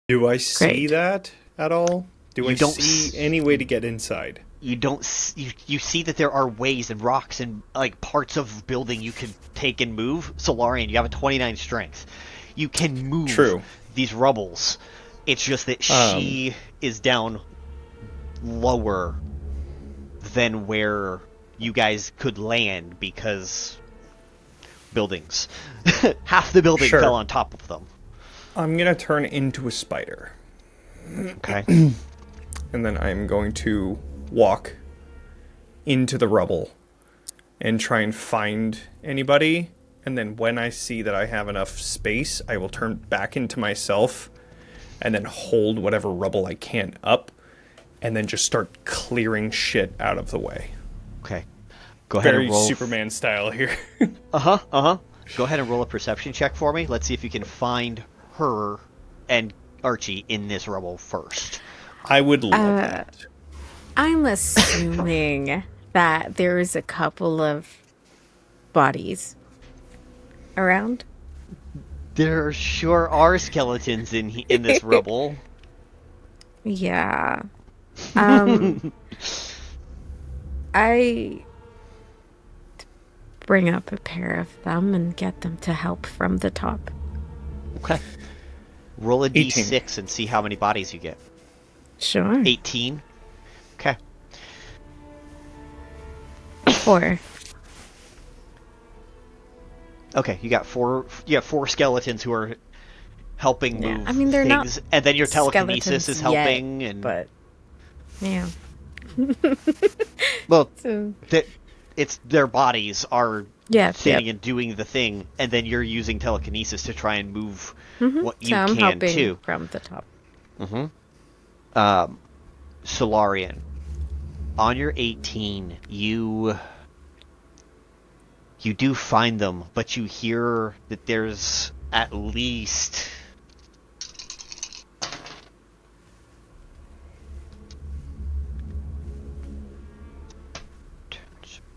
Do I see that at all? Do I see any way to get inside? You don't. You see that there are ways and rocks and like parts of building you can take and move. Solarian, you have a 29 strength. You can move these rubbles. It's just that she is down lower than where you guys could land because buildings. Half the building fell on top of them. I'm going to turn into a spider. Okay. And then I'm going to walk into the rubble and try and find anybody. And then when I see that I have enough space, I will turn back into myself and then hold whatever rubble I can up and then just start clearing shit out of the way. Okay. Go ahead and roll. Very Superman style here. Go ahead and roll a perception check for me. Let's see if you can find her and Archie in this rubble first. I would love that. I'm assuming that there's a couple of bodies around. There sure are skeletons in this rubble. Yeah. I bring up a pair of them and get them to help from the top. Okay. Roll a d6 and see how many bodies you get. Sure. 18. Okay. 4. Okay, you got four skeletons who are helping move I mean, they're things, not and then your telekinesis is helping, yet, but yeah. Well, it's their bodies are standing and doing the thing, and then you're using telekinesis to try and move what you I'm can helping too. From the top. Solarian, on your 18, you do find them, but you hear that there's at least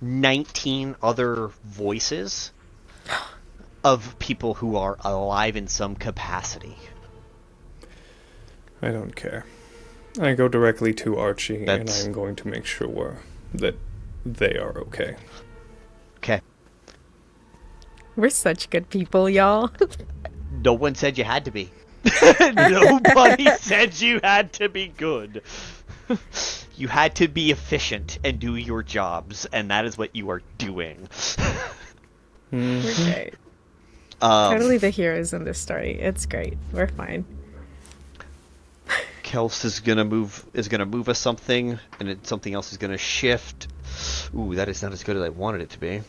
19 other voices of people who are alive in some capacity. I don't care. I go directly to Archie, and I'm going to make sure that they are okay. Okay. We're such good people, y'all. No one said you had to be. Nobody said you had to be good. You had to be efficient and do your jobs, and that is what you are doing. We're great. Totally the heroes in this story. It's great. We're fine. Kels is gonna move us something, and something else is gonna shift. Ooh, that is not as good as I wanted it to be.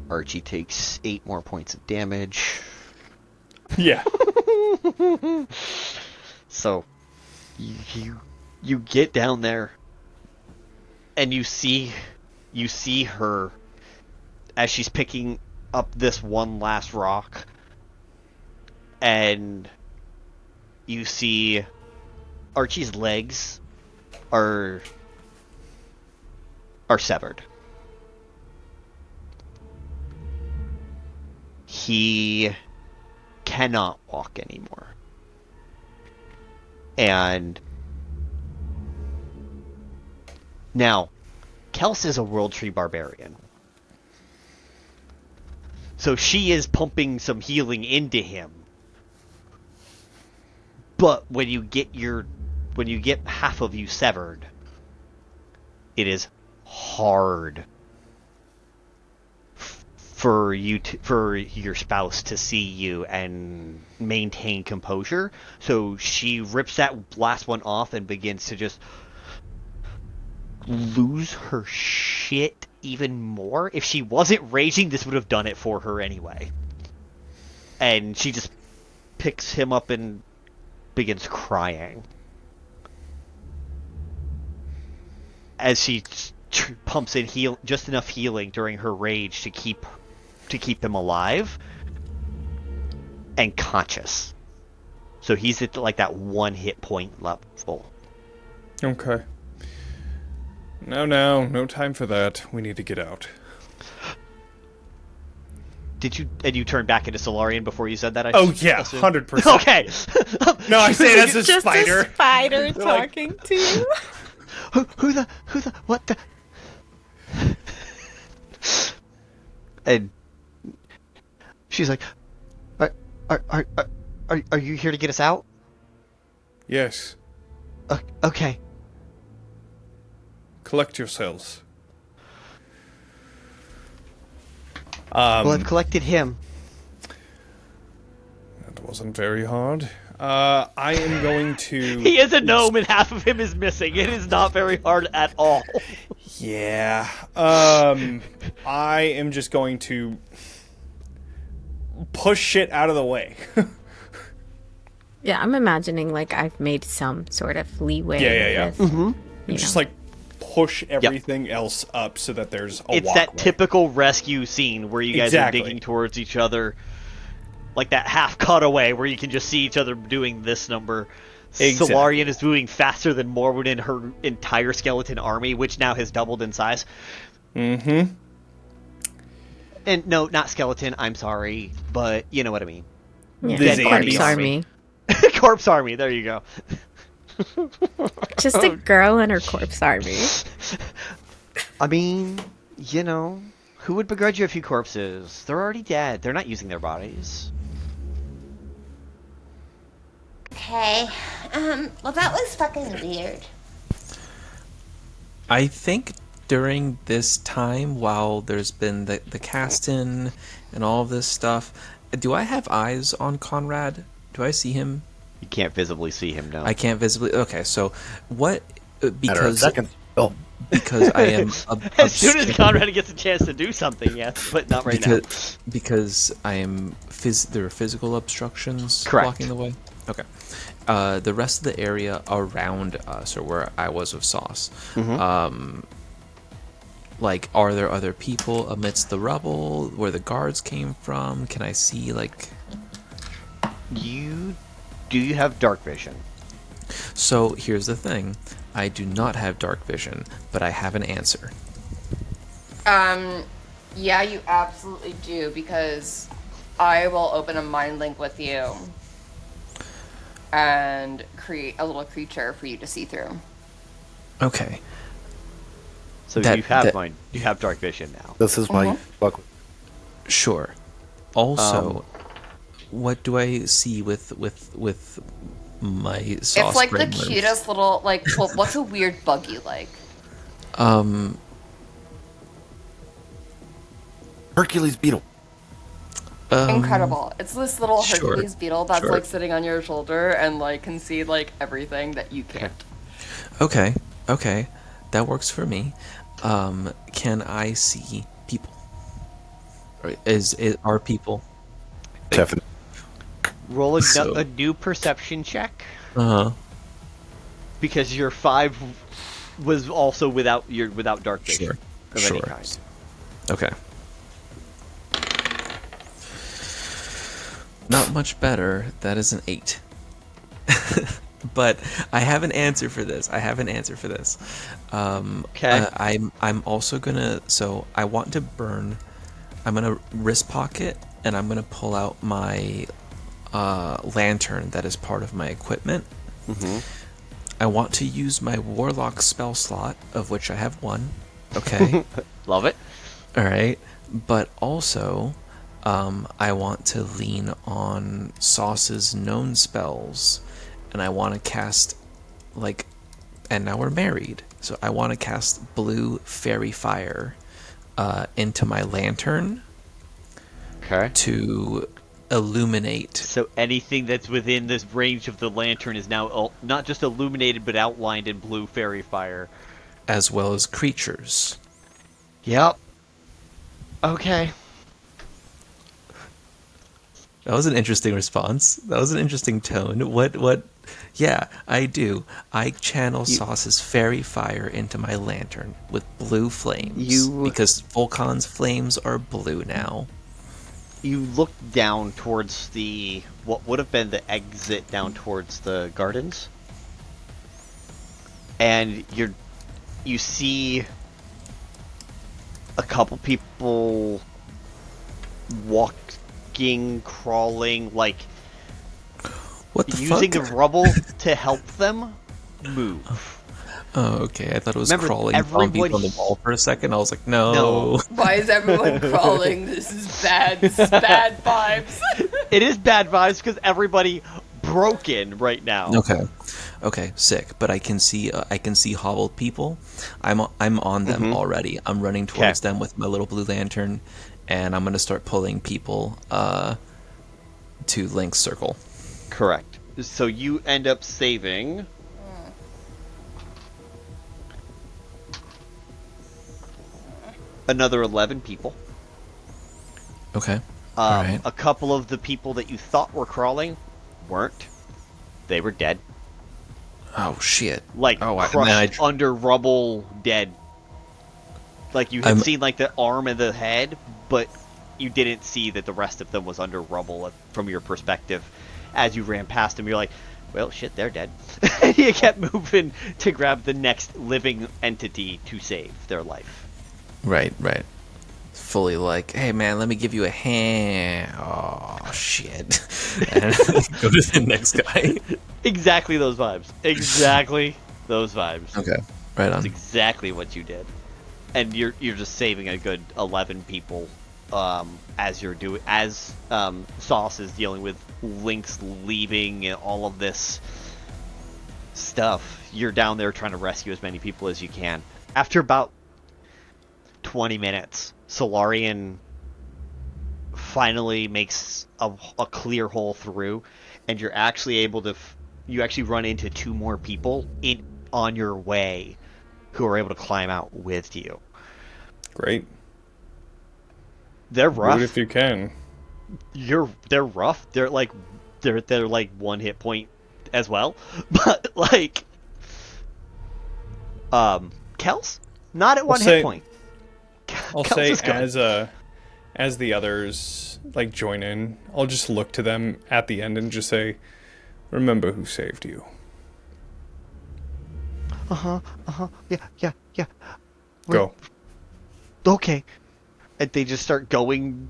Archie takes 8 more points of damage. Yeah. So, you get down there, and you see her as she's picking up this one last rock, and you see Archie's legs are severed. He cannot walk anymore. And now, Kels is a World Tree Barbarian. So she is pumping some healing into him. But when you get half of you severed, it is hard for your spouse to see you and maintain composure. So she rips that last one off and begins to just lose her shit even more. If she wasn't raging, this would have done it for her anyway. And she just picks him up and begins crying as she pumps in just enough healing during her rage to keep them alive, and conscious. So he's at like that 1 hit point level. Okay. No time for that. We need to get out. And you turned back into Solarian before you said that? Oh yeah, 100%. Okay. No, I say that's a just spider. A spider talking to you. Who the what the? And she's like, are you here to get us out? Yes. Okay. Collect yourselves. Well, I've collected him. That wasn't very hard. I am going to... He is a gnome and half of him is missing. It is not very hard at all. Yeah. I am just going to push shit out of the way. Yeah, I'm imagining like I've made some sort of leeway. Yeah. With, Just like push everything else up so that there's a It's walkway. that typical rescue scene where you guys are digging towards each other. Like that half cutaway where you can just see each other doing this number. Exactly. Solarian is moving faster than Morwen and her entire skeleton army, which now has doubled in size. Mm-hmm. And no, not skeleton, I'm sorry, but you know what I mean. Yeah, The corpse army. Corpse army, there you go. Just a girl and her corpse army. I mean, you know, who would begrudge you a few corpses? They're already dead. They're not using their bodies. Okay. Well, that was fucking weird. I think during this time, while there's been the casting and all of this stuff, do I have eyes on Conrad? Do I see him? You can't visibly see him now. I can't visibly. Okay, so what? Because second. Oh. Because I am. As soon as Conrad gets a chance to do something, yes, but not right now. Because I am. There are physical obstructions Correct. blocking the way. Okay. The rest of the area around us, or where I was with Sauce, like, are there other people amidst the rubble where the guards came from? Can I see, like... Do you have dark vision? So, here's the thing. I do not have dark vision, but I have an answer. Yeah, you absolutely do, because I will open a mind link with you and create a little creature for you to see through. Okay. So you have dark vision now. This is my luck. Sure. Also, what do I see with my sauce? It's like the cutest little, like, what's a weird bug you like? Hercules beetle. Incredible. It's this little Hercules Sure. beetle that's like sitting on your shoulder and like can see like everything that you can't. Okay. That works for me. Can I see people? Are people? Definitely. Roll a new perception check. Because your 5 was also without dark vision of any kind. Okay. Not much better. That is an 8. But I have an answer for this. Okay. I'm also gonna. So I want to burn. I'm gonna wrist pocket, and I'm gonna pull out my lantern that is part of my equipment. I want to use my warlock spell slot, of which I have 1. Okay. Love it. All right. But also, I want to lean on Sauce's known spells, and I want to cast, like, and now we're married, so I want to cast blue fairy fire into my lantern to illuminate. So anything that's within this range of the lantern is now not just illuminated, but outlined in blue fairy fire. As well as creatures. Yep. Okay. That was an interesting response. That was an interesting tone. What? Yeah, I do. I channel Sauce's fairy fire into my lantern with blue flames. Because Vulcan's flames are blue now. you look down towards what would have been the exit down towards the gardens, and you see a couple people walking, crawling, like what the using fuck? the rubble to help them move. Oh, okay. I thought it was Remember, crawling zombies on the wall for a second. I was like, no. Why is everyone crawling? This is bad. This is bad vibes. It is bad vibes because everybody broken right now. Okay, sick. But I can see hobbled people. I'm on them already. I'm running towards them with my little blue lantern, and I'm gonna start pulling people to Link's circle. Correct. So you end up saving another 11 people. Okay. All right. A couple of the people that you thought were crawling weren't. They were dead. Oh shit! Like crushed under rubble, dead. Like you had seen like the arm and the head, but you didn't see that the rest of them was under rubble from your perspective. As you ran past them, you're like, "Well, shit, they're dead." You kept moving to grab the next living entity to save their life. Right. Fully like, hey man, let me give you a hand. Oh shit! And go to the next guy. Exactly those vibes. Exactly those vibes. Okay, right on. That's exactly what you did, and you're just saving a good 11 people as you're doing Sauce is dealing with Link's leaving and all of this stuff. You're down there trying to rescue as many people as you can. After about 20 minutes, Solarian finally makes a clear hole through, and you're actually able to you actually run into 2 more people on your way who are able to climb out with you. Great. They're rough. Do it if you can. They're rough. They're like 1 hit point as well. But like Kels? Not at 1 hit point. I'll say as the others like join in, I'll just look to them at the end and just say, "Remember who saved you." Yeah. Go. Okay. And they just start going,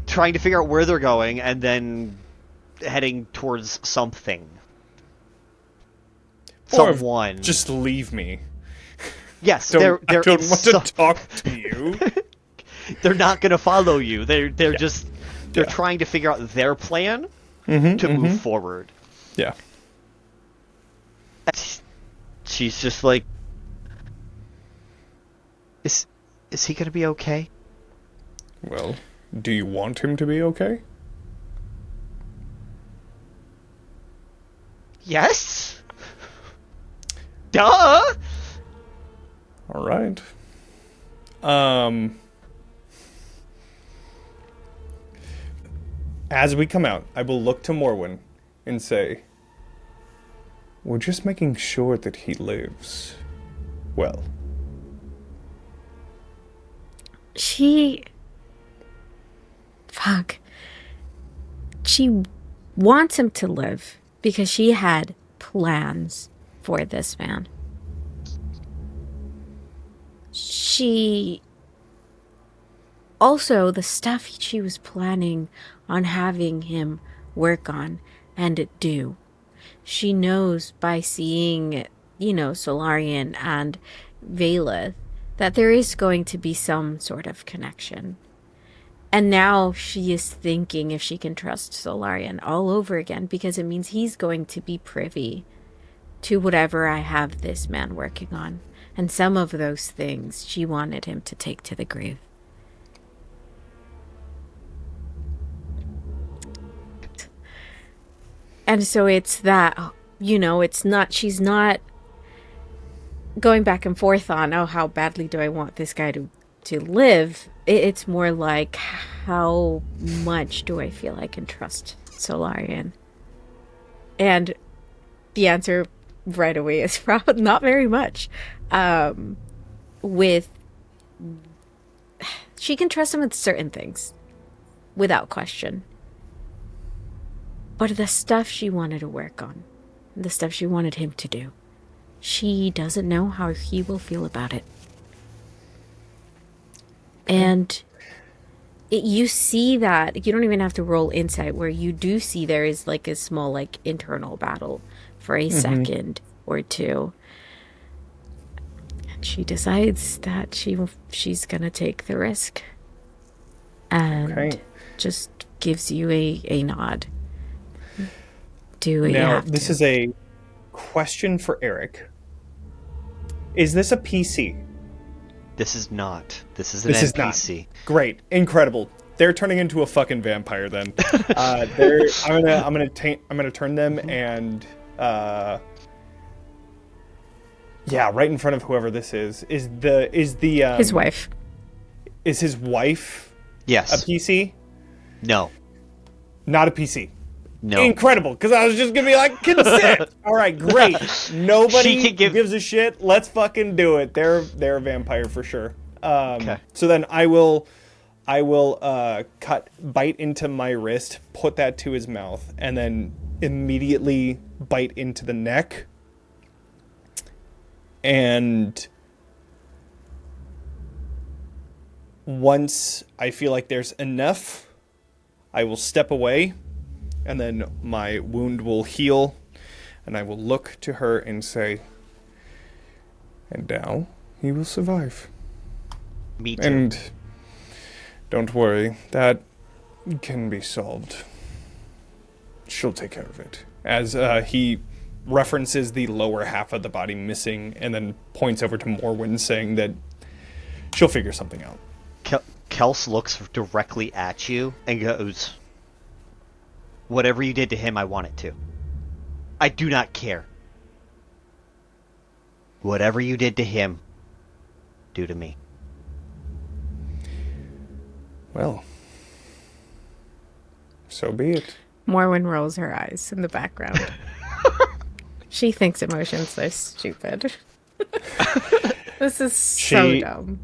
trying to figure out where they're going, and then heading towards something. Someone. Just leave me. Yes, I they're don't want to talk to you. They're not going to follow you. They're trying to figure out their plan to move forward. Yeah. She's just like, is he going to be okay? Well, do you want him to be okay? Yes. Duh. All right. As we come out, I will look to Morwen and say, "We're just making sure that he lives well." She wants him to live because she had plans for this man. She also, the stuff she was planning on having him work on and do, she knows by seeing, Solarian and Vela, that there is going to be some sort of connection. And now she is thinking if she can trust Solarian all over again, because it means he's going to be privy to whatever I have this man working on. And some of those things she wanted him to take to the grave. And so it's that, she's not going back and forth on, how badly do I want this guy to live? It's more like, how much do I feel I can trust Solarian? And the answer right away is probably not very much. She can trust him with certain things. without question. But the stuff she wanted to work on, the stuff she wanted him to do, she doesn't know how he will feel about it. And you see that, you don't even have to roll insight, where you do see there is like a small like internal battle for a second or two. And she decides that she's gonna take the risk. And just gives you a nod. Now, this is a question for Eric. Is this a PC? This is not. This is an NPC. Not. Great, incredible. They're turning into a fucking vampire then. I'm gonna turn them and right in front of whoever this is the his wife. Is his wife? Yes. A PC? No. Not a PC. No. Incredible, because I was just gonna be like, consent. All right, great. Nobody gives a shit. Let's fucking do it. They're a vampire for sure. Okay. So then I will bite into my wrist, put that to his mouth, and then immediately bite into the neck. And once I feel like there's enough, I will step away. And then my wound will heal, and I will look to her and say, and now he will survive. Me too. And don't worry, that can be solved. She'll take care of it. As he references the lower half of the body missing, and then points over to Morwen, saying that she'll figure something out. Kels looks directly at you and goes, whatever you did to him, I want it to. I do not care. Whatever you did to him, do to me. Well, so be it. Morwen rolls her eyes in the background. She thinks emotions are stupid. This is so dumb.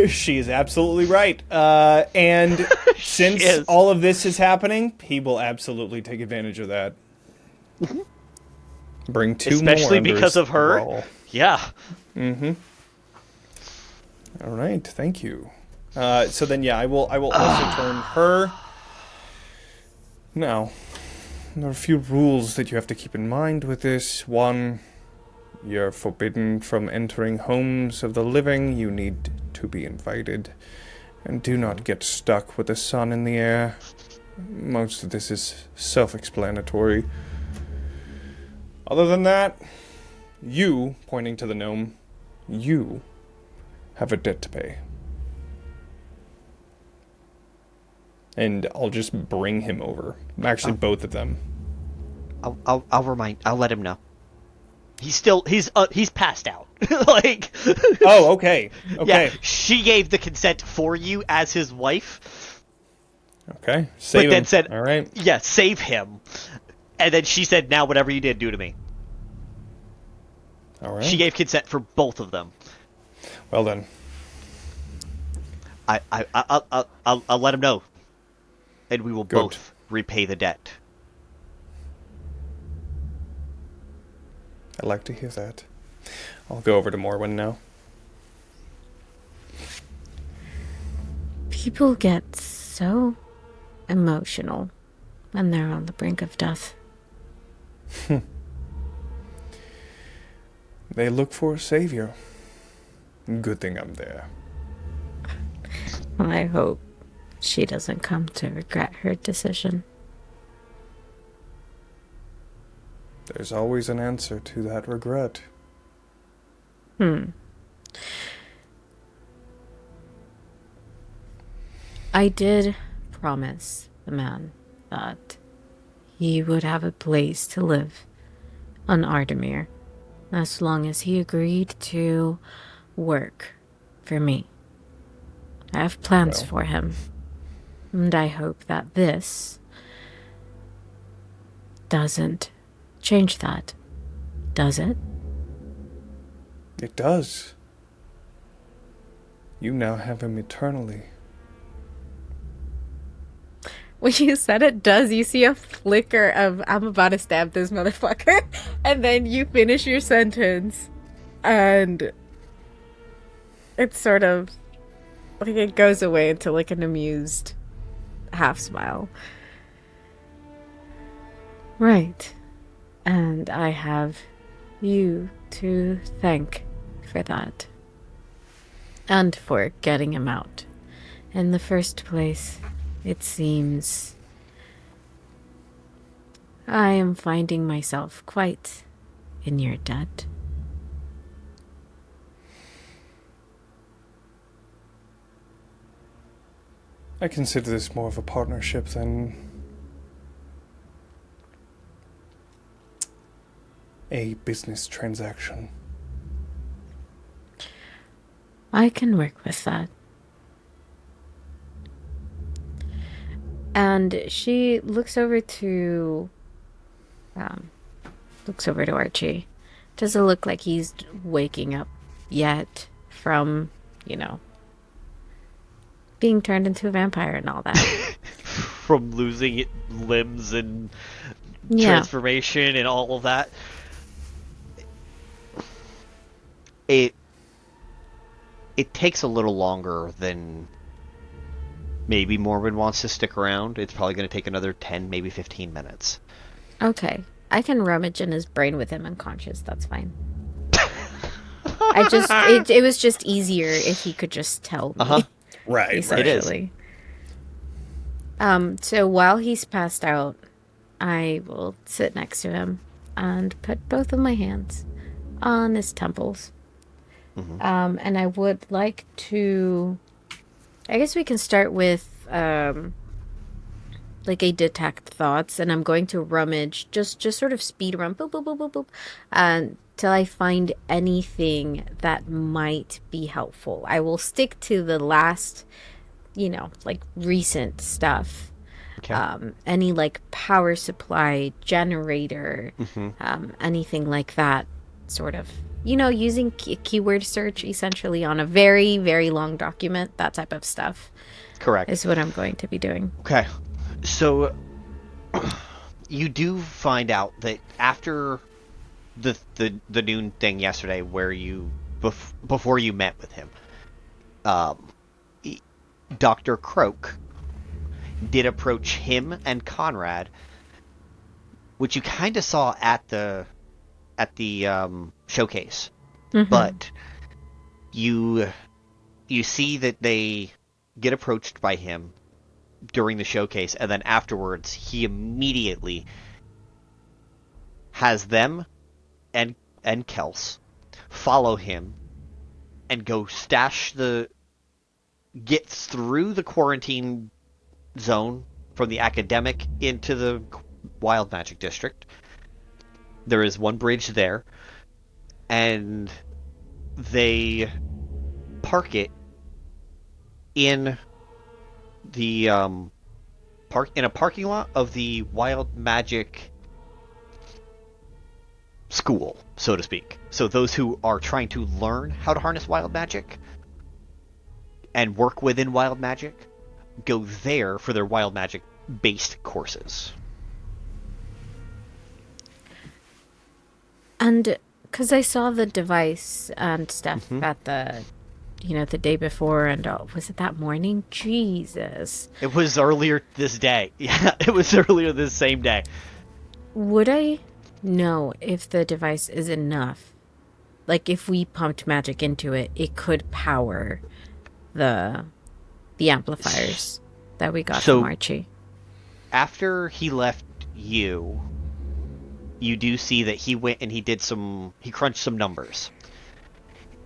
She is absolutely right. And since all of this is happening, he will absolutely take advantage of that. Bring two more. Especially because of her. Roll. Yeah. Mm-hmm. All right. Thank you. So then, I will also turn her. Now, there are a few rules that you have to keep in mind with this. One, you're forbidden from entering homes of the living. You need to be invited. And do not get stuck with the sun in the air. Most of this is self-explanatory. Other than that, you, pointing to the gnome, you have a debt to pay. And I'll just bring him over. Actually, both of them. I'll let him know. He's passed out. Like. Oh, okay. Okay. Yeah, she gave the consent for you as his wife. Okay. Save him. Then said, all right. Yeah, save him. And then she said, now whatever you did, do to me. All right. She gave consent for both of them. Well then. I'll let him know. And we will both repay the debt. I'd like to hear that. I'll go over to Morwen now. People get so emotional when they're on the brink of death. They look for a savior. Good thing I'm there. I hope she doesn't come to regret her decision. There's always an answer to that regret. I did promise the man that he would have a place to live on Ardamir as long as he agreed to work for me. I have plans for him, and I hope that this doesn't change that. Does it? It does. You now have him eternally. when you said it does, you see a flicker of, I'm about to stab this motherfucker. And then you finish your sentence. And it's sort of, like, it goes away into, like, an amused half smile. Right. And I have you to thank for that. And for getting him out. In the first place, it seems I am finding myself quite in your debt. I consider this more of a partnership than a business transaction. I can work with that. And she looks over to Archie. Doesn't look like he's waking up yet from, being turned into a vampire and all that. From losing limbs and transformation and all of that. It takes a little longer than maybe Morwen wants to stick around. It's probably going to take another 10, maybe 15 minutes. Okay. I can rummage in his brain with him unconscious. That's fine. It was just easier if he could just tell me. Uh-huh. Right, essentially. So while he's passed out, I will sit next to him and put both of my hands on his temples. Mm-hmm. And I would like to... I guess we can start with like a detect thoughts, and I'm going to rummage, just sort of speed run, boop, boop, boop, boop, boop, till I find anything that might be helpful. I will stick to the last, like recent stuff. Okay. Any like power supply, generator, anything like that, sort of. Using keyword search essentially on a very, very long document, that type of stuff. Correct. Is what I'm going to be doing. Okay. So, you do find out that after the noon thing yesterday, where you, before you met with him, Dr. Croak did approach him and Conrad, which you kind of saw at the showcase, but you see that they get approached by him during the showcase, and then afterwards he immediately has them and Kels follow him and go get through the quarantine zone from the academic into the wild magic district. There is one bridge there, and they park it in the parking lot of the wild magic school, so to speak. So those who are trying to learn how to harness wild magic and work within wild magic go there for their wild magic based courses. And because I saw the device and stuff at the day before, and was it that morning? Jesus. It was earlier this day. Yeah, it was earlier this same day. Would I know if the device is enough? Like, if we pumped magic into it, it could power the amplifiers that we got from Archie. After he left you do see that he went and he crunched some numbers.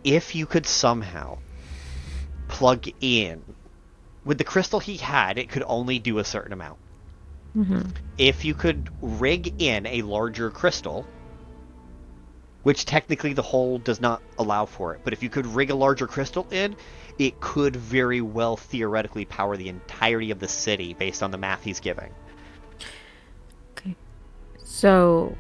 If you could somehow plug in, with the crystal he had, it could only do a certain amount. If you could rig in a larger crystal, which technically the hole does not allow for it, but if you could rig a larger crystal in, it could very well theoretically power the entirety of the city based on the math he's giving. Okay. So,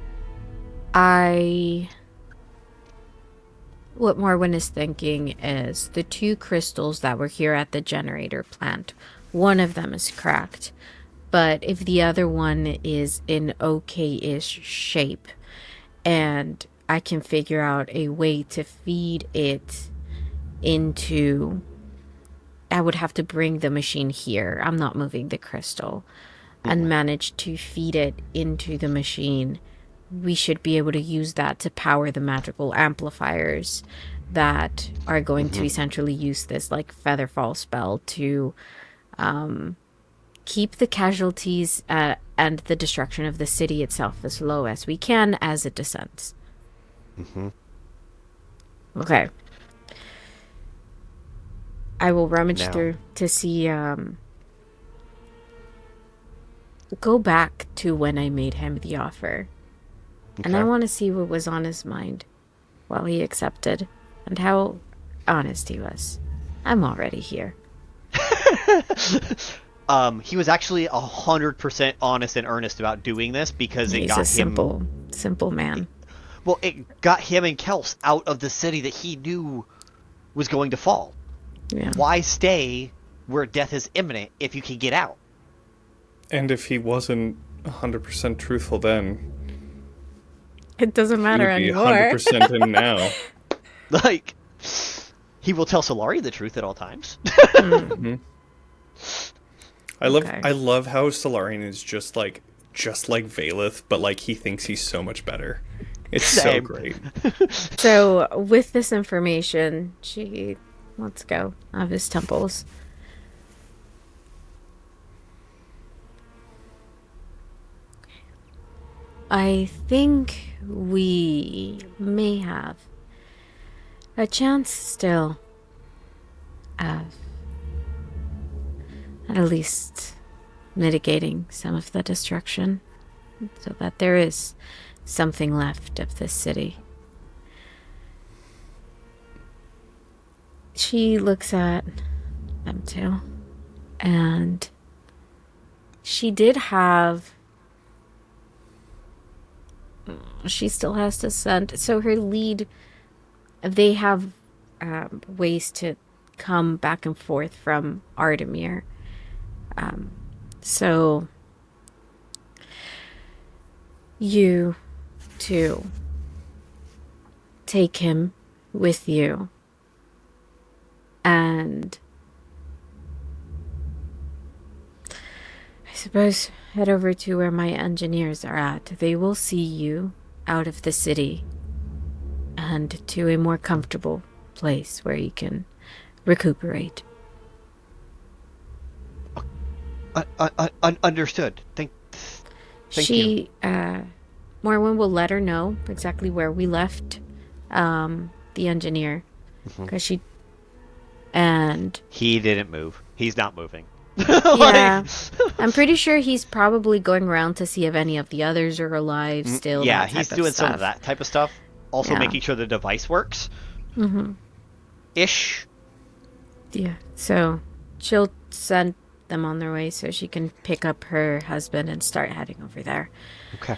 what Morwen is thinking is the two crystals that were here at the generator plant, one of them is cracked. But if the other one is in okay-ish shape, and I can figure out a way to feed it into... I would have to bring the machine here. I'm not moving the crystal. And manage to feed it into the machine. We should be able to use that to power the magical amplifiers that are going to essentially use this like Featherfall spell to keep the casualties and the destruction of the city itself as low as we can as it descends. Okay. I will rummage through to see... go back to when I made him the offer. Okay. And I want to see what was on his mind while he accepted and how honest he was. I'm already here. He was actually 100% honest and earnest about doing this because it got him... He's a simple man. Well, it got him and Kels out of the city that he knew was going to fall. Yeah. Why stay where death is imminent if you can get out? And if he wasn't 100% truthful then... It doesn't matter anymore. He would be 100% in now. Like, he will tell Solarian the truth at all times. I love how Solarian is just like Valeth, but like he thinks he's so much better. It's so great. So with this information, she lets go of his temples. I think we may have a chance still of at least mitigating some of the destruction so that there is something left of this city. She looks at them too, and she did have... She still has to send... So her lead... They have ways to come back and forth from Ardamir. So... You, too, take him with you. And... I suppose head over to where my engineers are at. They will see you out of the city and to a more comfortable place where you can recuperate. Understood. Thank you. Morwen will let her know exactly where we left the engineer. Because and he didn't move. He's not moving. Yeah, I'm pretty sure he's probably going around to see if any of the others are alive still. Yeah, he's doing some of that type of stuff. Also making sure the device works. Ish. Yeah, so she'll send them on their way so she can pick up her husband and start heading over there. Okay.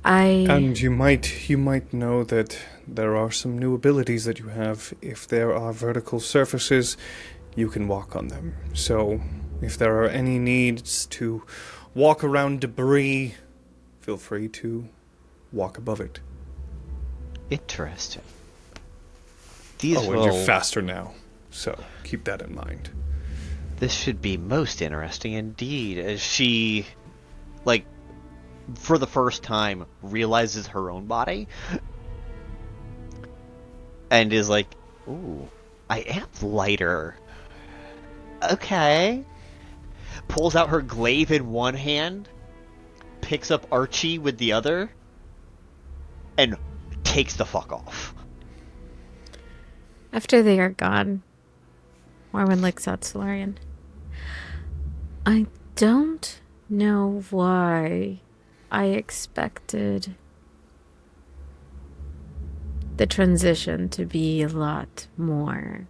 And you might know that there are some new abilities that you have. If there are vertical surfaces, you can walk on them. So... if there are any needs to walk around debris, feel free to walk above it. Interesting. And you're faster now, so keep that in mind. This should be most interesting indeed, as she, like, for the first time, realizes her own body. And is like, ooh, I am lighter. Okay. Pulls out her glaive in one hand, picks up Archie with the other, and takes the fuck off. After they are gone, Morwen looks at Solarian. I don't know why I expected the transition to be a lot more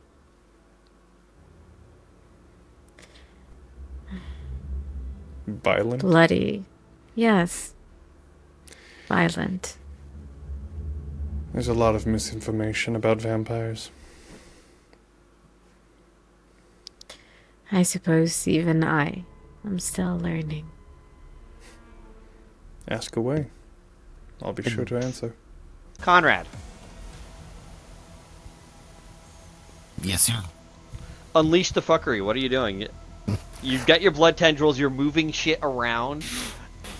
violent? Bloody. Yes. Violent. There's a lot of misinformation about vampires. I suppose even I am still learning. Ask away. I'll be sure to answer. Conrad. Yes, sir. Unleash the fuckery. What are you doing? You've got your blood tendrils. You're moving shit around.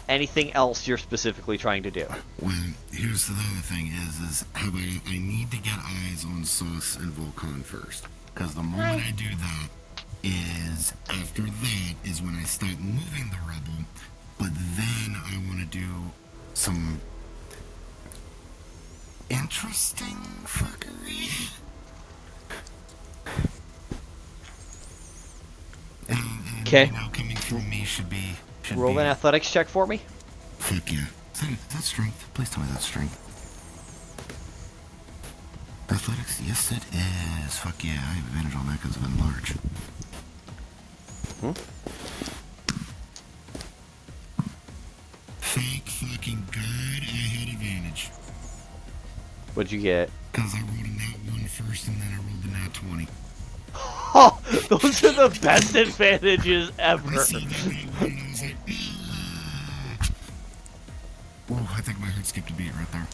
Anything else you're specifically trying to do? Well, here's the other thing is I need to get eyes on Sauce and Vulcan first. Because the moment I do that is, after that is when I start moving the Rubble. But then I want to do some interesting fuckery. Okay. Coming through me should be... Roll an athletics check for me. Fuck yeah. Is that strength? Please tell me that's strength. Athletics? Yes, it is. Fuck yeah. I have advantage on that because of enlarge. Thank fucking God I had advantage. What'd you get? Because I rolled a nat 1 first and then I rolled a nat 20. Oh, those are the best advantages ever. I saw that nat 1 and I was like, whoa, I think my heart skipped a beat right there.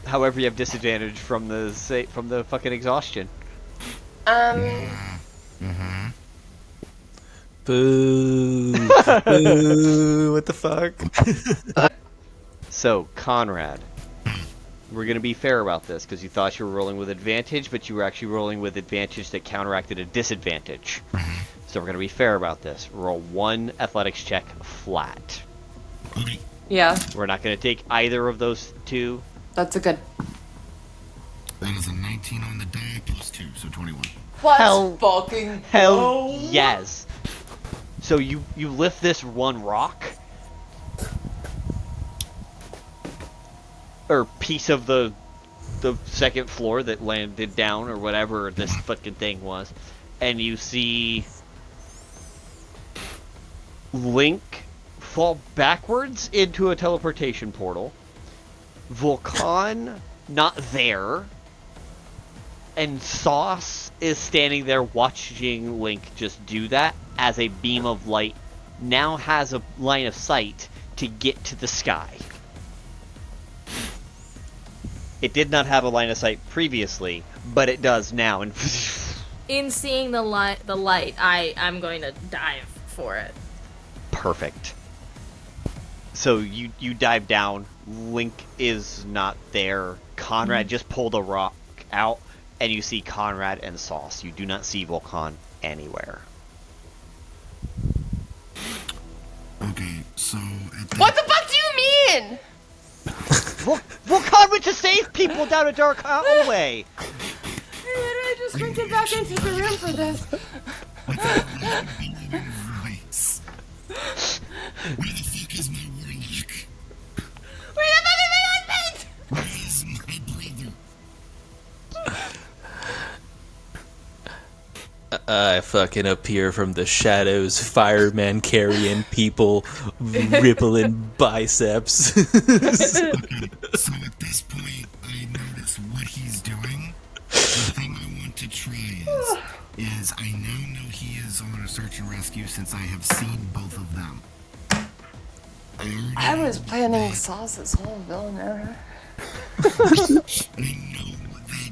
However, you have disadvantage from the fucking exhaustion. Boo. Boo. What the fuck? So, Conrad, we're going to be fair about this, because you thought you were rolling with advantage, but you were actually rolling with advantage that counteracted a disadvantage. So we're going to be fair about this. Roll 1 athletics check flat. Okay. Yeah, We're not going to take either of those two. that's a good. That is a 19 on the die plus 2, so 21. Let's Hell- fucking Hell go. yes. So you lift this one rock, or piece of the second floor that landed down, or whatever this fucking thing was, and you see Link fall backwards into a teleportation portal. Vulcan not there, and Sauce is standing there watching Link just do that as a beam of light now has a line of sight to get to the sky. It did not have a line of sight previously, but it does now. And In seeing the light, I'm going to dive for it. perfect. So you dive down. Link is not there. Conrad just pulled a rock out, and you see Conrad and Sauce. You do not see Vulcan anywhere. Okay, so... What the fuck do you mean? Vulcan went to save people down a dark hallway. I literally just went back into the room for this. Voice. Where the fuck is my warlock? Where the fuck is my husband? Where is my brother? I fucking appear from the shadows, fireman carrying people, rippling biceps. Okay, so at this point, I notice what he's doing. The thing I want to try is I now know he is on a search and rescue since I have seen both of them. I was planning Sauce's whole villain error. I know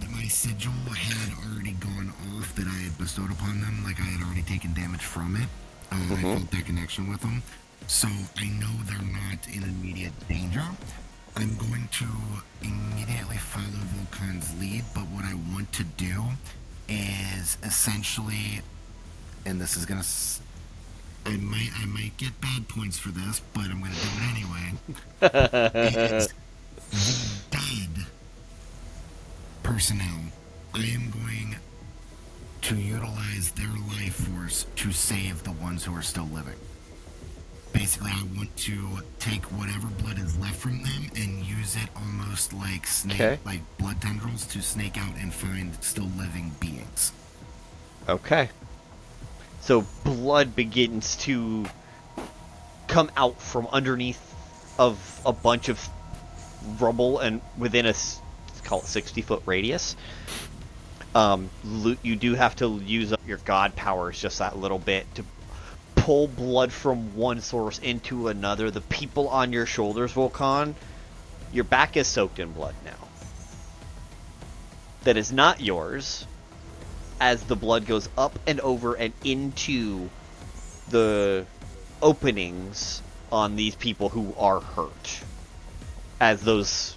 that my sigil had already gone off that I had bestowed upon them, like I had already taken damage from it. I felt that connection with them. So I know they're not in immediate danger. I'm going to immediately follow Vulcan's lead, but what I want to do is essentially, and this is gonna, I might get bad points for this, but I'm gonna do it anyway. Is the dead personnel. I am going to utilize their life force to save the ones who are still living. Basically, I want to take whatever blood is left from them and use it almost like like blood tendrils to snake out and find still living beings. Okay. So blood begins to come out from underneath of a bunch of rubble and within a, let's call it 60-foot radius. You do have to use up your god powers just that little bit to pull blood from one source into another, the people on your shoulders, Vulcan, your back is soaked in blood now. That is not yours, as the blood goes up and over and into the openings on these people who are hurt. As those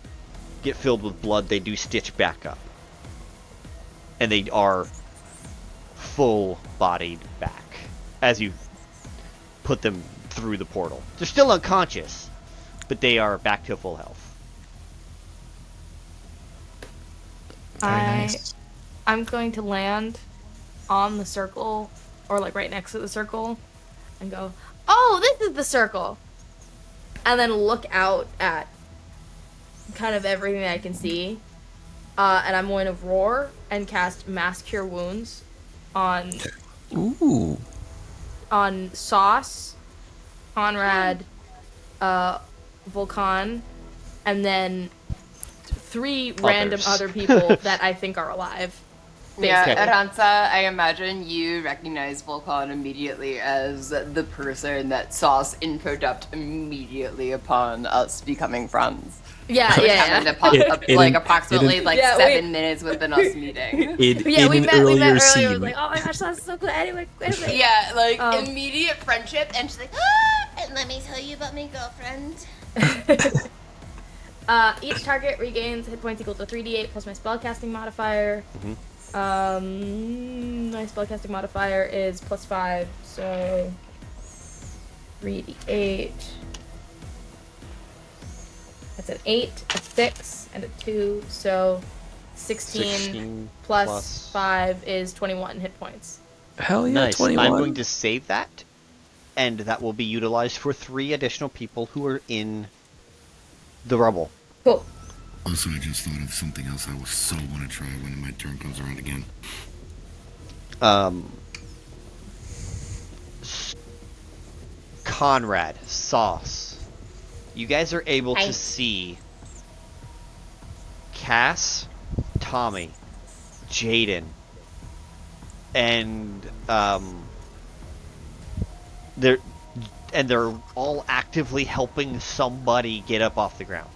get filled with blood, they do stitch back up. And they are full-bodied back as you put them through the portal. They're still unconscious, but they are back to full health. I'm going to land on the circle, or like right next to the circle, and go, "Oh, this is the circle!" And then look out at kind of everything I can see. And I'm going to roar and cast Mass Cure Wounds on Sauce, Conrad, Vulcan, and then 3 random other people that I think are alive. Yeah, Aransa, I imagine you recognize Vulcan immediately as the person that Sauce info-dumped immediately upon us becoming friends. Yeah. Approximately 7 minutes within us meeting. We met earlier. I was like, oh my gosh, that's so good. Anyway. Yeah, immediate friendship, and she's like, And let me tell you about my girlfriend. Each target regains hit points equal to 3d8 plus my spellcasting modifier. My spellcasting modifier is +5, so 3d8. That's an 8, a 6, and a 2, so 16 plus 5 is 21 hit points. Hell yeah, nice. 21. I'm going to save that, and that will be utilized for 3 additional people who are in the rubble. Cool. Also, I just thought of something else I will so want to try when my turn comes around again. Conrad, Sauce, you guys are able to see Cass, Tommy, Jaden, and they're all actively helping somebody get up off the ground.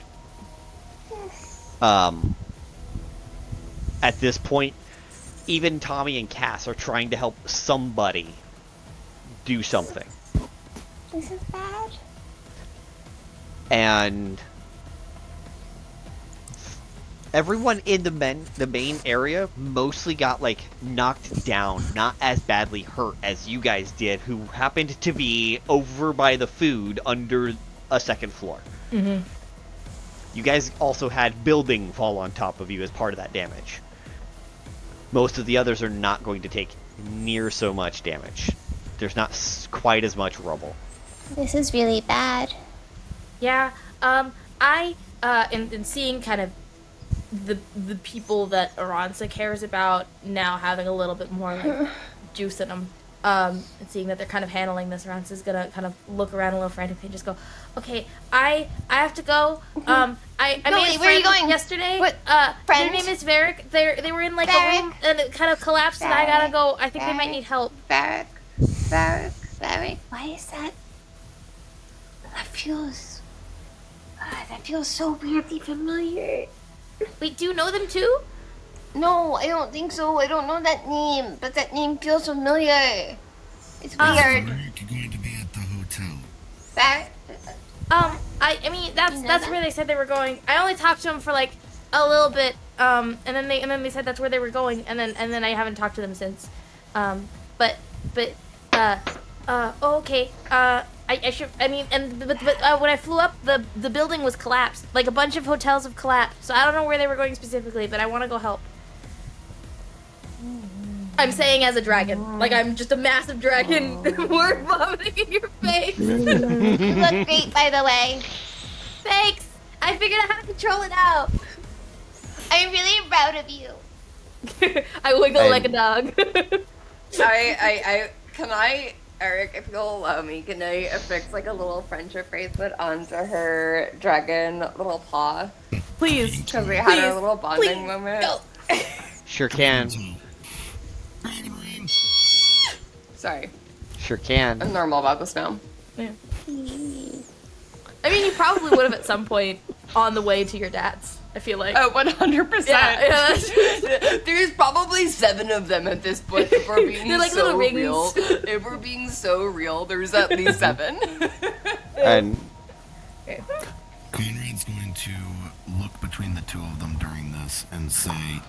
At this point, even Tommy and Cass are trying to help somebody do something. This is bad. And everyone in the main area mostly got knocked down, not as badly hurt as you guys did, who happened to be over by the food under a second floor. Mm-hmm. You guys also had building fall on top of you as part of that damage. Most of the others are not going to take near so much damage. There's not quite as much rubble. This is really bad. Yeah, in seeing kind of the people that Aransa cares about now having a little bit more juice in them, and seeing that they're kind of handling this, Aransa's gonna kind of look around a little frantically and just go, okay, I have to go. I made a friend where are you going? yesterday. What? Their name is Varrick. They were in a room and it kind of collapsed and I gotta go. I think they might need help. Varrick. Why is that? That feels so weirdly familiar. Wait, do you know them too? No, I don't think so. I don't know that name, but that name feels familiar. It's weird. Varrick, you're going to be at the hotel. I mean that's where they said they were going. I only talked to them for a little bit, and then they said that's where they were going, and then I haven't talked to them since. Okay. I should. I mean, but when I flew up, the building was collapsed. A bunch of hotels have collapsed. So I don't know where they were going specifically, but I want to go help. I'm saying as a dragon, I'm just a massive dragon. Word vomiting in your face. You look great, by the way. Thanks. I figured out how to control it now. I'm really proud of you. I wiggle like a dog. Eric, if you'll allow me, can I affix a little friendship bracelet onto her dragon little paw? Please. Because we had a little bonding moment. Go. Sure can. Sorry. Sure can. I'm normal about this now. Yeah. I mean, you probably would have at some point on the way to your dad's, I feel like. Oh, 100%. Yeah. There's probably 7 of them at this point. If we're being They're like so little rings. real. If we're being so real, there's at least 7. And Conrad's going to look between the two of them during this and say,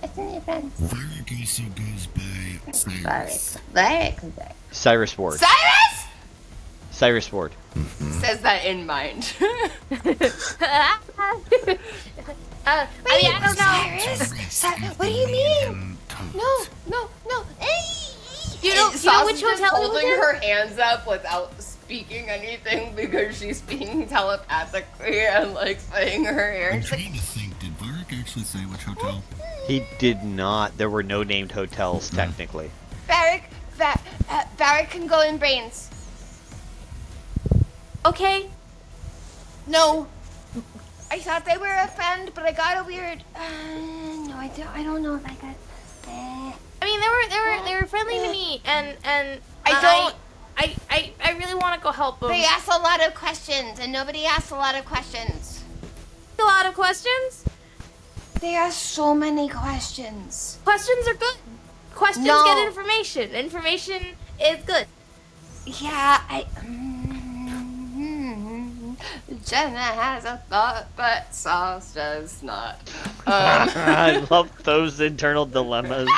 That's my friend. Varrick also goes by Cyrus. Varrick. Cyrus Ward. Cyrus! Cyrus Ward. Says that in mind. I don't know. Cyrus? What do you mean? No. You know Sauce which is just hotel it was holding in? her hands up without speaking anything because she's speaking telepathically and like saying her hair. I'm She's like, trying to think, did Varrick actually say which hotel? He did not. There were no named hotels, technically. Varrick can go in brains. Okay. No. I thought they were a friend, but I got a weird. No, I don't know if I got. I mean, they were friendly to me, and I really want to go help them. They asked a lot of questions, and nobody asked a lot of questions. A lot of questions. They asked so many questions. Questions are good. Questions No. get information. Information is good. Yeah, Jenna has a thought, but Sauce does not. I love those internal dilemmas.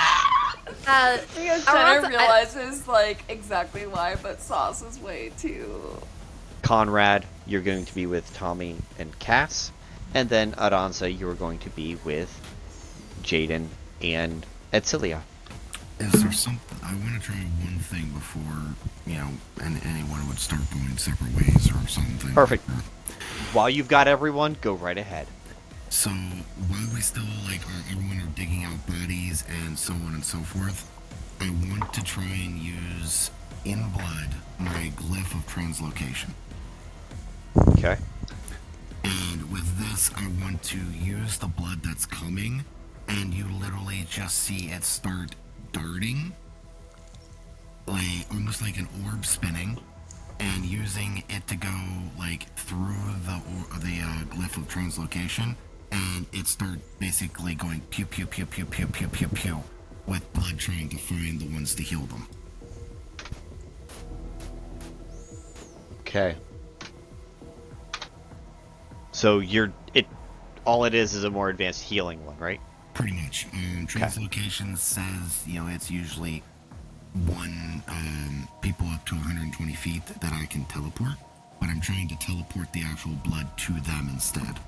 Because Aransa- Jenna realizes like exactly why, but Sauce is way too. Conrad, you're going to be with Tommy and Cass. And then Aransa, you are going to be with Jaden and Adsila. Is there something, I want to try one thing before, and anyone would start going separate ways or something. Perfect. While you've got everyone, go right ahead. So, while we still, everyone are digging out bodies and so on and so forth, I want to try and use, in blood, my glyph of translocation. Okay. And with this, I want to use the blood that's coming, and you literally just see it start darting, almost like an orb spinning, and using it to go, through the glyph of translocation, and it start basically going pew pew pew pew pew pew pew pew, with blood trying to find the ones to heal them. Okay. So all it is a more advanced healing one, right? Pretty much. Translocation says, it's usually one people up to 120 feet that I can teleport, but I'm trying to teleport the actual blood to them instead.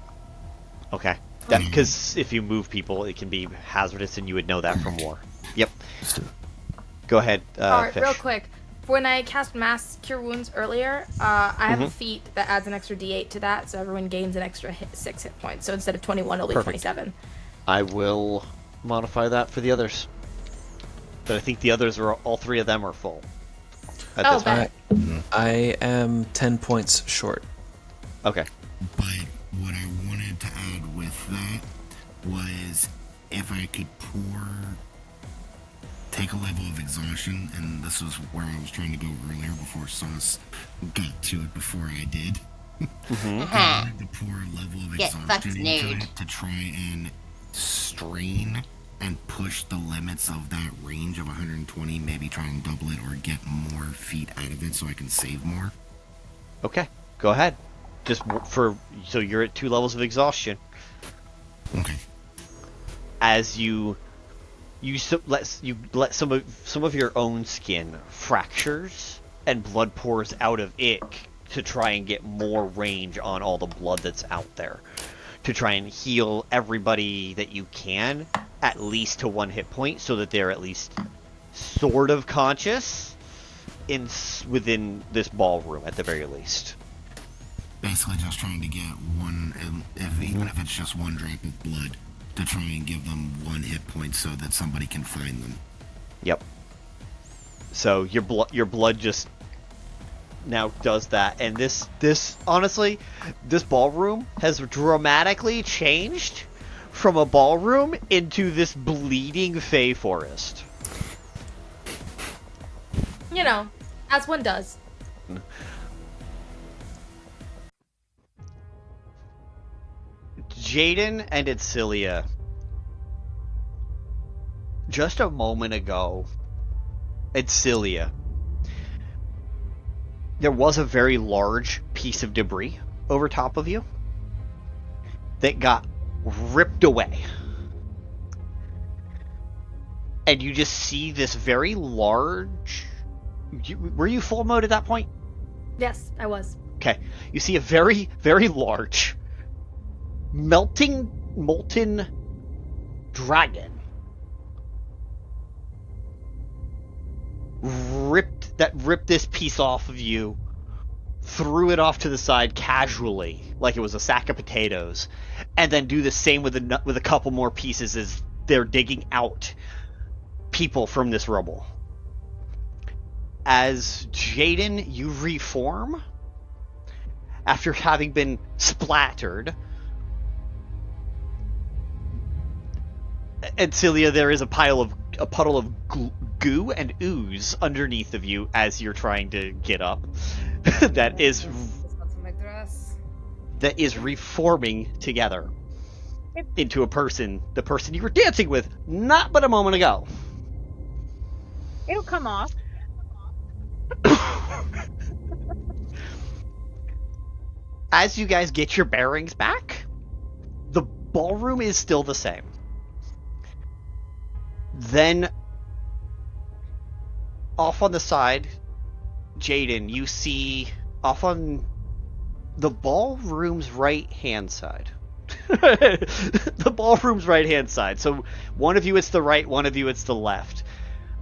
Okay. Because if you move people, it can be hazardous, and you would know that from war. Yep. Go ahead, Alright, Fish. real quick. When I cast Mass Cure Wounds earlier, I have a feat that adds an extra D8 to that, so everyone gains an extra 6 hit points. So instead of 21, it'll be 27. I will modify that for the others. But I think the others all 3 of them are full. At this bad. I am 10 points short. Okay. But what I wanted to add with that was if I could take a level of exhaustion, and this was where I was trying to go earlier before Sauce got to it before I did. I wanted to pour a level of exhaustion into it to try and strain and push the limits of that range of 120, maybe try and double it or get more feet out of it so I can save more. Okay. Go ahead. So you're at 2 levels of exhaustion. Okay. As you let some of your own skin fractures and blood pours out of it to try and get more range on all the blood that's out there, to try and heal everybody that you can at least to 1 hit point, so that they're at least sort of conscious within this ballroom at the very least. Basically just trying to get one, even if it's just 1 drop of blood, to try and give them 1 hit point so that somebody can find them. Yep. So your blood just now does that, and this honestly, this ballroom has dramatically changed from a ballroom into this bleeding fey forest. Yeah, You know, as one does. Jaden and Adsila. Just a moment ago, Adsila, there was a very large piece of debris over top of you that got ripped away. And you just see this very large... Were you full mode at that point? Yes, I was. Okay. You see a very, very large molten dragon ripped this piece off of you, threw it off to the side casually like it was a sack of potatoes, and then do the same with a couple more pieces as they're digging out people from this rubble. As Jaden, you reform after having been splattered. And Celia, there is a puddle of goo and ooze underneath of you as you're trying to get up. that is reforming together into a person, the person you were dancing with not but a moment ago. It'll come off. As you guys get your bearings back, the ballroom is still the same. Then, off on the side, Jaden, you see off on the ballroom's right-hand side. The ballroom's right-hand side. So one of you it's the right, one of you it's the left.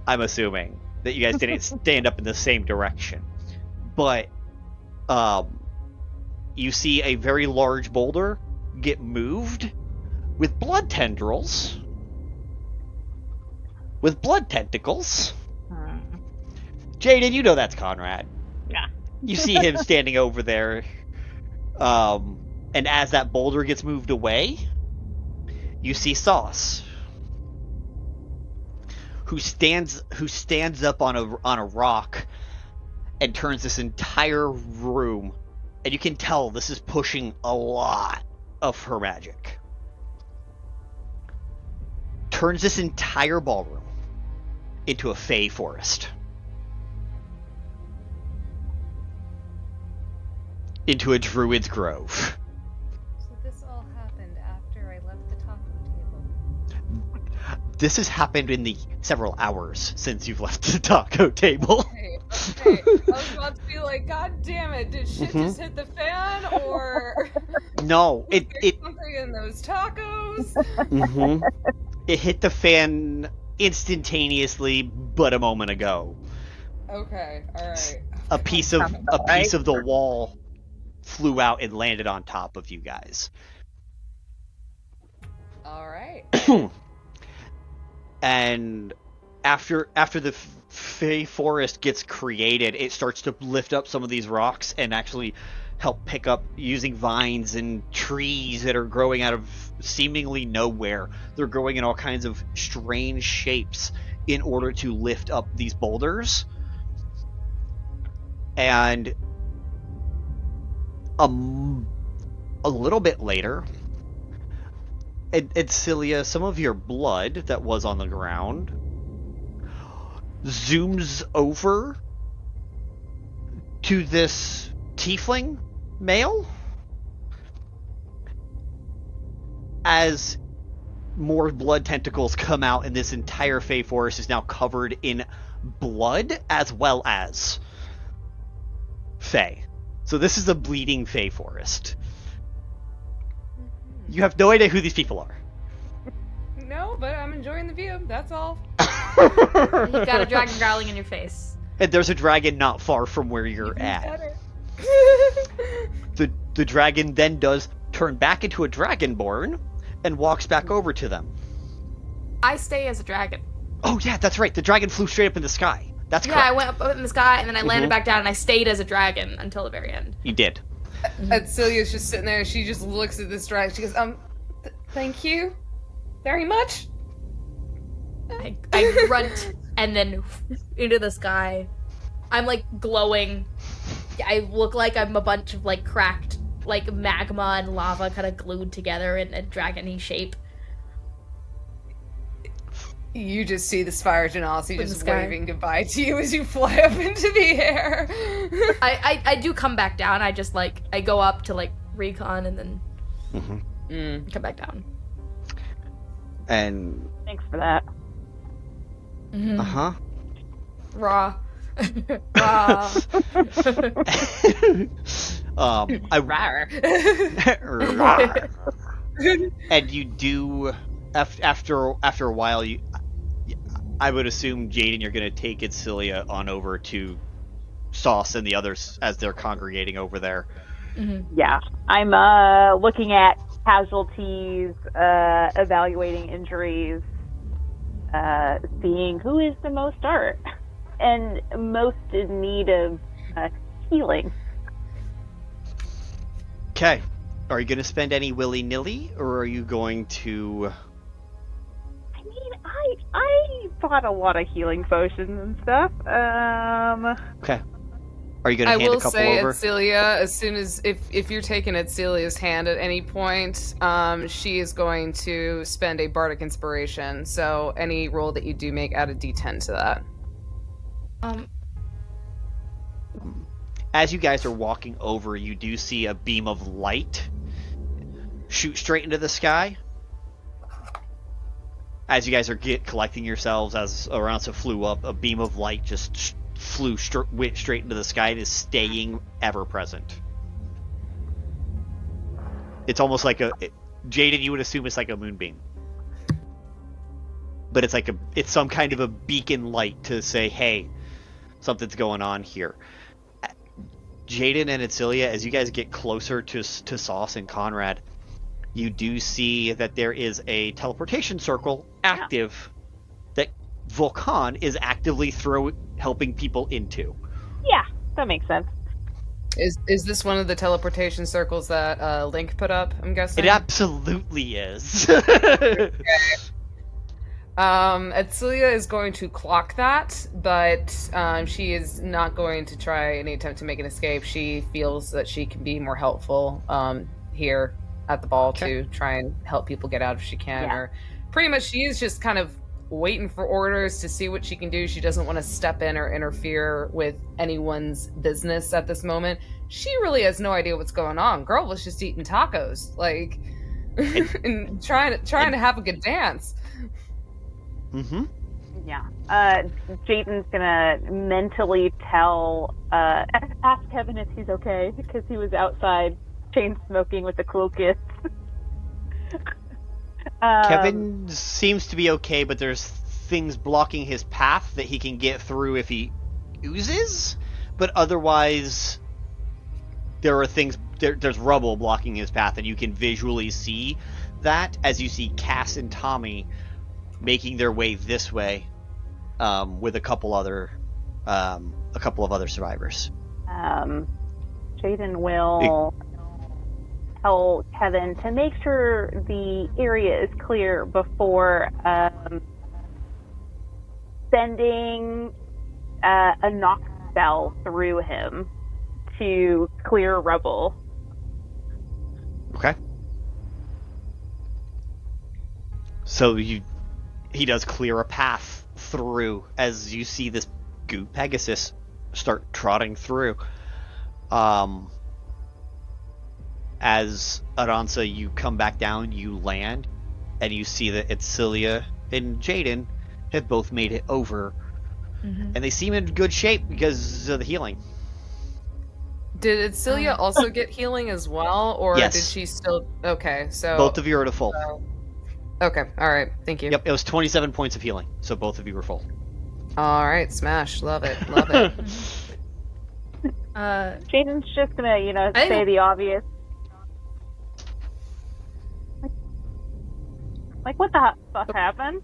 I'm assuming that you guys didn't stand up in the same direction. But you see a very large boulder get moved with blood tendrils. With blood tentacles. Jaden, you know that's Conrad. Yeah. You see him standing over there. And as that boulder gets moved away, you see Sauce, who stands up on a rock and turns this entire room, and you can tell this is pushing a lot of her magic. Turns this entire ballroom into a fey forest. Into a druid's grove. So this all happened after I left the taco table. This has happened in the several hours since you've left the taco table. Okay. I was about to be like, God damn it, did shit just hit the fan, or No, it something in those tacos? It hit the fan instantaneously, but a moment ago. Okay, alright. A piece of the wall flew out and landed on top of you guys. Alright. And after the Fey Forest gets created, it starts to lift up some of these rocks and actually help pick up using vines and trees that are growing out of seemingly nowhere. They're growing in all kinds of strange shapes in order to lift up these boulders. And a little bit later, Adsila, some of your blood that was on the ground zooms over to this tiefling male as more blood tentacles come out, and this entire Fey Forest is now covered in blood as well as Fey. So this is a bleeding Fey Forest. You have no idea who these people are. No, but I'm enjoying the view, that's all. You got a dragon growling in your face. And there's a dragon not far from where you're at. The dragon then does turn back into a dragonborn and walks back over to them. I stay as a dragon. Oh yeah, that's right. The dragon flew straight up in the sky. That's correct. Yeah, I went up in the sky and then I landed back down and I stayed as a dragon until the very end. You did. Celia's just sitting there and she just looks at this dragon. She goes, thank you very much. I grunt and then into the sky I'm like glowing. I look like I'm a bunch of like cracked like magma and lava kind of glued together in a dragony shape. You just see the Spire Genasi just waving goodbye to you as you fly up into the air. I do come back down. I just like I go up to like recon and then come back down. And thanks for that. Uh-huh. Raw. Raw. Rar. And you do after a while I would assume, Jaden, you're going to take Adsila on over to Sauce and the others as they're congregating over there. Yeah, I'm looking at casualties, evaluating injuries, seeing who is the most hurt and most in need of healing. Okay. Are you going to spend any willy-nilly, or are you going to... I mean, I bought a lot of healing potions and stuff. Okay. Are you going to hand a couple over? I will say, Adsila, as soon as if you're taking Adsilia's hand at any point, she is going to spend a bardic inspiration. So any roll that you do make, add a d10 to that. As you guys are walking over, you do see a beam of light shoot straight into the sky. As you guys are collecting yourselves, as Aransa flew up, a beam of light just flew straight into the sky and is staying ever present. It's almost like Jaden, you would assume it's like a moonbeam, but it's some kind of a beacon light to say, hey, something's going on here. Jaden and Adsila, as you guys get closer to Sauce and Conrad, you do see that there is a teleportation circle active that Vulcan is actively helping people into. Yeah, that makes sense. Is this one of the teleportation circles that Link put up, I'm guessing? It absolutely is. Okay. Adsila is going to clock that, but she is not going to try any attempt to make an escape. She feels that she can be more helpful here at the ball to try and help people get out if she can. Or pretty much she is just kind of waiting for orders to see what she can do. She doesn't want to step in or interfere with anyone's business at this moment. She really has no idea what's going on. Girl was just eating tacos, like, and trying to have a good dance. Yeah. Jaden's gonna mentally ask Kevin if he's okay, because he was outside chain smoking with the cool kids. Kevin seems to be okay, but there's things blocking his path that he can get through if he oozes, but otherwise there are things, there's rubble blocking his path, and you can visually see that as you see Cass and Tommy making their way this way with a couple of other survivors. Jaden will tell Kevin to make sure the area is clear before sending a knock spell through him to clear rubble. Okay. So he does clear a path through as you see this goop Pegasus start trotting through. As Aransa, you come back down, you land, and you see that Adsila and Jaden have both made it over, and they seem in good shape because of the healing. Did Adsila also get healing as well, or yes. Did she still? Okay, so both of you are at a full. Okay, all right, thank you. Yep, it was 27 points of healing, so both of you were full. All right, smash, love it, love it. Jaden's just gonna, say the obvious. Like, what the fuck happened?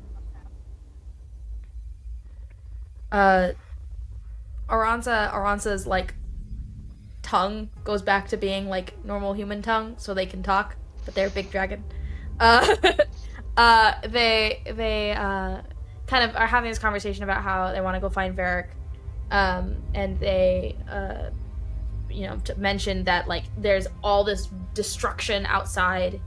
Aransa's, like, tongue goes back to being, like, normal human tongue, so they can talk, but they're a big dragon. They kind of are having this conversation about how they want to go find Varrick, and they, mentioned that like there's all this destruction outside.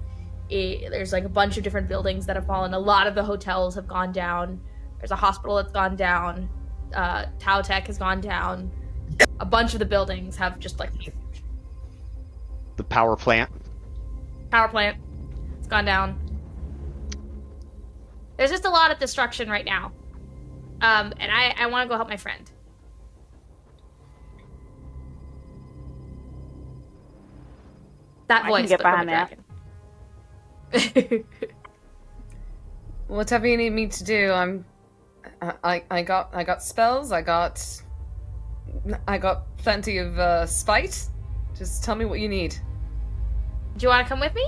There's like a bunch of different buildings that have fallen. A lot of the hotels have gone down. There's a hospital that's gone down. Tau Tech has gone down. A bunch of the buildings have just like The power plant. It's gone down. There's just a lot of destruction right now. And I want to go help my friend. That I voice, can get but from behind a dragon. Whatever you need me to do, I got spells. I got plenty of spite. Just tell me what you need. Do you want to come with me?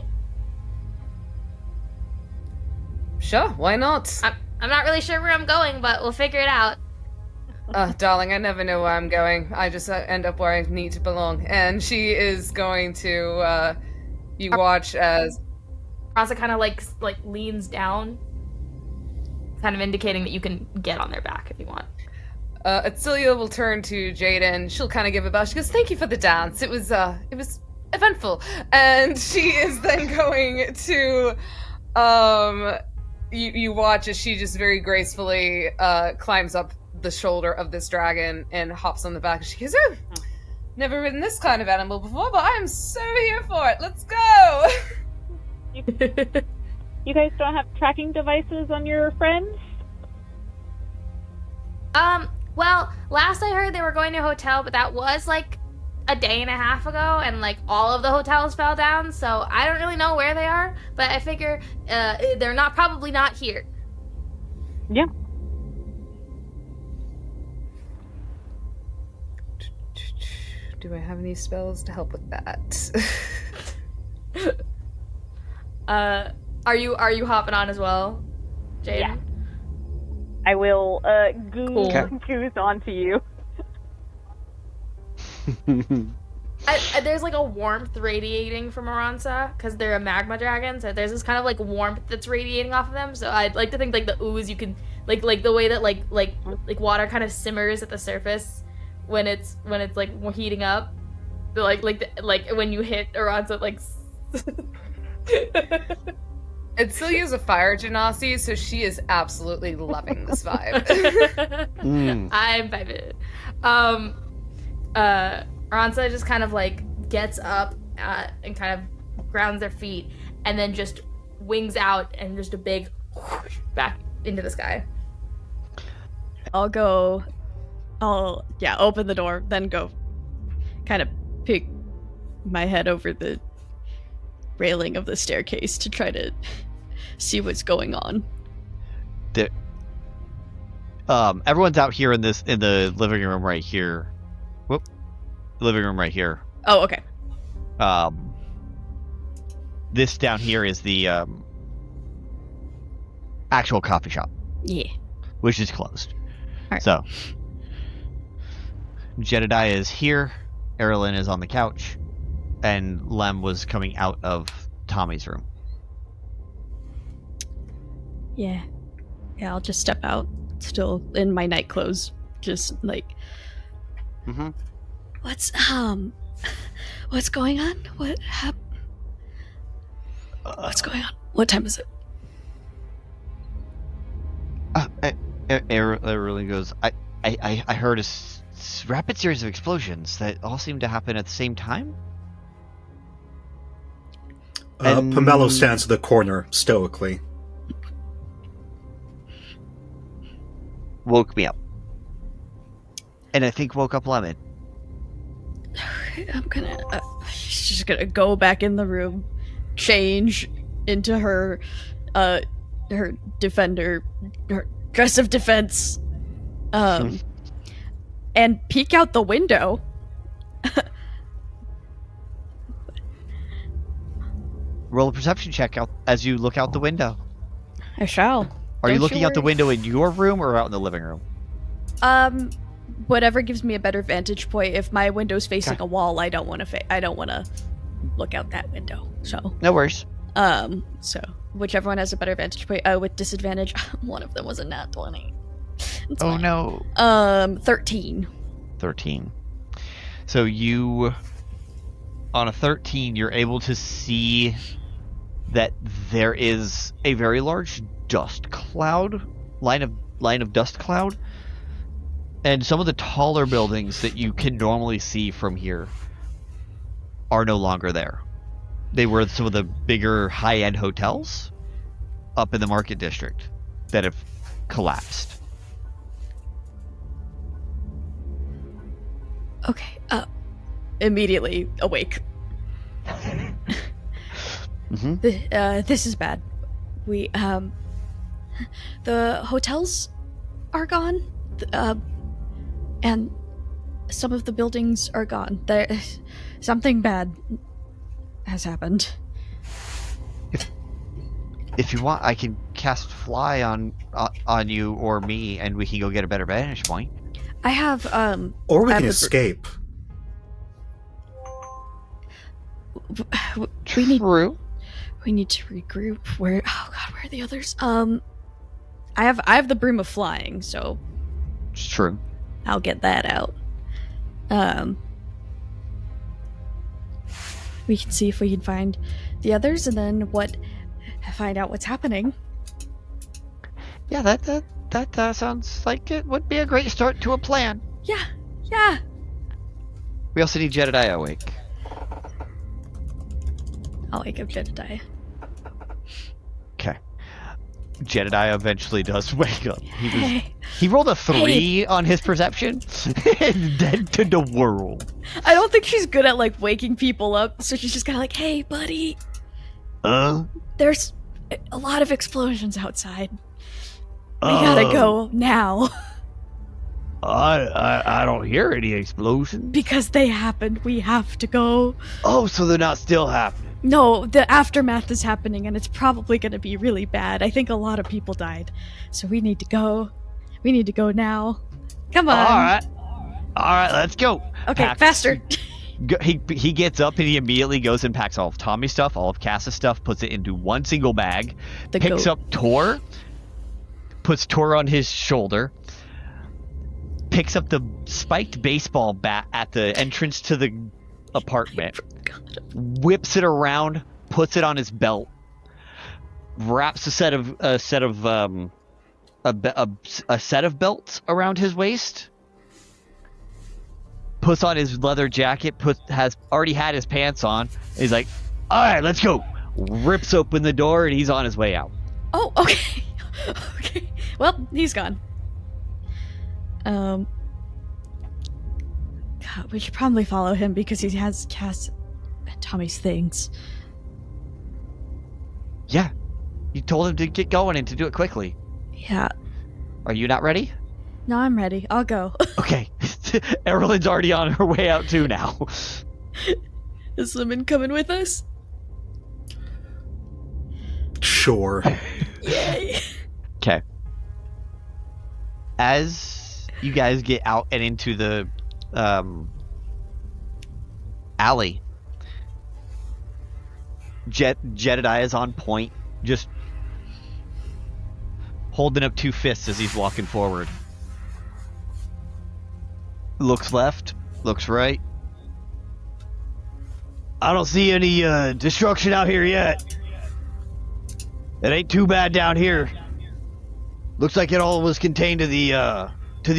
Sure, why not? I'm not really sure where I'm going, but we'll figure it out. Darling, I never know where I'm going. I just end up where I need to belong. And she is going to, you watch as... Aransa kind of like leans down, kind of indicating that you can get on their back if you want. Adsila will turn to Jaden. She'll kind of give a bow. She goes, "Thank you for the dance. It was eventful." And she is then going to, you watch as she just very gracefully climbs up the shoulder of this dragon and hops on the back. She goes, "Oh, never ridden this kind of animal before, but I am so here for it. Let's go." You guys don't have tracking devices on your friends? Well, last I heard they were going to a hotel, but that was like a day and a half ago, and like all of the hotels fell down, so I don't really know where they are, but I figure they're probably not here. Yeah. Do I have any spells to help with that? Are you hopping on as well, Jaden? Yeah. I will goose onto you. There's like a warmth radiating from Aransa because they're a magma dragon, so there's this kind of like warmth that's radiating off of them. So I'd like to think like the ooze, you can like the way that like water kind of simmers at the surface when it's like heating up. So, like when you hit Aransa, like. It still uses a fire genasi, so she is absolutely loving this vibe. I'm vibing. Aransa just kind of like gets up and kind of grounds their feet, and then just wings out and just a big whoosh back into the sky. I'll open the door, then go kind of peek my head over the railing of the staircase to try to see what's going on. Everyone's out here in the living room right here. Living room right here. Oh, okay. This down here is the actual coffee shop. Yeah. Which is closed. Right. So Jedediah is here, Erilyn is on the couch, and Lem was coming out of Tommy's room. Yeah, I'll just step out, still in my night clothes, just like... Mm-hmm. What's going on? What happened? What's going on? What time is it? Erilyn goes, I heard a rapid series of explosions that all seem to happen at the same time? Pomelo stands in the corner, stoically. Woke me up. And I think woke up Lemon. I'm gonna... she's just gonna go back in the room, change into her defender... her dress of defense, and peek out the window. Roll a perception check out as you look out the window. I shall. Are you looking out the window in your room or out in the living room? Whatever gives me a better vantage point. If my window's facing a wall, I don't want to look out that window. So no worries. So whichever one has a better vantage point. With disadvantage, one of them was a nat 20. It's fine. No. 13. 13. So you, on a 13, you're able to see that there is a very large dust cloud, line of dust cloud, and some of the taller buildings that you can normally see from here are no longer there. They were some of the bigger high-end hotels up in the market district that have collapsed. Okay, immediately awake. This is bad. We, the hotels are gone, and some of the buildings are gone. Something bad has happened. If you want, I can cast fly on you or me, and we can go get a better vantage point. I have, Or we can escape. We need to regroup. Where are the others? I have the broom of flying, so It's true. I'll get that out. We can see if we can find the others, and then find out what's happening. Yeah, that sounds like it would be a great start to a plan. Yeah. We also need Jedediah awake. I'll wake up Jedediah. Okay. Jedediah eventually does wake up. He rolled a 3 on his perception and dead to the world. I don't think she's good at waking people up, so she's just kind of like, "Hey, buddy. There's a lot of explosions outside. We gotta go now." I don't hear any explosions. Because they happened. We have to go. Oh, so they're not still happening. No, the aftermath is happening, and it's probably going to be really bad. I think a lot of people died. So we need to go. We need to go now. Come on. All right, let's go. Okay, faster. He gets up and he immediately goes and packs all of Tommy's stuff, all of Cass's stuff, puts it into one single bag, picks up Tor, puts Tor on his shoulder, picks up the spiked baseball bat at the entrance to the apartment, whips it around, puts it on his belt, wraps a set of belts around his waist, puts on his leather jacket, has already had his pants on. He's like, "All right, let's go." Rips open the door and he's on his way out. Oh, okay. Okay. Well, he's gone. God, we should probably follow him because he has Cass and Tommy's things. Yeah. You told him to get going and to do it quickly. Yeah. Are you not ready? No, I'm ready. I'll go. Okay. Erilyn's already on her way out too now. Is Lemon coming with us? Sure. Yay. Okay. As you guys get out and into the alley, Jedediah is on point, just holding up 2 fists as he's walking forward. Looks left, looks right. I don't see any destruction out here yet. It ain't too bad down here. Looks like it all was contained to the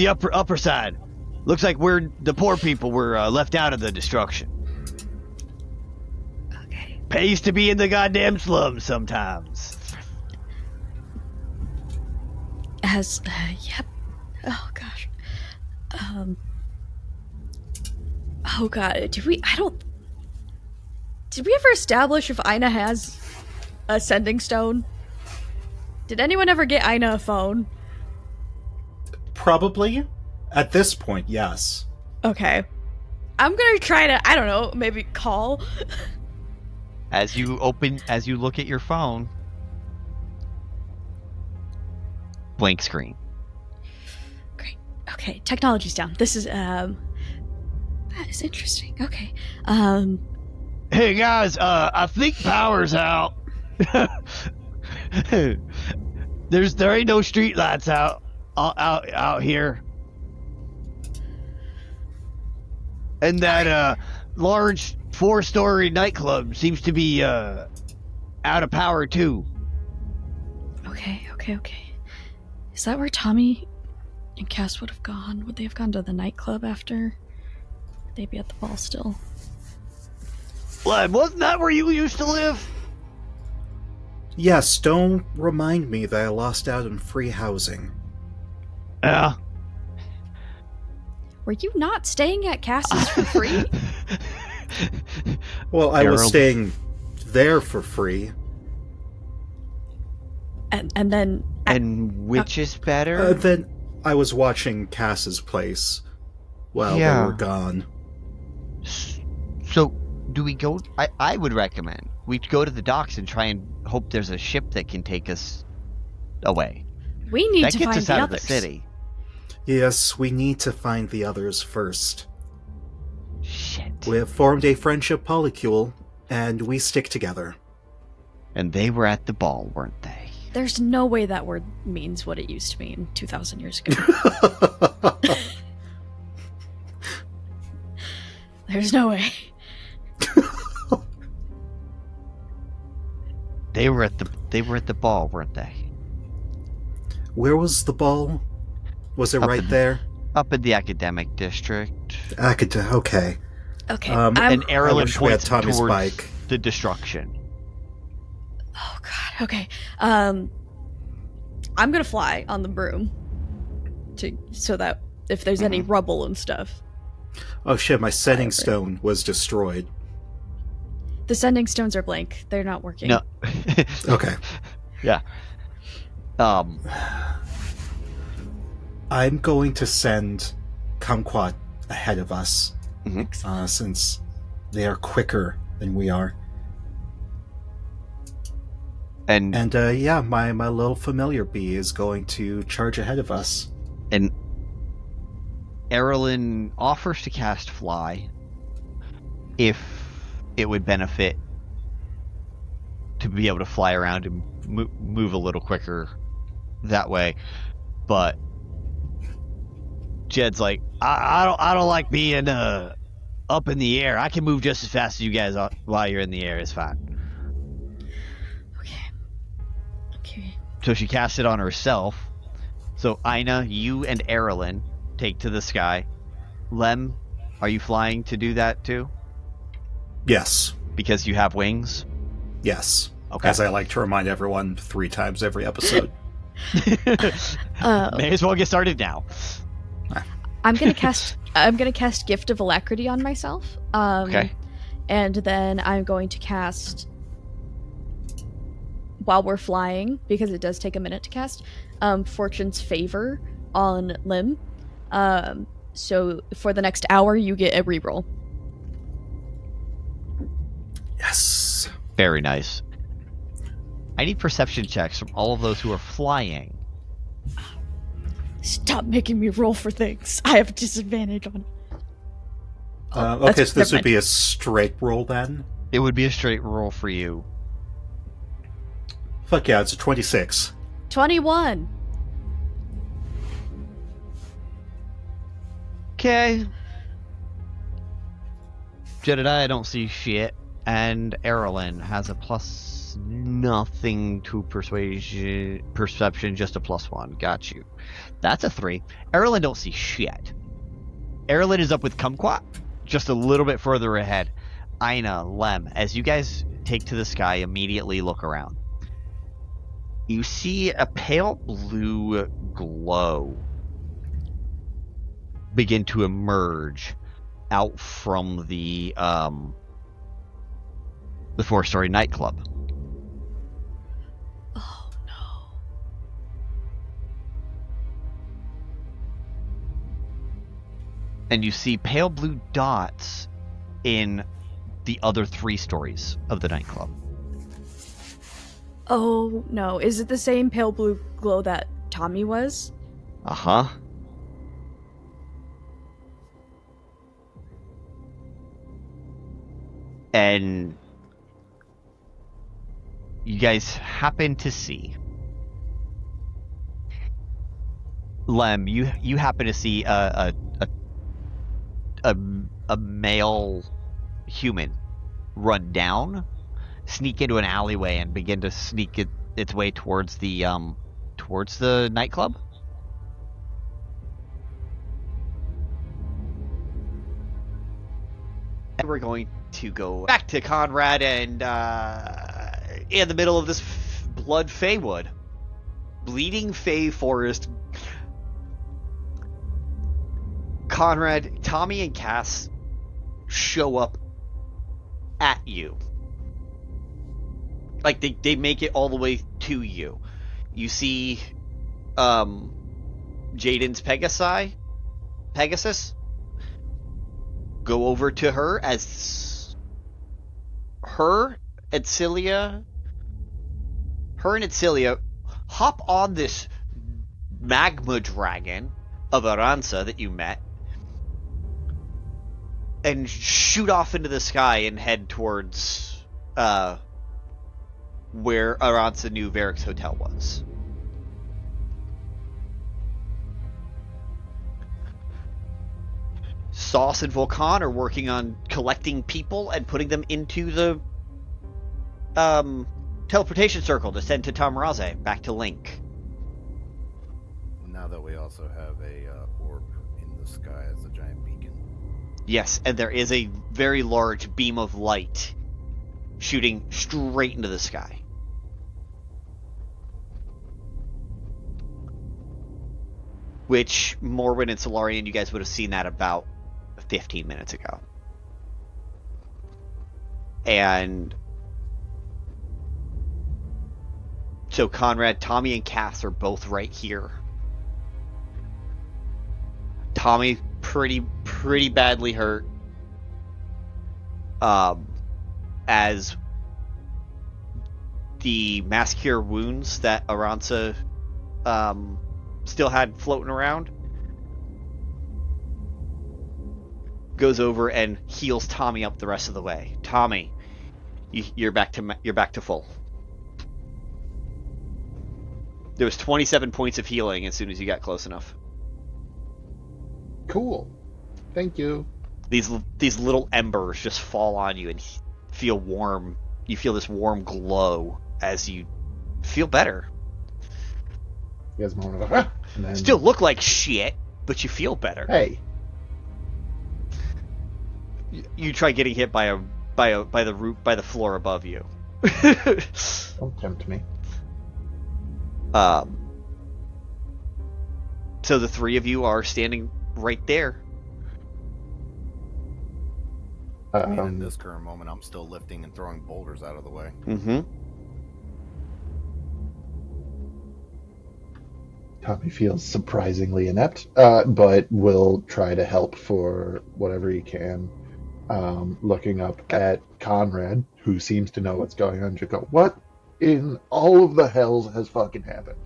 upper side. Looks like the poor people were left out of the destruction. Okay. Pays to be in the goddamn slums sometimes. Yep. Oh gosh. Oh god, did we ever establish if Aina has a sending stone? Did anyone ever get Aina a phone? Probably. At this point, yes. Okay. I'm gonna try to, I don't know, maybe call. As you look at your phone, blank screen. Great. Okay, technology's down. This is, that is interesting. Okay. Hey guys, I think power's out. There ain't no street lights out here. And that large 4-story nightclub seems to be out of power too. Okay. Is that where Tommy and Cass would have gone? Would they have gone to the nightclub after? Would they be at the ball still? Lem, wasn't that where you used to live? Yes, don't remind me that I lost out on free housing. Yeah. Were you not staying at Cass's for free? Well, I was staying there for free. And then... And which is better? Then I was watching Cass's place while they were gone. So, do we go... I would recommend we go to the docks and try and hope there's a ship that can take us away. We need that to gets find us the out others. of the city. Yes, we need to find the others first. Shit. We have formed a friendship polycule, and we stick together. And they were at the ball, weren't they? There's no way that word means what it used to mean 2,000 years ago. There's no way. They were at the ball, weren't they? Where was the ball? Was it right there? Up in the academic district. Okay. Okay. And Erlen points Tommy's towards bike. the destruction. Oh god. Okay. I'm gonna fly on the broom, so that if there's any rubble and stuff. Oh shit! My sending stone was destroyed. The sending stones are blank. They're not working. No. Okay. Yeah. I'm going to send Kumquat ahead of us, since they are quicker than we are. And my little familiar bee is going to charge ahead of us. And Erlen offers to cast Fly if it would benefit to be able to fly around and move a little quicker that way. But Jed's like, I don't like being up in the air. I can move just as fast as you guys while you're in the air. It's fine. Okay. So she casts it on herself. So Aina, you and Erlen take to the sky. Lem, are you flying to do that too? Yes. Because you have wings? Yes. Okay. As I like to remind everyone 3 times every episode. May as well get started now. I'm gonna cast Gift of Alacrity on myself. Okay. And then I'm going to cast, while we're flying, because it does take a minute to cast, Fortune's Favor on Lim. So for the next hour, you get a reroll. Yes. Very nice. I need perception checks from all of those who are flying. Stop making me roll for things. I have a disadvantage on. Okay, so this would be a straight roll then? It would be a straight roll for you. Fuck yeah, it's a 26. 21. Okay. Jedediah don't see shit, and Erlen has a plus nothing to perception, just a +1. Got you. That's a 3. Erlen don't see shit. Erlen is up with Kumquat, just a little bit further ahead. Aina, Lem, as you guys take to the sky, immediately look around. You see a pale blue glow begin to emerge out from the 4-story nightclub. Oh no. And you see pale blue dots in the other 3 stories of the nightclub. Oh no. Is it the same pale blue glow that Tommy was? Uh-huh. And you guys happen to see, Lem, you happen to see a a male human run down, sneak into an alleyway, and begin to sneak its way towards the nightclub. And we're going to go back to Conrad and in the middle of this blood Feywood. Bleeding Fey Forest. Conrad, Tommy, and Cass show up at you. Like, they make it all the way to you. You see Jaden's Pegasus go over to her as her and Adsila hop on this magma dragon of Aransa that you met and shoot off into the sky and head towards where Aransa knew Varrick's hotel was. Sauce and Vulcan are working on collecting people and putting them into the teleportation circle to send to Tamaraze, back to Link. Now that we also have a orb in the sky as a giant beacon. Yes, and there is a very large beam of light shooting straight into the sky. Which, Morwen and Solarian, you guys would have seen that about 15 minutes ago. And so Conrad, Tommy, and Cass are both right here. Tommy pretty badly hurt. As the mass cure wounds that Aransa still had floating around goes over and heals Tommy up the rest of the way. Tommy, you're back to full. There was 27 points of healing as soon as you got close enough. Cool. Thank you. These little embers just fall on you and feel warm. You feel this warm glow as you feel better. You guys moment of and then... Still look like shit, but you feel better. Hey. You try getting hit by the floor above you. Don't tempt me. So the three of you are standing right there. In this current moment, I'm still lifting and throwing boulders out of the way. Mm-hmm. Tommy feels surprisingly inept, but will try to help for whatever he can. Looking up at Conrad, who seems to know what's going on, just go, what in all of the hells has fucking happened?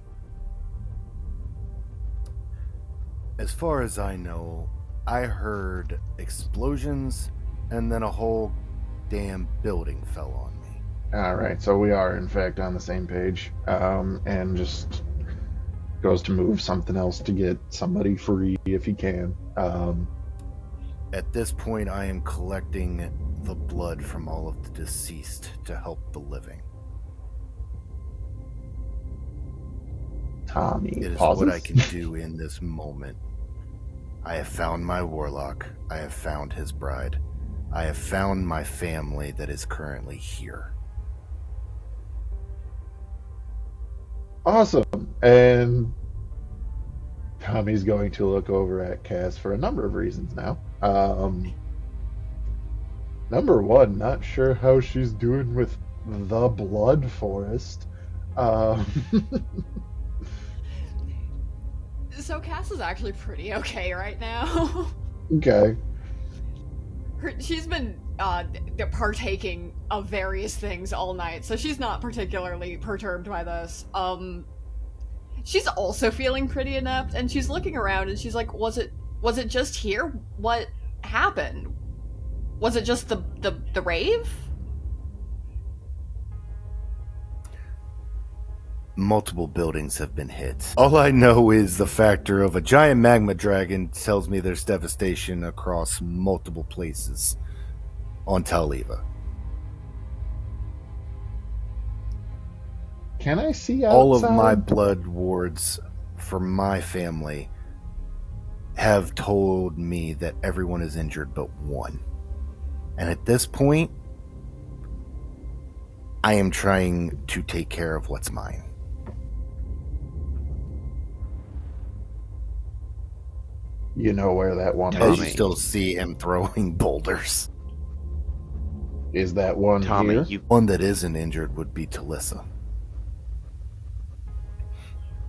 As far as I know, I heard explosions, and then a whole damn building fell on me. Alright, so we are in fact on the same page, and just goes to move something else to get somebody free if he can. At this point, I am collecting the blood from all of the deceased to help the living. Tommy It is pauses. what I can do in this moment. I have found my warlock. I have found his bride. I have found my family that is currently here. Awesome. And Tommy's going to look over at Cass for a number of reasons now. Number one, not sure how she's doing with the blood forest. So Cass is actually pretty okay right now. Okay. She's been partaking of various things all night, so she's not particularly perturbed by this. She's also feeling pretty inept, and she's looking around and she's like, was it just here? What happened? Was it just the rave? multiple buildings have been hit. All I know is the factor of a giant magma dragon tells me there's devastation across multiple places on Taoliva. Can I see outside? All of my blood wards for my family have told me that everyone is injured but one. And at this point, I am trying to take care of what's mine. You know where that one As is? you still see him throwing boulders. Is that one Tommy, here? One that isn't injured would be Talissa.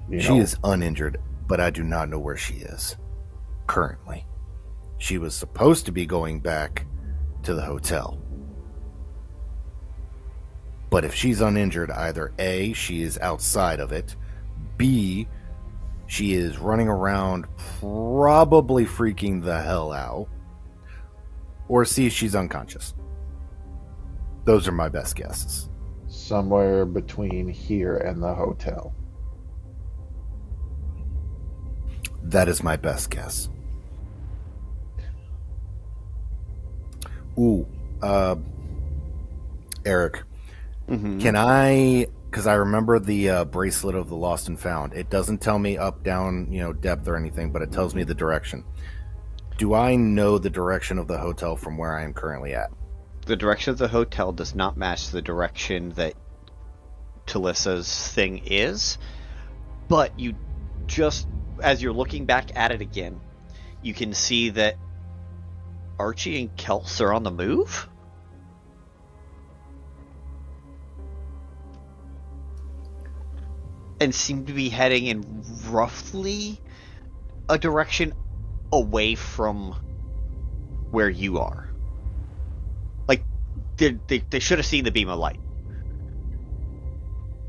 You She know- is uninjured, but I do not know where she is currently. She was supposed to be going back to the hotel. But if she's uninjured, either A, she is outside of it, B, she is running around probably freaking the hell out, or C, she's unconscious. Those are my best guesses. Somewhere between here and the hotel. That is my best guess. Ooh, Eric, can I, because I remember the bracelet of the lost and found. It doesn't tell me up, down, depth or anything, but it tells me the direction. Do I know the direction of the hotel from where I am currently at? The direction of the hotel does not match the direction that Talissa's thing is, but you just, as you're looking back at it again, you can see that Archie and Kels are on the move. And seem to be heading in roughly a direction away from where you are. Like, they should have seen the beam of light.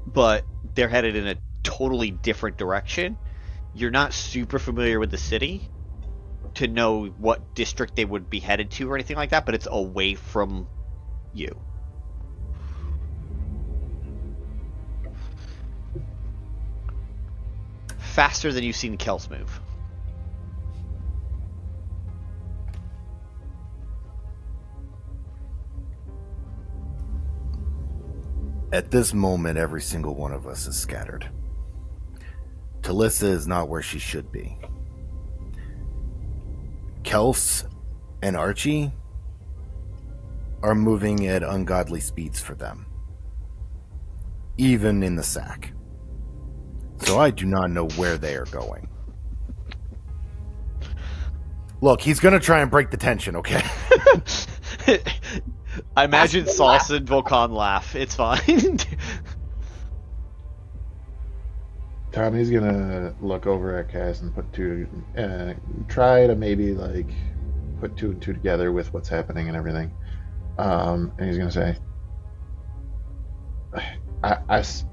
But they're headed in a totally different direction. You're not super familiar with the city to know what district they would be headed to or anything like that, but it's away from you. Faster than you've seen Kels move. At this moment, every single one of us is scattered. Talissa is not where she should be. Kels and Archie are moving at ungodly speeds for them, even in the sack. So I do not know where they are going. Look, he's going to try and break the tension, okay? I imagine Sauce and Vulcan laugh. It's fine. Tommy's gonna look over at Cass and try to maybe like put two and two together with what's happening and everything. And he's gonna say,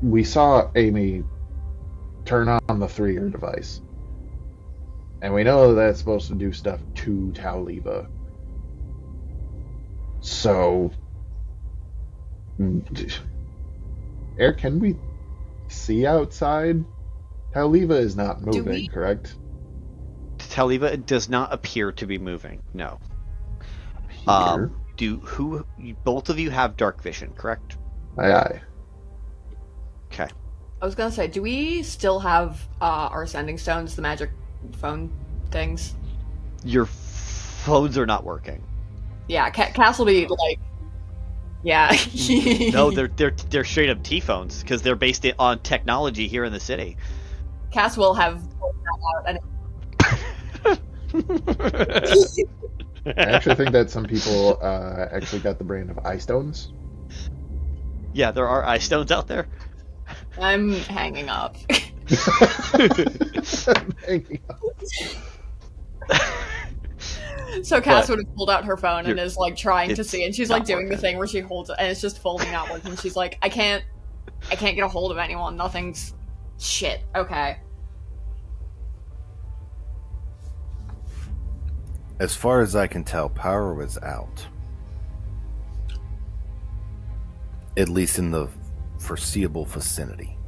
we saw Amy turn on the 3-year device, and we know that's supposed to do stuff to Taoliva. So, Eric, can we see outside? Taoliva is not moving, correct? Taoliva does not appear to be moving. No. Both of you have dark vision, correct? Aye. Okay. I was gonna say, do we still have our sending stones, the magic phone things? Your phones are not working. Yeah, Cass will be like, yeah. No, they're straight up T-phones because they're based on technology here in the city. Cass will have pulled that out I actually think that some people actually got the brand of eye stones. Yeah, there are eye stones out there. I'm hanging up. So Cass would have pulled out her phone and is like trying to see, and she's like doing the thing where she holds it and it's just fully not working. She's like, I can't get a hold of anyone. Nothing's shit. Okay. As far as I can tell, power was out. At least in the foreseeable vicinity.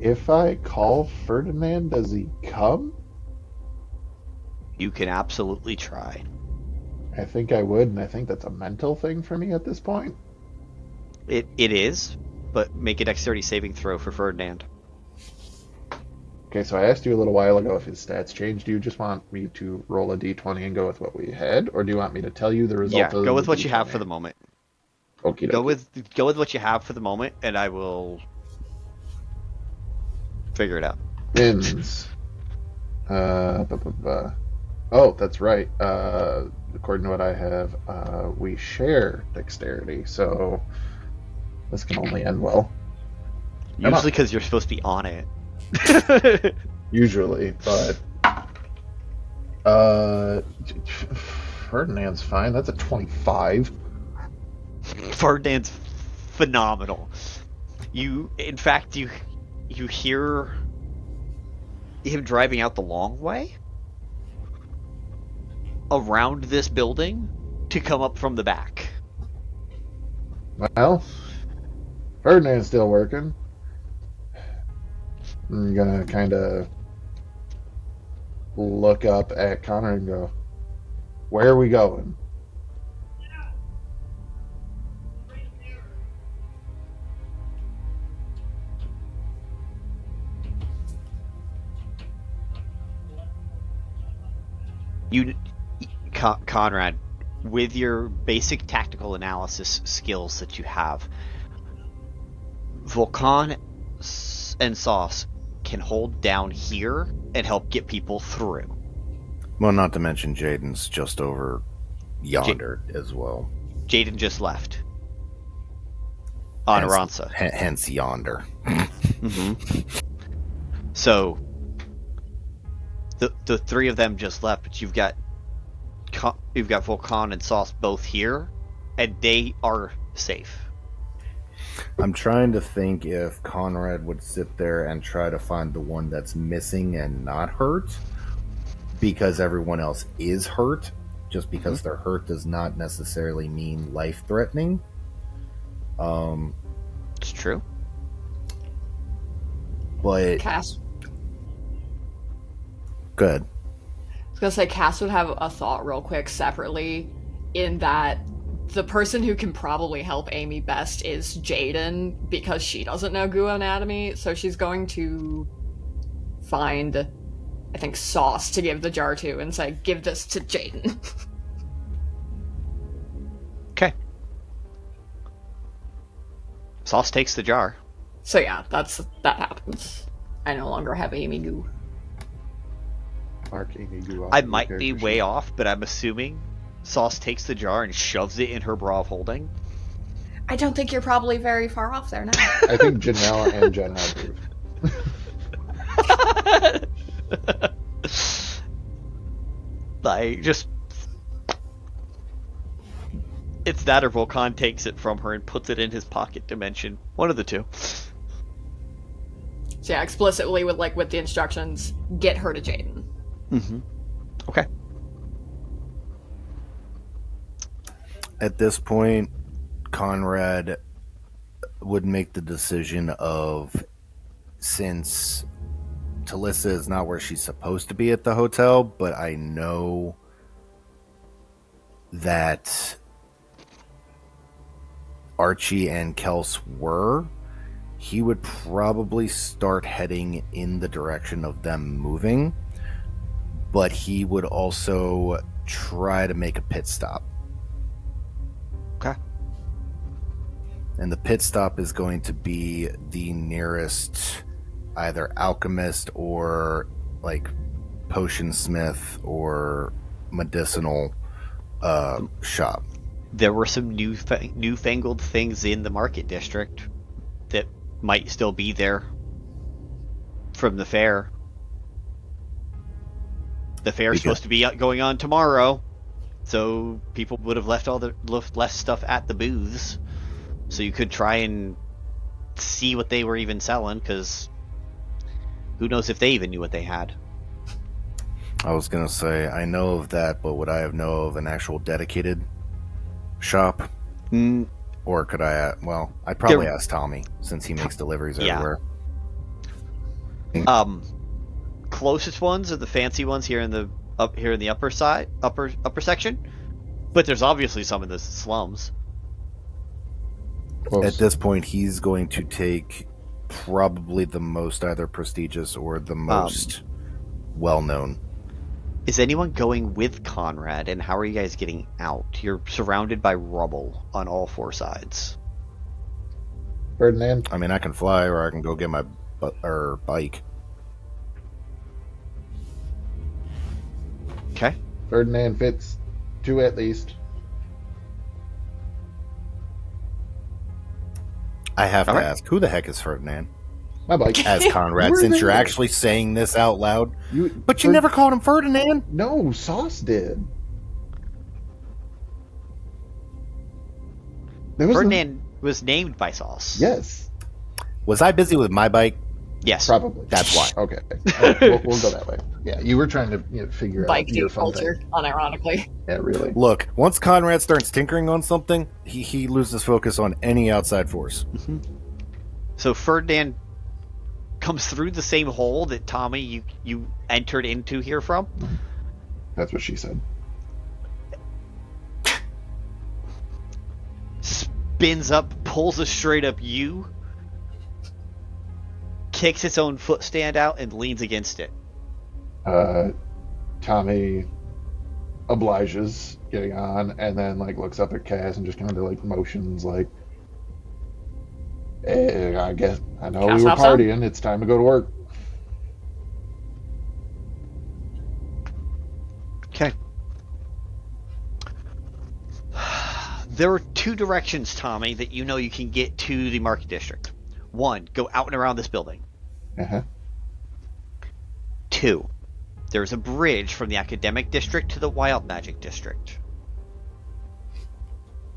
If I call Ferdinand, does he come? You can absolutely try. I think I would, and I think that's a mental thing for me at this point. It is, but make a dexterity saving throw for Ferdinand. Okay, so I asked you a little while ago if his stats changed. Do you just want me to roll a d20 and go with what we had, or do you want me to tell you the result? Yeah, of go with the what D20? you have for the moment. Okie Go dokie. with what you have for the moment, and I will figure it out. Ins. Oh, that's right. According to what I have, we share dexterity, so this can only end well. Usually because you're supposed to be on it. Usually, but Ferdinand's fine. That's a 25. Ferdinand's phenomenal. In fact, you hear him driving out the long way around this building to come up from the back. Well, Ferdinand's still working. I'm gonna kind of look up at Connor and go, "Where are we going?" Conrad, with your basic tactical analysis skills that you have, Vulcan and Sauce can hold down here and help get people through. Well, not to mention Jaden's just over yonder as well. Jaden just left. On Aransa. Hence yonder. Mm-hmm. So, the three of them just left, but you've got Vulcan and Sauce both here, and they are safe. I'm trying to think if Conrad would sit there and try to find the one that's missing and not hurt, because everyone else is hurt. Just because they're hurt does not necessarily mean life-threatening. It's true. But Cass. Good. I was gonna say Cass would have a thought real quick separately, in that the person who can probably help Amy best is Jaden, because she doesn't know goo anatomy, so she's going to find, I think, Sauce to give the jar to and say, "Give this to Jaden." Okay. Sauce takes the jar. So yeah, that happens. I no longer have Amy goo. I might be way off, but I'm assuming Sauce takes the jar and shoves it in her bra of holding. I don't think you're probably very far off there now. I think Janelle and Jenna approved. Like, just... It's that or Vulcan takes it from her and puts it in his pocket dimension. One of the two. So yeah, explicitly with the instructions, get her to Jaden. Mm-hmm. Okay. At this point, Conrad would make the decision of, since Talissa is not where she's supposed to be at the hotel, but I know that Archie and Kels were, he would probably start heading in the direction of them moving, but he would also try to make a pit stop. Okay. And the pit stop is going to be the nearest either alchemist or like potionsmith or medicinal shop. There were some newfangled things in the market district that might still be there from the fair. The fair's supposed to be going on tomorrow, so people would have left left stuff at the booths, so you could try and see what they were even selling, because who knows if they even knew what they had. I was gonna say, I know of that, but would I know of an actual dedicated shop? Or could I, I'd probably ask Tommy, since he makes deliveries everywhere. Closest ones are the fancy ones here in the upper section, but there's obviously some in the slums. At this point, he's going to take probably the most either prestigious or the most well-known. Is anyone going with Conrad, and how are you guys getting out? You're surrounded by rubble on all four sides. Ferdinand? I mean, I can fly, or I can go get my bike. Okay. Ferdinand fits 2 at least. I have to ask, who the heck is Ferdinand? My bike. As Conrad, since you're actually saying this out loud. But you never called him Ferdinand? No, Sauce did. Ferdinand was named by Sauce. Yes. Was I busy with my bike? Yes. Probably. That's why. Okay. We'll go that way. Yeah, you were trying to figure Bike out your fun culture, thing. unironically. Yeah, really. Look, once Conrad starts tinkering on something, he loses focus on any outside force. Mm-hmm. So Ferdinand comes through the same hole that Tommy you entered into here from. That's what she said. Spins up, pulls a straight up U, kicks its own footstand out, and leans against it. Tommy obliges getting on, and then looks up at Cass and just kind of motions hey, I guess I know Cass we were hops on? partying. It's time to go to work. Okay. There are 2 directions, Tommy, that you know you can get to the Market District. 1, go out and around this building. 2, there's a bridge from the Academic District to the Wild Magic District.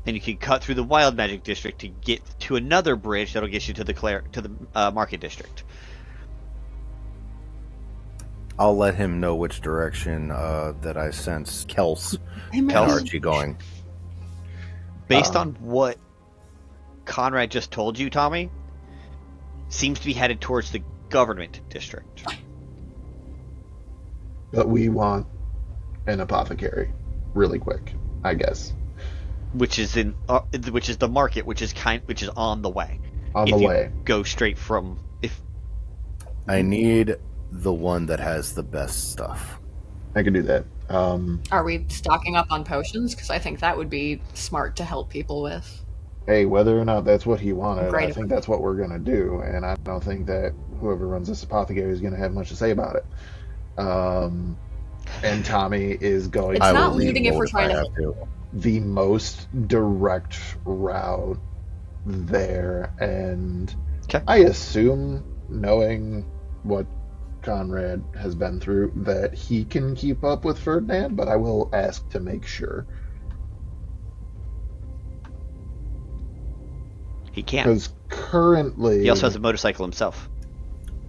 And you can cut through the Wild Magic District to get to another bridge that'll get you to the Market District. I'll let him know which direction that I sense Kels and Archie going. Based on what Conrad just told you, Tommy, seems to be headed towards the Government District. But we want an apothecary really quick, I guess. Which is the market, which is on the way. On the way. Go straight from I need the one that has the best stuff. I can do that. Are we stocking up on potions? Because I think that would be smart to help people with. Hey, whether or not that's what he wanted, Great. I think that's what we're going to do, and I don't think that whoever runs this apothecary is going to have much to say about it. And Tommy is going. It's not leading if we're trying to. The most direct route there, and I assume, knowing what Conrad has been through, that he can keep up with Ferdinand, but I will ask to make sure. He can't. Because currently... He also has a motorcycle himself.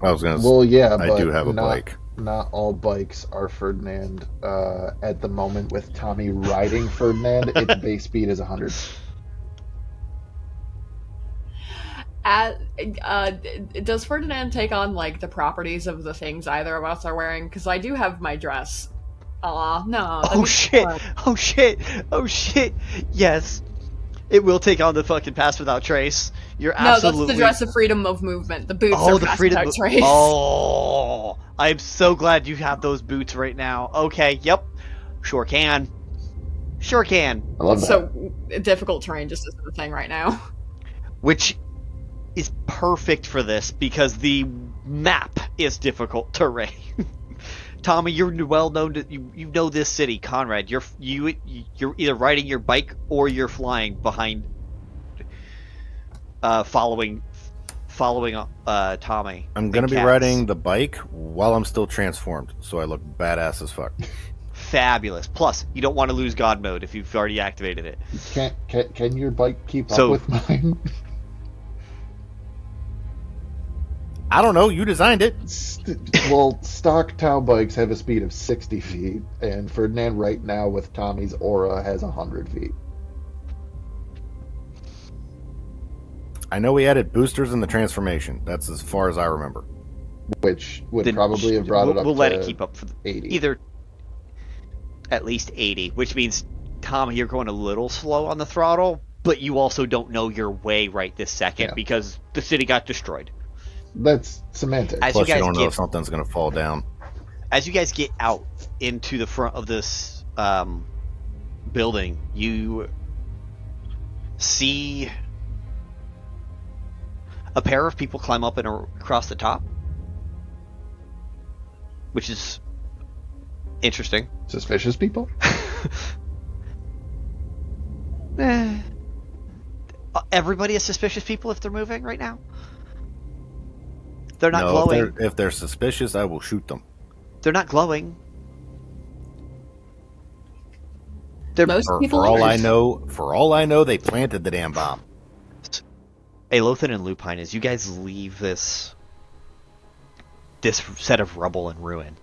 I was going to say, well, yeah, I do have a bike. Not all bikes are Ferdinand. At the moment, with Tommy riding Ferdinand, its base speed is 100. Does Ferdinand take on the properties of the things either of us are wearing? Because I do have my dress. No. Oh shit! Oh shit! Oh shit! Yes, it will take on the fucking pass without trace. You're absolutely. No, that's the dress of freedom of movement. The boots are the pass freedom without trace. Oh, I'm so glad you have those boots right now. Okay, yep, sure can. Sure can. I love that. So difficult terrain just isn't a thing right now. Which is perfect for this because the map is difficult terrain. Tommy, you're well known to you know this city. Conrad, you're either riding your bike or you're flying behind, following Tommy. I'm gonna be riding the bike while I'm still transformed, so I look badass as fuck. Fabulous. Plus, you don't want to lose God mode if you've already activated it. Can your bike keep up with mine? I don't know. You designed it. Well, stock Tau bikes have a speed of 60 feet, and Ferdinand right now with Tommy's aura has 100 feet. I know we added boosters in the transformation. That's as far as I remember. which would Then probably have brought it up we'll to let it keep up for 80. Either at least 80, which means, Tom, you're going a little slow on the throttle, but you also don't know your way right this second because the city got destroyed. That's semantics. Plus, you don't know if something's going to fall down. As you guys get out into the front of this building, you see a pair of people climb up and across the top, which is interesting. Suspicious people? Everybody is suspicious people if they're moving right now. They're not No, glowing. if they're suspicious, I will shoot them. They're not glowing. For all I know, they planted the damn bomb. Aelothin and Lupine, as you guys leave this set of rubble and ruin,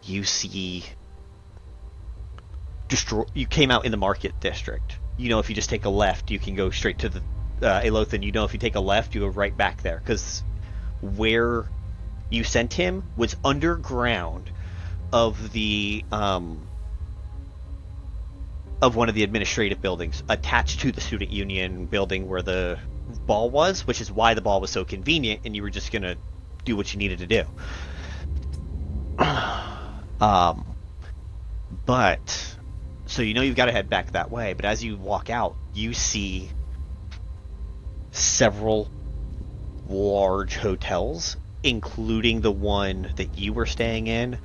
you see you came out in the market district. You know, if you just take a left, you can go straight to the Aelothin. You know, if you take a left, you go right back there, because where you sent him was underground of the of one of the administrative buildings attached to the student union building where the ball was, which is why the ball was so convenient, and you were just gonna do what you needed to do. But so you know you've got to head back that way, but as you walk out, you see several large hotels, including the one that you were staying in,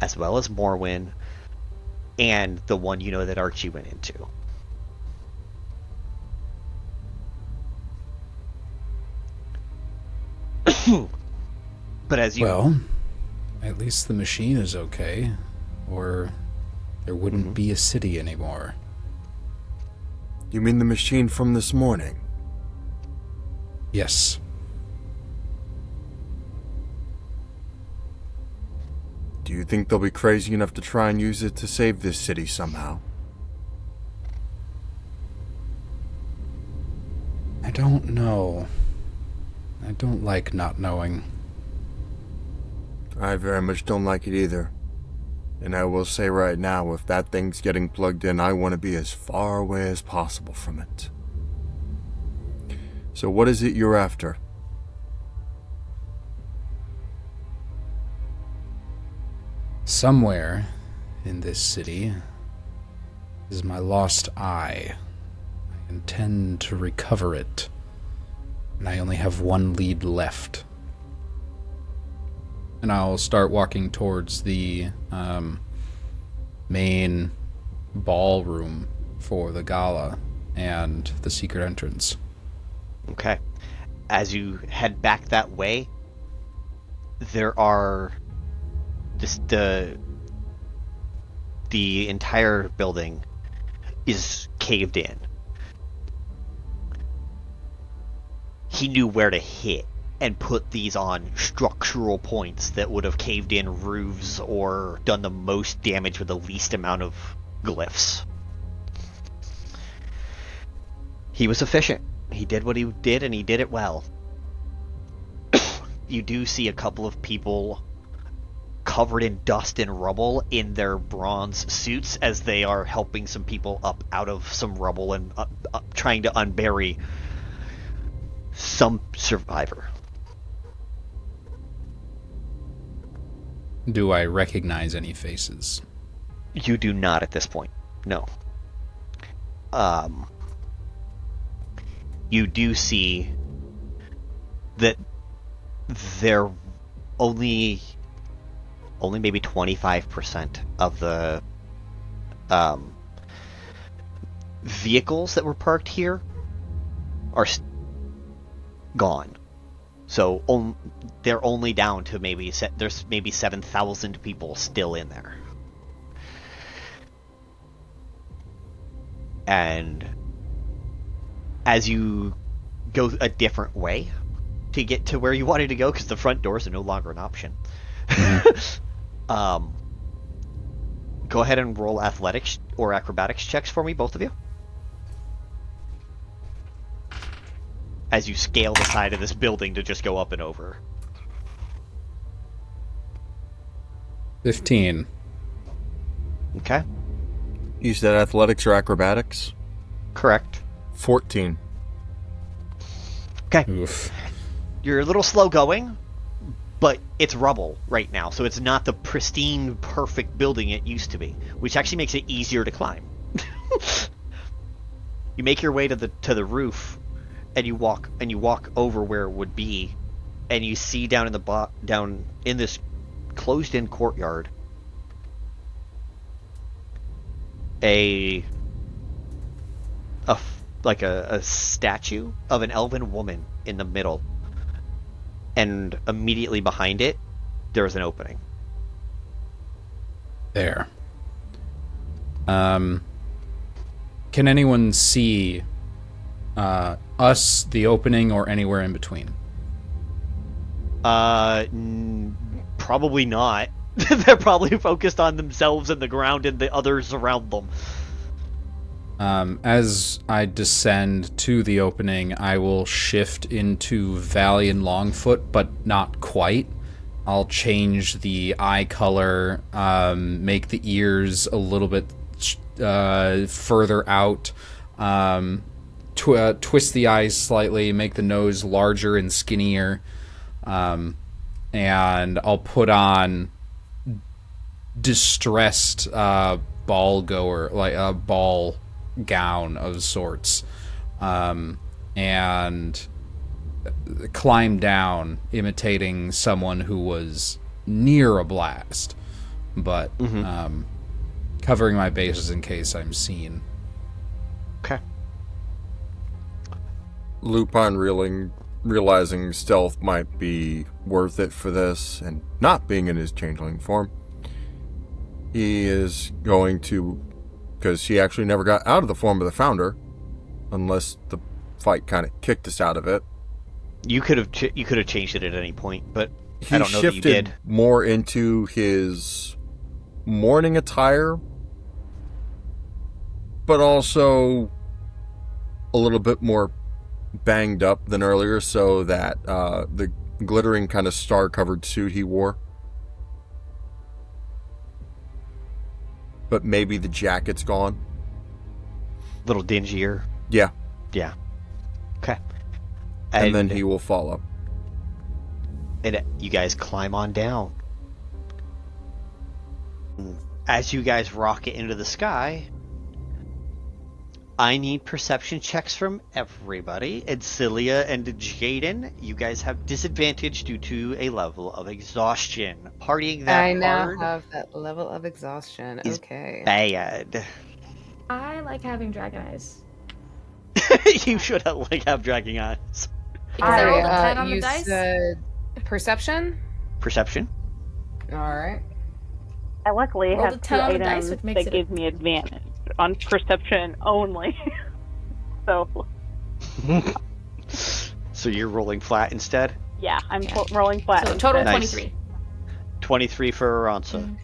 as well as Morwen, and the one you know that Archie went into. But as you... Well, at least the machine is okay, or there wouldn't be a city anymore. You mean the machine from this morning? Yes. Do you think they'll be crazy enough to try and use it to save this city somehow? I don't know. I don't like not knowing. I very much don't like it either. And I will say right now, if that thing's getting plugged in, I want to be as far away as possible from it. So what is it you're after? Somewhere in this city is my lost eye. I intend to recover it, and I only have one lead left. And I'll start walking towards the main ballroom for the gala and the secret entrance. Okay. As you head back that way, there are the entire building is caved in. He knew where to hit and put these on structural points that would have caved in roofs or done the most damage with the least amount of glyphs. He was efficient. He did what he did, and he did it well. You do see a couple of people covered in dust and rubble in their bronze suits as they are helping some people up out of some rubble and trying to unbury some survivor. Do I recognize any faces? You do not at this point. No. You do see that they're only maybe 25% of the vehicles that were parked here are gone. So they're only down to there's maybe 7,000 people still in there. And as you go a different way to get to where you wanted to go, because the front doors are no longer an option, go ahead and roll athletics or acrobatics checks for me, both of you. As you scale the side of this building to just go up and over. 15. Okay. You said athletics or acrobatics? Correct. 14. Okay. Oof. You're a little slow going, but it's rubble right now, so it's not the pristine, perfect building it used to be, which actually makes it easier to climb. You make your way to the roof, and you walk over where it would be, and you see down in this closed-in courtyard a statue of an elven woman in the middle, and immediately behind it there's an opening. There. Can anyone see us, the opening, or anywhere in between? Probably not. They're probably focused on themselves and the ground and the others around them. As I descend to the opening, I will shift into Valley and Longfoot, but not quite. I'll change the eye color, make the ears a little bit further out, twist the eyes slightly, make the nose larger and skinnier, and I'll put on distressed ball goer, like a ball gown of sorts, and climb down, imitating someone who was near a blast, but covering my bases in case I'm seen. Okay. Lupine realizing stealth might be worth it for this, and not being in his changeling form, he is going to, because he actually never got out of the form of the Founder, unless the fight kind of kicked us out of it. You could have changed it at any point, but I don't know that you did. He shifted more into his morning attire, but also a little bit more banged up than earlier, so that the glittering kind of star-covered suit he wore. But maybe the jacket's gone. A little dingier. Yeah. Yeah. Okay. And then he will follow. And you guys climb on down. As you guys rocket into the sky, I need perception checks from everybody. Adsila and Jaden, you guys have disadvantage due to a level of exhaustion. Partying that I now hard have that level of exhaustion. is Okay. bad. I like having dragon eyes. You should have dragging eyes. Because I rolled a 10 on the you dice. said perception? Perception. Alright. I luckily Rolled a have 10 two on the dice, items which makes that it give me advantage on perception only. So So you're rolling flat instead? yeah, I'm rolling flat. So total Nice. 23. 23 for Aransa.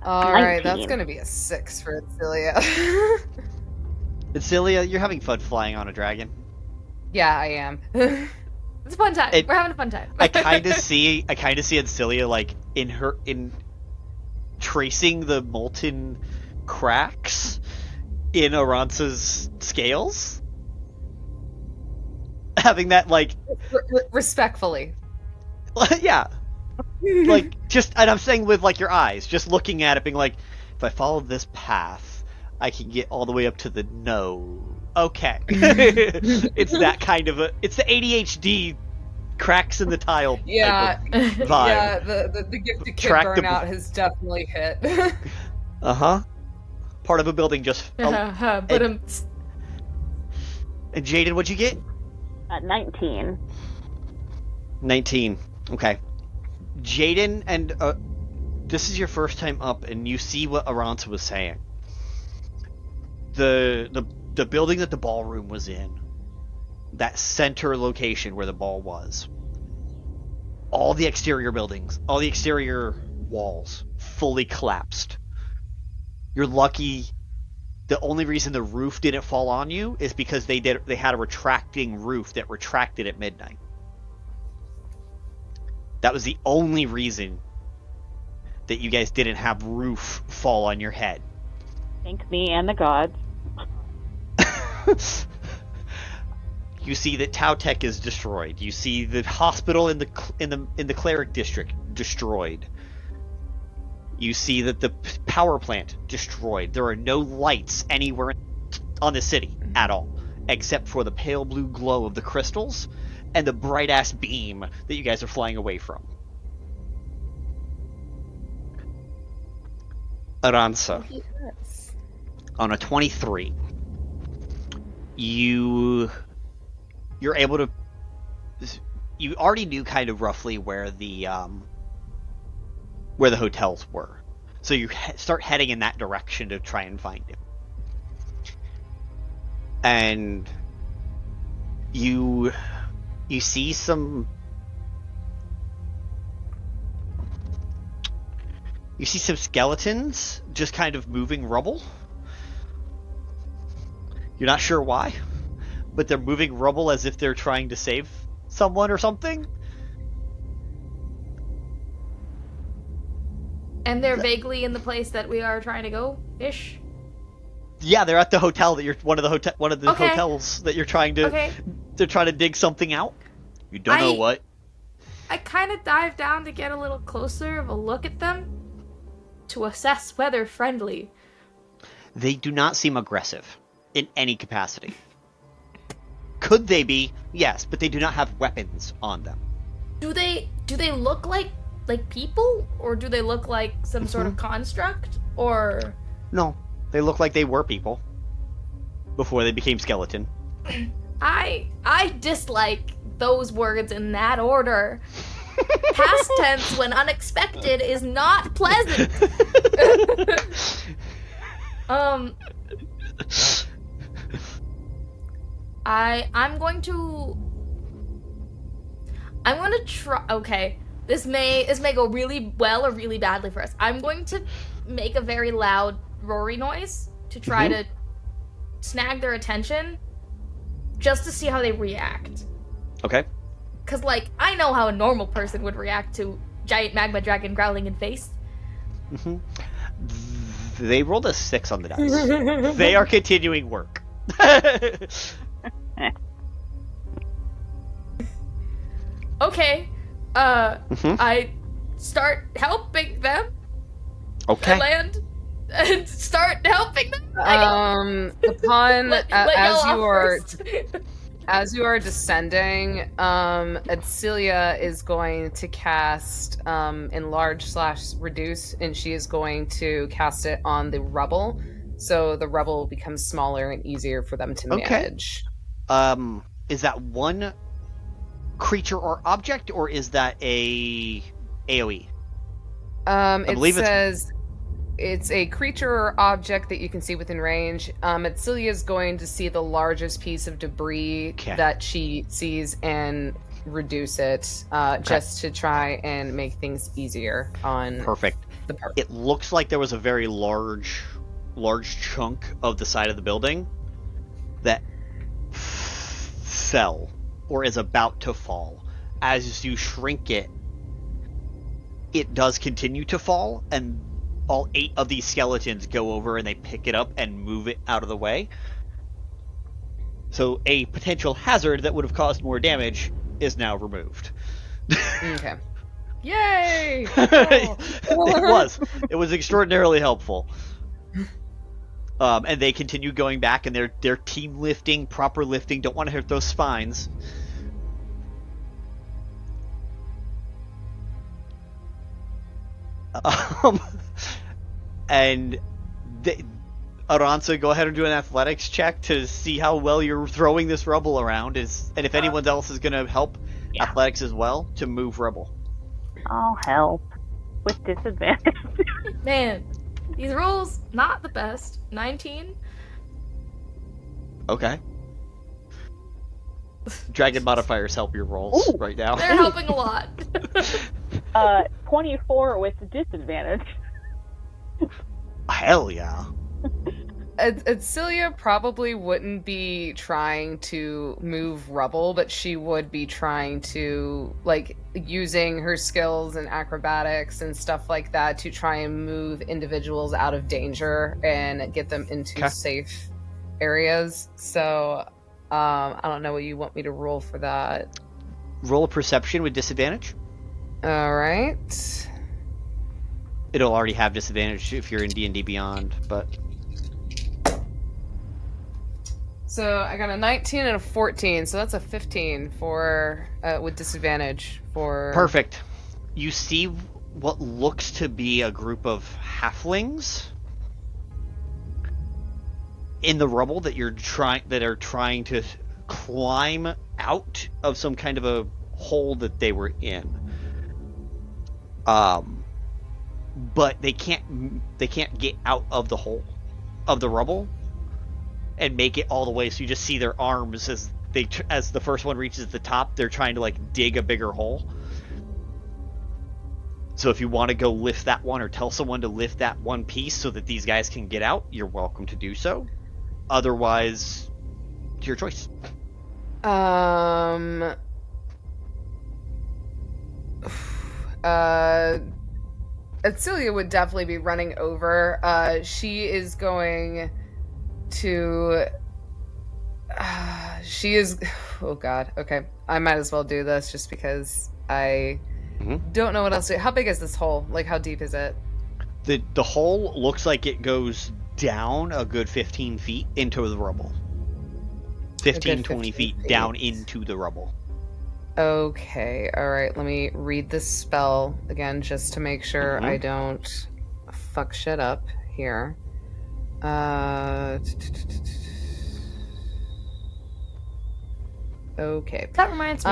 Alright, that's 19. gonna be a 6 for Adsila. Adsila, you're having fun flying on a dragon. Yeah, I am. It's a fun time. We're having a fun time. I kind of see Adsila like in tracing the molten cracks in Aransa's scales, having that like respectfully. Yeah, like just, and I'm saying with like your eyes, just looking at it, being like, if I follow this path, I can get all the way up to the nose. Okay. It's that kind of it's the ADHD cracks in the tile Yeah, type of vibe. yeah. The gifted kid Track the- burnout has definitely hit. Part of a building just. But and Jaden, what'd you get? 19. 19. Okay. Jaden, and this is your first time up, and you see what Aransa was saying. The building that the ballroom was in, that center location where the ball was, all the exterior buildings, all the exterior walls fully collapsed. You're lucky. The only reason the roof didn't fall on you is because they had a retracting roof that retracted at midnight. That was the only reason that you guys didn't have roof fall on your head. Thank me and the gods. You see that Tautech is destroyed. You see the hospital in the cleric district destroyed. You see that the power plant destroyed. There are no lights anywhere on the city at all, except for the pale blue glow of the crystals and the bright ass beam that you guys are flying away from. Aransa, on a 23, you're able to. You already knew kind of roughly where the hotels were, so you start heading in that direction to try and find it. And you see some. You see some skeletons just kind of moving rubble. You're not sure why, but they're moving rubble as if they're trying to save someone or something. And they're vaguely in the place that we are trying to go-ish? Yeah, they're at the hotel that you're one of the Okay. hotels that you're trying to. Okay. They're trying to dig something out. You don't know what. I kind of dive down to get a little closer of a look at them to assess whether friendly. They do not seem aggressive in any capacity. Could they be? Yes, but they do not have weapons on them. Do they look like people, or do they look like some sort of construct, or? No, they look like they were people before they became skeleton. I dislike those words in that order. Past tense when unexpected is not pleasant. I'm going to try. Okay, this may go really well or really badly for us. I'm going to make a very loud roary noise to try to snag their attention, just to see how they react. Okay. Cause I know how a normal person would react to giant magma dragon growling in face. Mm-hmm. They rolled a 6 on the dice. They are continuing work. Okay. I start helping them. Okay. I land and start helping them. Upon let as you are descending, Adsila is going to cast enlarge/reduce, and she is going to cast it on the rubble, so the rubble becomes smaller and easier for them to manage. Is that one creature or object, or is that a AoE? It says it's a creature or object that you can see within range. Adsila is going to see the largest piece of debris that she sees and reduce it, just to try and make things easier on Perfect. the part. It looks like there was a very large chunk of the side of the building that fell or is about to fall. As you shrink it, it does continue to fall, and all 8 of these skeletons go over and they pick it up and move it out of the way. So a potential hazard that would have caused more damage is now removed. Okay. Yay! It was extraordinarily helpful. And they continue going back, and they're team lifting, proper lifting. Don't want to hurt those spines. And Aransa, go ahead and do an athletics check to see how well you're throwing this rubble around, and if anyone else is going to help athletics as well to move rubble. I'll help with disadvantage. Man, these rolls not the best. 19. Okay. Dragon modifiers help your rolls right now. They're helping a lot. 24 with disadvantage. Hell yeah. Adsila probably wouldn't be trying to move Rubble, but she would be trying to, like, using her skills and acrobatics and stuff like that to try and move individuals out of danger and get them into safe areas. So, I don't know what you want me to roll for that. Roll a perception with disadvantage. All right. It'll already have disadvantage if you're in D&D Beyond, but... So I got a 19 and a 14, so that's a 15 for with disadvantage for... Perfect. You see what looks to be a group of halflings in the rubble that are trying to climb out of some kind of a hole that they were in. But they can't get out of the hole of the rubble and make it all the way, so you just see their arms as the first one reaches the top, they're trying to like dig a bigger hole. So if you want to go lift that one or tell someone to lift that one piece so that these guys can get out, you're welcome to do so. Otherwise, it's your choice. Adsila would definitely be running over. She is going to... she is... Oh god, okay. I might as well do this just because I don't know what else to do. How big is this hole? Like, how deep is it? The hole looks like it goes down a good 15 feet into the rubble. 20 feet down into the rubble. Okay, alright, let me read this spell again just to make sure I don't fuck shit up here. Okay. That reminds me.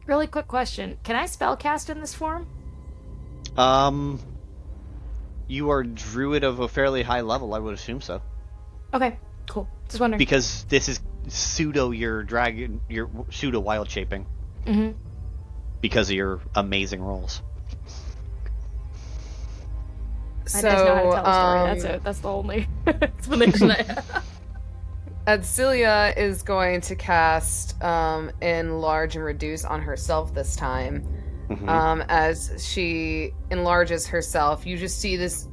Really quick question. Can I spellcast in this form? You are druid of a fairly high level, I would assume so. Okay, cool. Just wondering. Because this is pseudo your dragon, your pseudo wild shaping. Because of your amazing rolls. I just know how to tell a story. That's the only explanation I have. Adsila is going to cast Enlarge and Reduce on herself this time. As she enlarges herself, you just see this.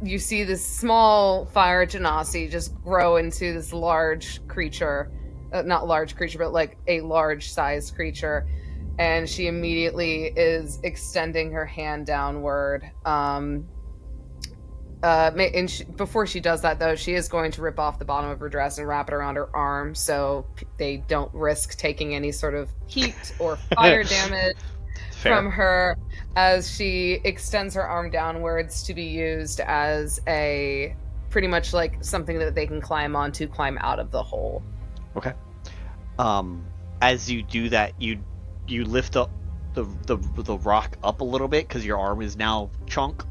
You see this small fire genasi just grow into this large creature, not large creature, but like a large-sized creature, and she immediately is extending her hand downward. Before she does that, though, she is going to rip off the bottom of her dress and wrap it around her arm so they don't risk taking any sort of heat or fire damage from her as she extends her arm downwards to be used as a pretty much like something that they can climb out of the hole. Okay. As you do that, you lift up the rock up a little bit because your arm is now chunk.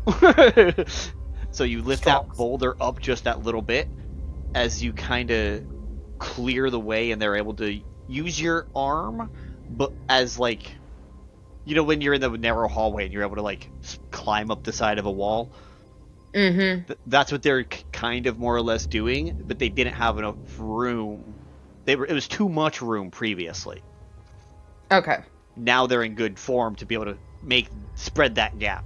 So you lift that boulder up just that little bit as you kind of clear the way, and they're able to use your arm, but as like, you know, when you're in the narrow hallway and you're able to like climb up the side of a wall. That's what they're kind of more or less doing, but they didn't have enough room. It was too much room previously. Okay. Now they're in good form to be able to spread that gap.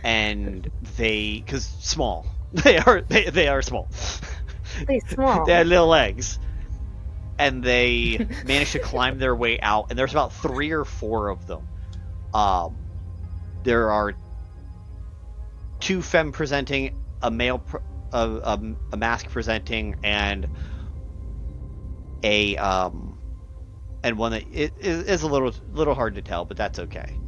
And because small, they are small. They're small. They had little legs, and they managed to climb their way out. And there's about 3 or 4 of them. There are 2 femme presenting, a male, a mask presenting, and and one that is a little hard to tell, but that's okay.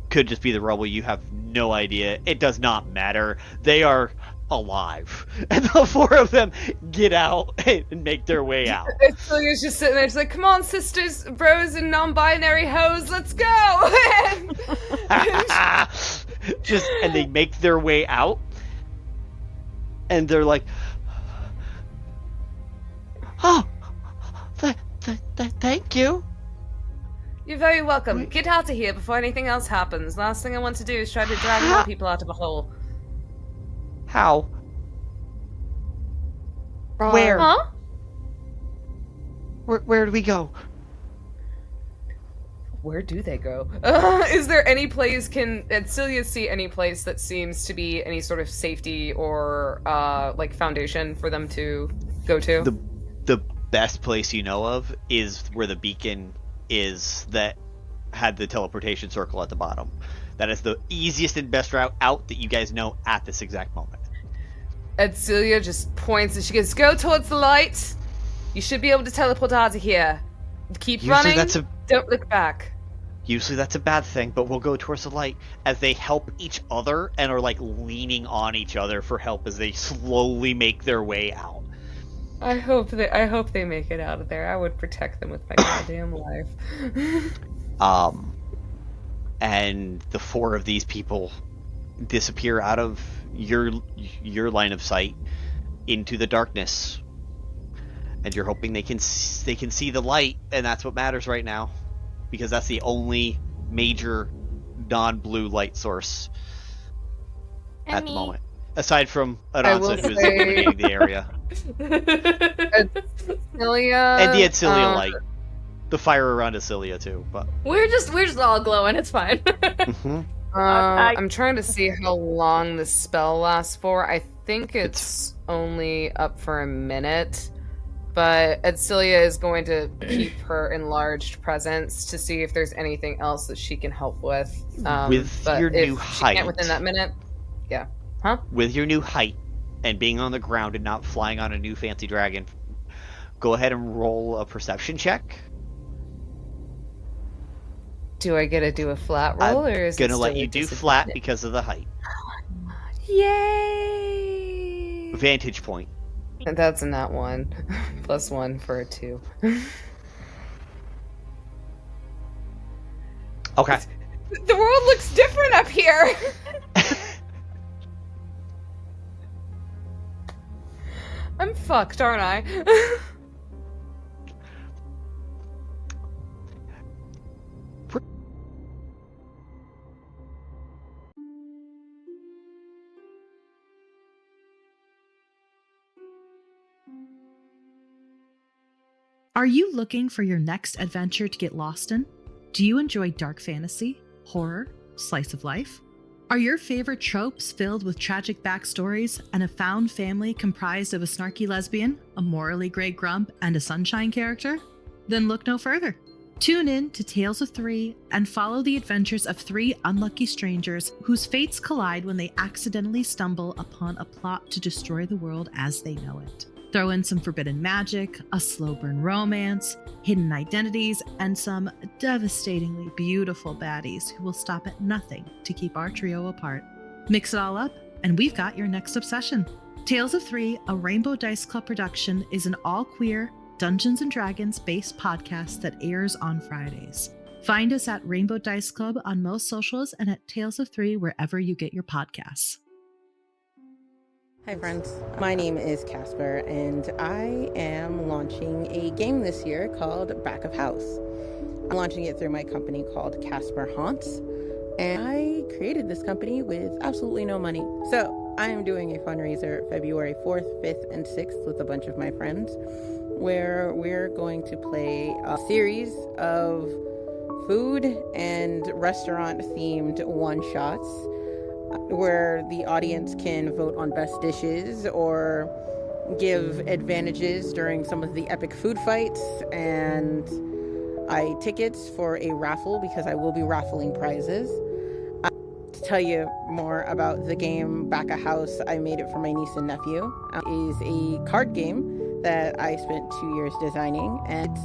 Could just be the rubble. You have no idea. It does not matter. They are alive, and the 4 of them get out and make their way out. Celia's just sitting there. She's like, "Come on, sisters, bros, and non-binary hoes, let's go!" And they make their way out, and they're like, "Oh, thank you." You're very welcome. Get out of here before anything else happens. Last thing I want to do is try to drag more people out of a hole. How? Where? Huh? Where do we go? Where do they go? Is there any place, can Adsila see any place that seems to be any sort of safety or, like, foundation for them to go to? The best place you know of is where the beacon is that had the teleportation circle at the bottom. That is the easiest and best route out that you guys know at this exact moment. Adsila just points and she goes, go towards the light. You should be able to teleport out of here. Keep running. Don't look back. Usually that's a bad thing, but we'll go towards the light as they help each other and are like leaning on each other for help as they slowly make their way out. I hope they make it out of there. I would protect them with my goddamn life. And the four of these people disappear out of your line of sight into the darkness. And you're hoping they can see the light, and that's what matters right now. Because that's the only major non-blue light source at the moment. Aside from Aransa, who is illuminating the area. Adsila, and the Adsila light. The fire around Adsila too. But we're just all glowing, it's fine. I'm trying to see how long the spell lasts for. I think it's only up for a minute. But Adsila is going to keep her enlarged presence to see if there's anything else that she can help with. With your new height. Can't within that minute. Yeah. Huh? With your new height and being on the ground and not flying on a new fancy dragon, go ahead and roll a perception check. Do I get to do a flat roll, or is it gonna let you do flat because of the height? Yay! Vantage point. That's in that one. +1 for a 2. Okay. The world looks different up here. I'm fucked, aren't I? Are you looking for your next adventure to get lost in? Do you enjoy dark fantasy, horror, slice of life? Are your favorite tropes filled with tragic backstories and a found family comprised of a snarky lesbian, a morally gray grump, and a sunshine character? Then look no further. Tune in to Tales of Three and follow the adventures of three unlucky strangers whose fates collide when they accidentally stumble upon a plot to destroy the world as they know it. Throw in some forbidden magic, a slow burn romance, hidden identities, and some devastatingly beautiful baddies who will stop at nothing to keep our trio apart. Mix it all up, and we've got your next obsession. Tales of Three, a Rainbow Dice Club production, is an all-queer, Dungeons & Dragons-based podcast that airs on Fridays. Find us at Rainbow Dice Club on most socials and at Tales of Three wherever you get your podcasts. Hi friends, my name is Casper and I am launching a game this year called Back of House. I'm launching it through my company called Casper Haunts, and I created this company with absolutely no money. So I am doing a fundraiser February 4th, 5th, and 6th with a bunch of my friends where we're going to play a series of food and restaurant themed one-shots where the audience can vote on best dishes or give advantages during some of the epic food fights, and I tickets for a raffle because I will be raffling prizes. To tell you more about the game Back of House, I made it for my niece and nephew. It is a card game that I spent 2 years designing, and it's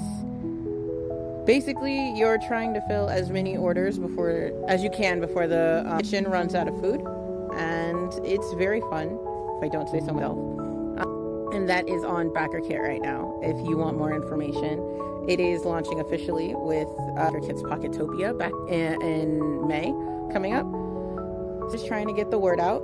basically, you're trying to fill as many orders as you can before the kitchen runs out of food, and it's very fun, if I don't say so myself. And that is on Backer Kit right now, if you want more information. It is launching officially with Backer Kit's Pocketopia back in May, coming up. Just trying to get the word out.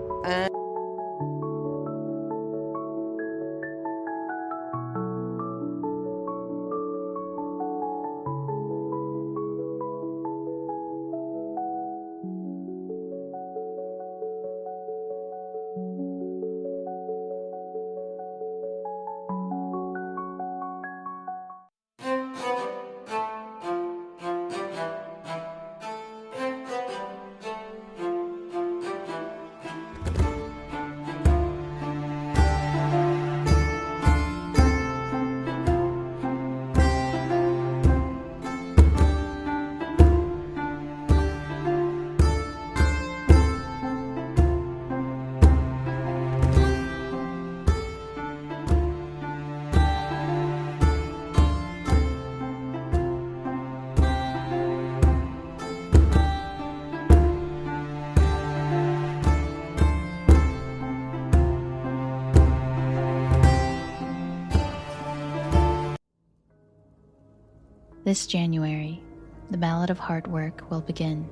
This January, the Ballad of Hard Work will begin.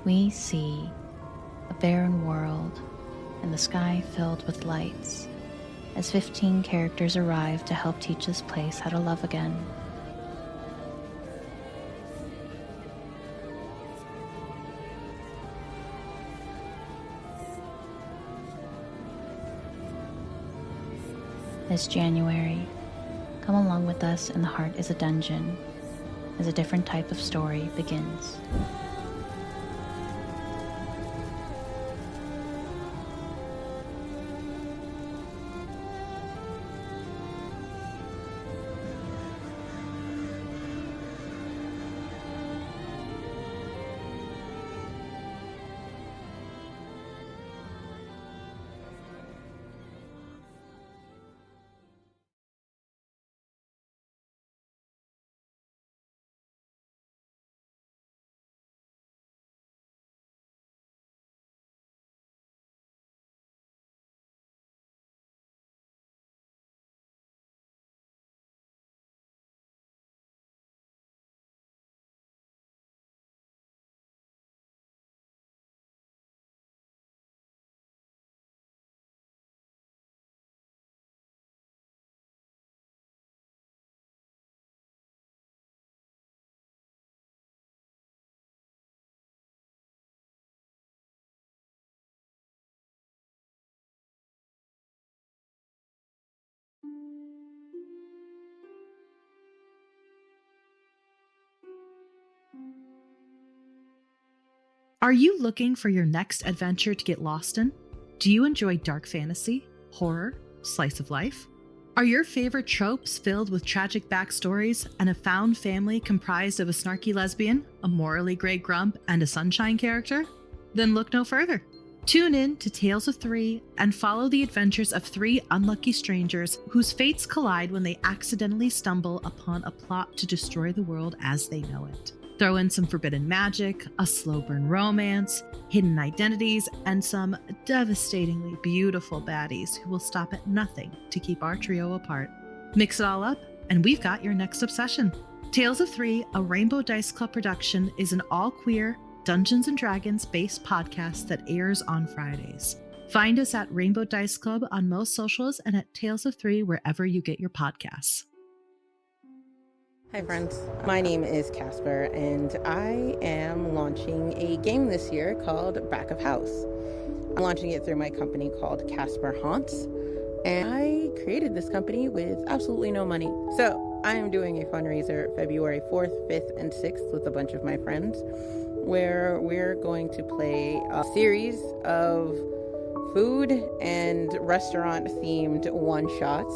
We see a barren world and the sky filled with lights as 15 characters arrive to help teach this place how to love again. This January, come along with us in The Heart is a Dungeon as a different type of story begins. Are you looking for your next adventure to get lost in? Do you enjoy dark fantasy, horror, slice of life? Are your favorite tropes filled with tragic backstories and a found family comprised of a snarky lesbian, a morally gray grump, and a sunshine character? Then look no further. Tune in to Tales of Three and follow the adventures of three unlucky strangers whose fates collide when they accidentally stumble upon a plot to destroy the world as they know it. Throw in some forbidden magic, a slow burn romance, hidden identities, and some devastatingly beautiful baddies who will stop at nothing to keep our trio apart. Mix it all up, and we've got your next obsession. Tales of Three, a Rainbow Dice Club production, is an all-queer, Dungeons & Dragons-based podcast that airs on Fridays. Find us at Rainbow Dice Club on most socials and at Tales of Three wherever you get your podcasts. Hi friends, my name is Casper and I am launching a game this year called Back of House. I'm launching it through my company called Casper Haunts, and I created this company with absolutely no money. So I am doing a fundraiser February 4th, 5th, and 6th with a bunch of my friends where we're going to play a series of food and restaurant themed one-shots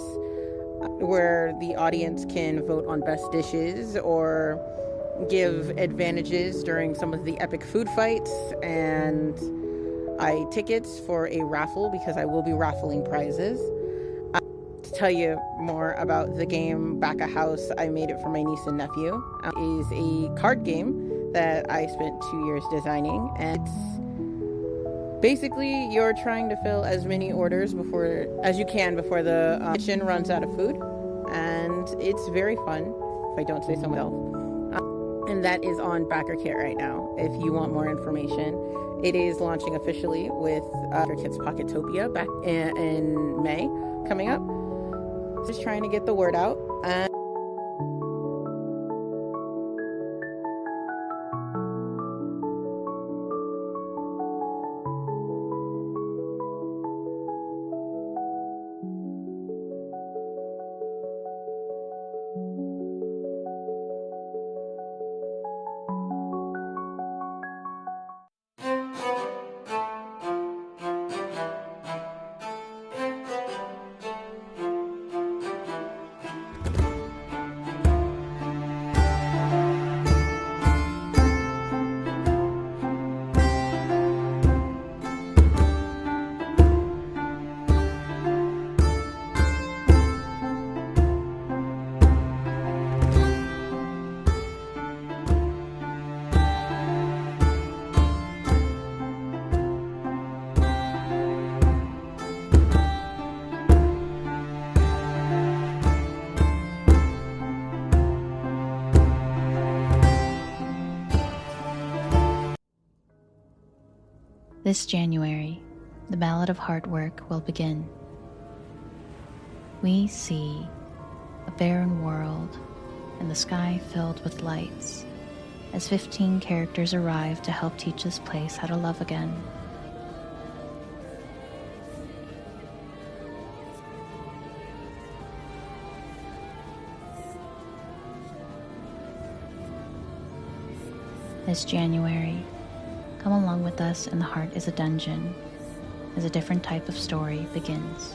where the audience can vote on best dishes or give advantages during some of the epic food fights, and tickets for a raffle because I will be raffling prizes. To tell you more about the game Back of House, I made it for my niece and nephew. It is a card game that I spent 2 years designing, and it's basically you're trying to fill as many orders as you can before the kitchen runs out of food, and it's very fun, if I don't say so myself. And that is on Backer Kit right now. If you want more information, it is launching officially with Backer Kit's Pocketopia back in May coming up. Just trying to get the word out. This January, the Ballad of Hard Work will begin. We see a barren world and the sky filled with lights as 15 characters arrive to help teach this place how to love again. This January, come along with us in The Heart is a Dungeon as a different type of story begins.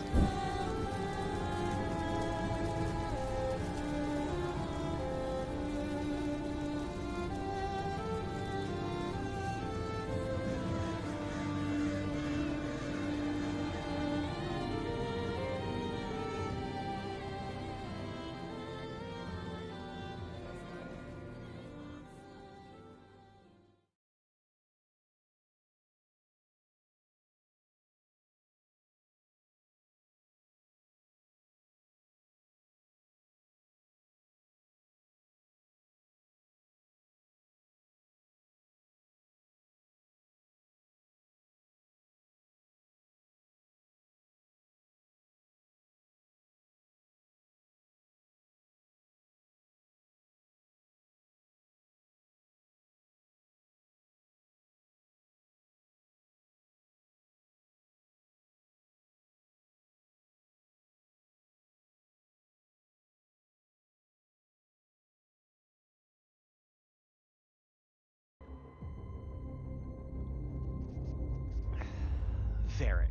Varrick.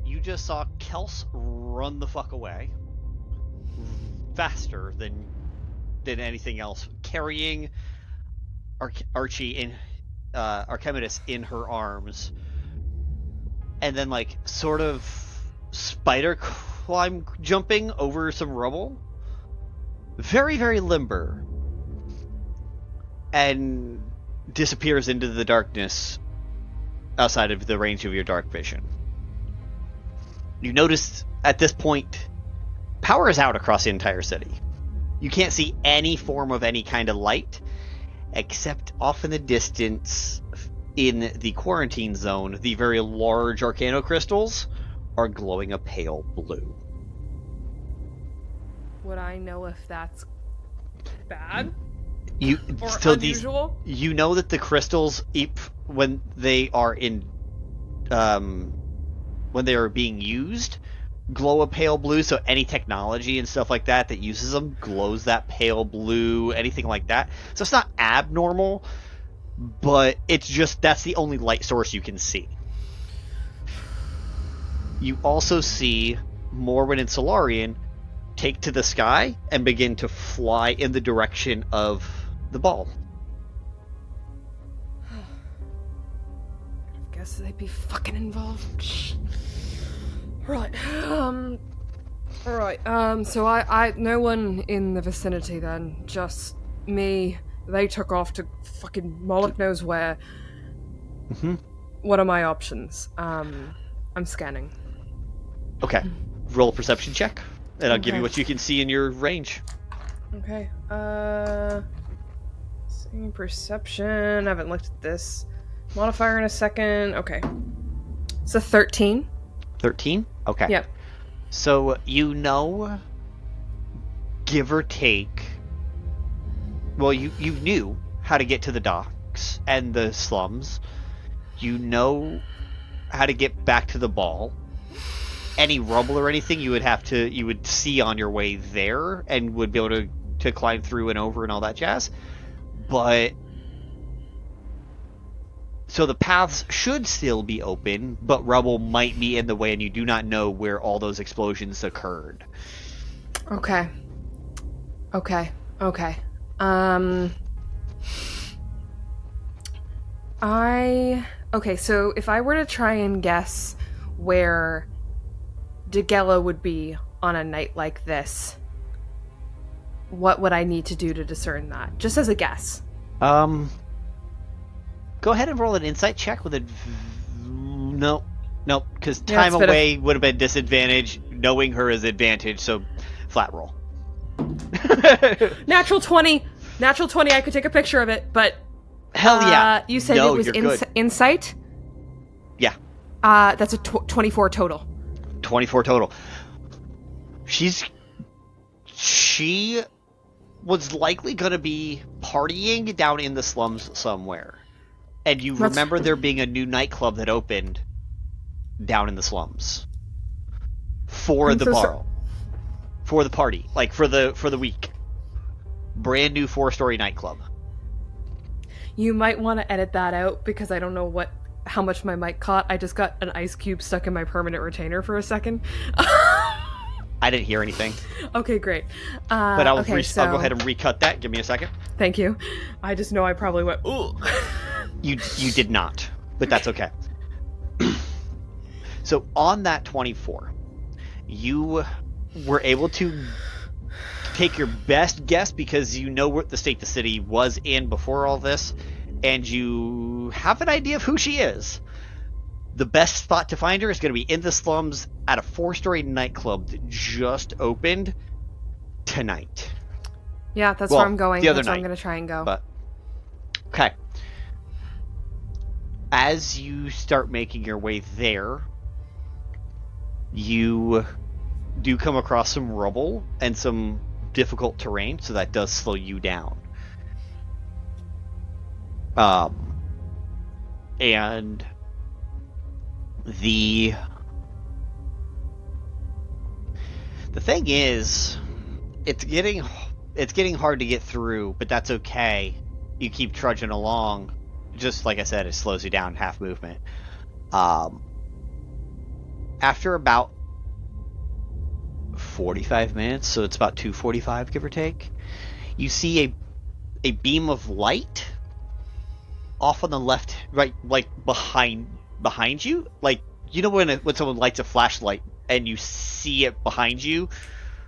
You just saw Kels run the fuck away. Faster than anything else. Carrying Archie in Archimedes in her arms. And then like sort of spider climb jumping over some rubble. Very, very limber. And disappears into the darkness outside of the range of your dark vision. You notice at this point, power is out across the entire city. You can't see any form of any kind of light, except off in the distance, in the quarantine zone, the very large arcano crystals are glowing a pale blue. Would I know if that's bad? Or unusual? You know that the crystals, when they are being used, glow a pale blue. So any technology and stuff like that uses them glows that pale blue. Anything like that. So it's not abnormal, but it's just that's the only light source you can see. You also see Morwen and Solarian take to the sky and begin to fly in the direction of the ball. Guess they'd be fucking involved. Right. Alright, so I no one in the vicinity then, just me. They took off to fucking Moloch knows where. Mm-hmm. What are my options? I'm scanning. Okay. Roll a perception check, and I'll give you what you can see in your range. Okay. Seeing perception. I haven't looked at this modifier in a second. Okay. It's a 13. 13? Okay. Yep. So you know, give or take. Well, you knew how to get to the docks and the slums. You know how to get back to the ball. Any rubble or anything you would see on your way there and would be able to climb through and over and all that jazz. But so the paths should still be open, but rubble might be in the way and you do not know where all those explosions occurred. Okay. So if I were to try and guess where Degella would be on a night like this, what would I need to do to discern that? Just as a guess. Go ahead and roll an insight check with a... No, because time away would have been disadvantage. Knowing her is advantage, so flat roll. Natural 20, I could take a picture of it, but Hell yeah. You said no, it was you're good. insight? Yeah. That's a 24 total. 24 total. She was likely going to be partying down in the slums somewhere. And you remember there being a new nightclub that opened down in the slums. For the bar. For the party. Like, for the week. Brand new 4-story nightclub. You might want to edit that out, because I don't know how much my mic caught. I just got an ice cube stuck in my permanent retainer for a second. I didn't hear anything. Okay, great. But I'll go ahead and recut that. Give me a second. Thank you. I just know I probably went, ooh. You did not, but that's okay. So on that 24, you were able to take your best guess, because you know what the state the city was in before all this, and you have an idea of who she is. The best spot to find her is going to be in the slums at a 4-story nightclub that just opened tonight. Yeah, that's where I'm going. The other that's where night, I'm going to try and go. But okay. As you start making your way there, you do come across some rubble and some difficult terrain, so that does slow you down. And the thing is, it's getting hard to get through, but that's okay. You keep trudging along. Just like I said, it slows you down half movement. After about 45 minutes, so it's about 2:45, give or take, you see a beam of light off on the left, right, like behind you. Like, you know when someone lights a flashlight and you see it behind you?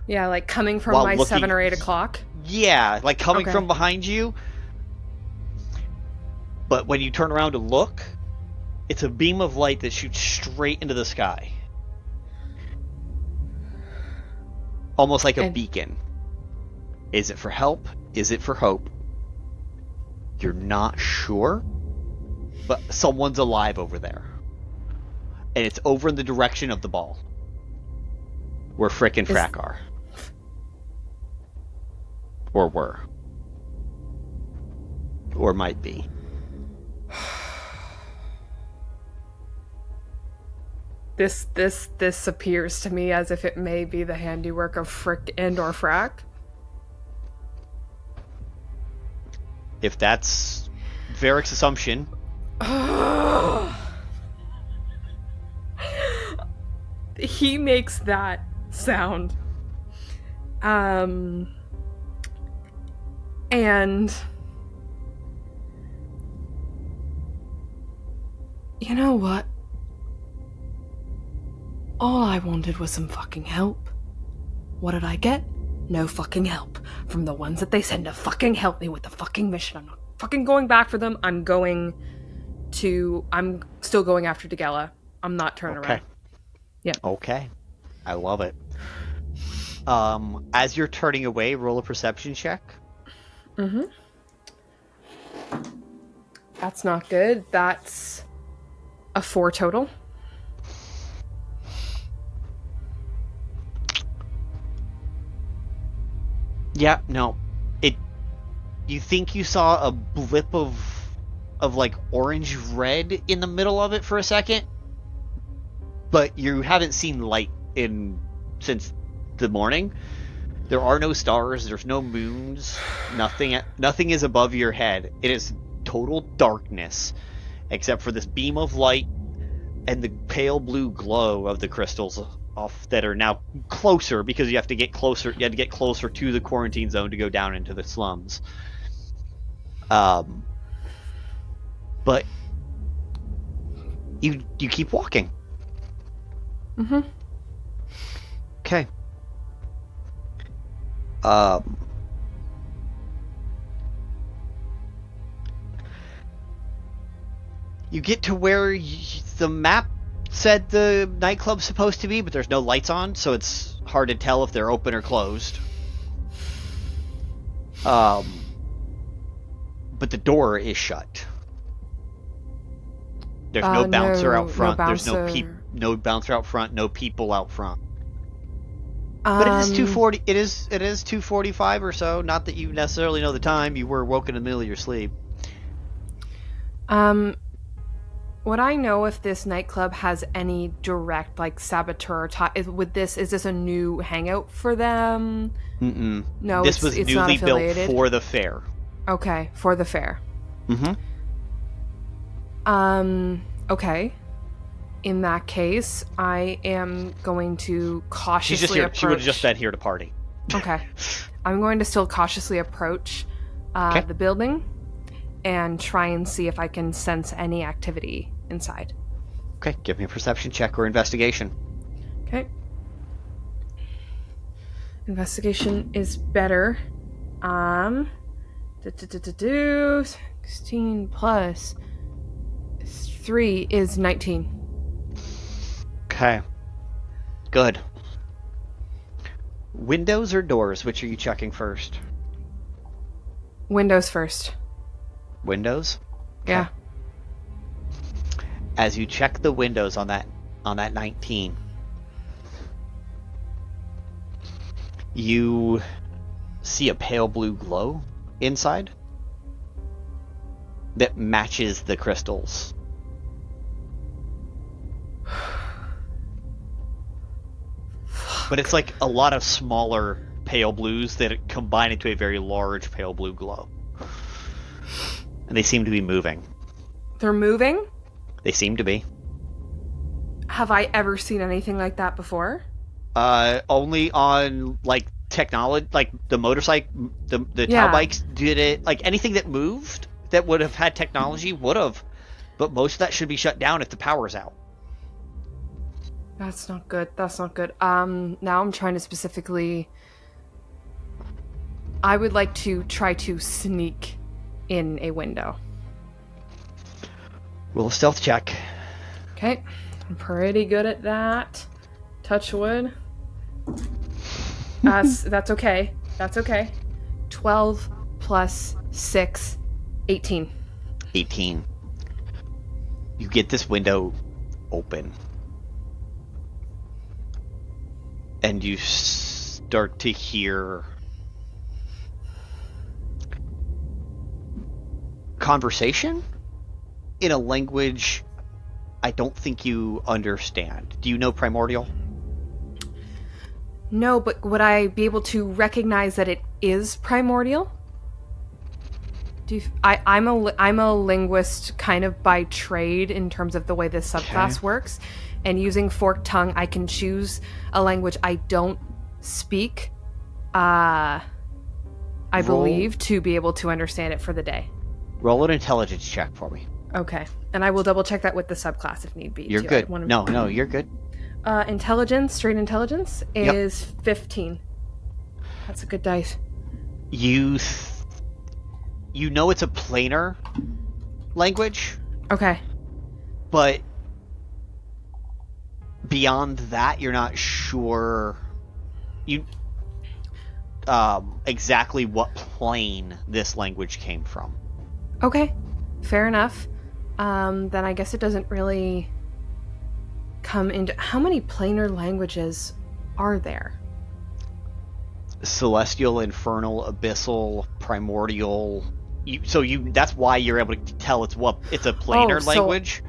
Yeah, like coming from my 7 or 8 o'clock? Yeah, like coming from behind you. But when you turn around to look, it's a beam of light that shoots straight into the sky. Almost like a beacon. Is it for help? Is it for hope? You're not sure, but someone's alive over there. And it's over in the direction of the ball. Where Frick and Frack are. Or were. Or might be. This appears to me as if it may be the handiwork of Frick and or Frack. If that's Varrick's assumption. He makes that sound. And you know what? All I wanted was some fucking help. What did I get? No fucking help. From the ones that they send to fucking help me with the fucking mission. I'm not fucking going back for them. I'm still going after Degella. I'm not turning around. Yeah. Okay. I love it. As you're turning away, roll a perception check. Mm-hmm. That's not good. That's a 4 total. Yeah, no. You think you saw a blip of like orange red in the middle of it for a second, but you haven't seen light since the morning. There are no stars, there's no moons, nothing is above your head. It is total darkness, except for this beam of light and the pale blue glow of the crystals off that are now closer, because you had to get closer to the quarantine zone to go down into the slums. But you keep walking. Mm-hmm. Okay. You get to where the map said the nightclub's supposed to be, but there's no lights on, so it's hard to tell if they're open or closed. but the door is shut. There's no bouncer out front. There's no bouncer out front. No people out front. But it is 2:40. It is 2:45 or so. Not that you necessarily know the time. You were woken in the middle of your sleep. Would I know if this nightclub has any direct saboteur? Is this a new hangout for them? Mm-mm. No, this was it's newly not affiliated. built for the fair. Okay, for the fair. Mm-hmm. Okay. In that case, I am going to cautiously She's just here. approach... She would have just been here to party. Okay. I'm going to still cautiously approach the building and try and see if I can sense any activity inside. Okay, give me a perception check or investigation. Okay. Investigation is better. 16 plus 3 is 19. Okay. Good. Windows or doors? Which are you checking first? Windows first. Windows? Okay. Yeah. As you check the windows on that 19, you see a pale blue glow inside that matches the crystals. But it's like a lot of smaller pale blues that combine into a very large pale blue glow. And they seem to be moving. They're moving? They seem to be. Have I ever seen anything like that before? Only on technology, like the motorcycle, the Tau bikes did it. Like anything that moved that would have had technology would have, but most of that should be shut down if the power's out. That's not good. Now I'm trying to specifically... I would like to try to sneak in a window. Roll a stealth check. Okay. I'm pretty good at that. Touch wood. That's okay. 12 plus 6, 18. 18. You get this window open. And you start to hear conversation in a language I don't think you understand. Do you know Primordial? No, but would I be able to recognize that it is Primordial? I'm a linguist kind of by trade in terms of the way this subclass works. And using Forked Tongue, I can choose a language I don't speak, I believe, to be able to understand it for the day. Roll an intelligence check for me. Okay. And I will double check that with the subclass if need be. You're too. good. No, you're good. Intelligence, straight intelligence, is 15. That's a good dice. You know it's a planar language. Okay. But beyond that, you're not sure exactly what plane this language came from. Okay, fair enough. Then I guess it doesn't really come into... How many planar languages are there? Celestial, infernal, abyssal, primordial. That's why you're able to tell it's a planar language.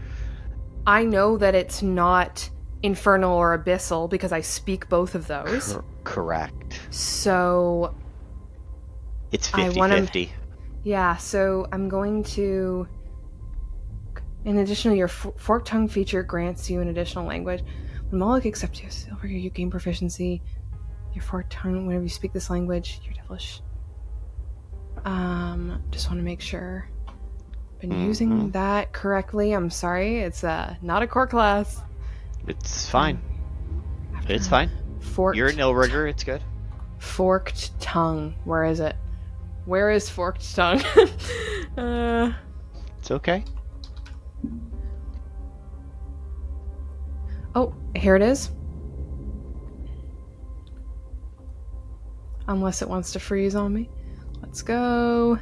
I know that it's not infernal or abyssal because I speak both of those. Correct. So it's 50-50. Yeah, so I'm going to... In addition, your Forked Tongue feature grants you an additional language. When Moloch accepts you as silver, you gain proficiency. Your Forked Tongue, whenever you speak this language, you're devilish. Just want to make sure I've been using that correctly. I'm sorry, it's not a core class. It's fine. It's fine. You're an ill rigger, it's good. Forked Tongue. Where is it? Where is Forked Tongue? It's okay. Oh, here it is. Unless it wants to freeze on me. Let's go.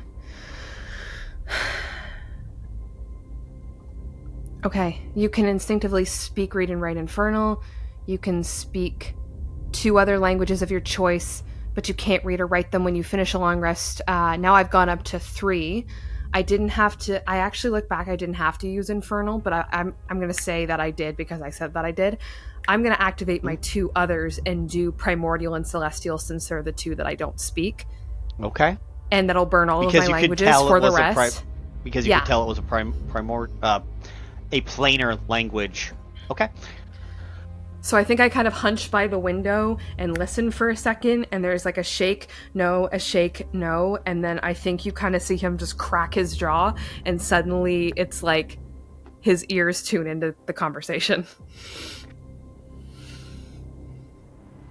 Okay, you can instinctively speak, read, and write Infernal. You can speak 2 other languages of your choice, but you can't read or write them when you finish a long rest. Now I've gone up to 3. I didn't have to. I actually look back. I didn't have to use Infernal, but I'm going to say that I did because I said that I did. I'm going to activate my 2 others and do Primordial and Celestial since they're the 2 that I don't speak. Okay. And that'll burn all of my languages for the rest. Because you could tell it was a a planar language. Okay. So I think I kind of hunch by the window and listen for a second, and there's like a shake, no, and then I think you kind of see him just crack his jaw, and suddenly it's like his ears tune into the conversation.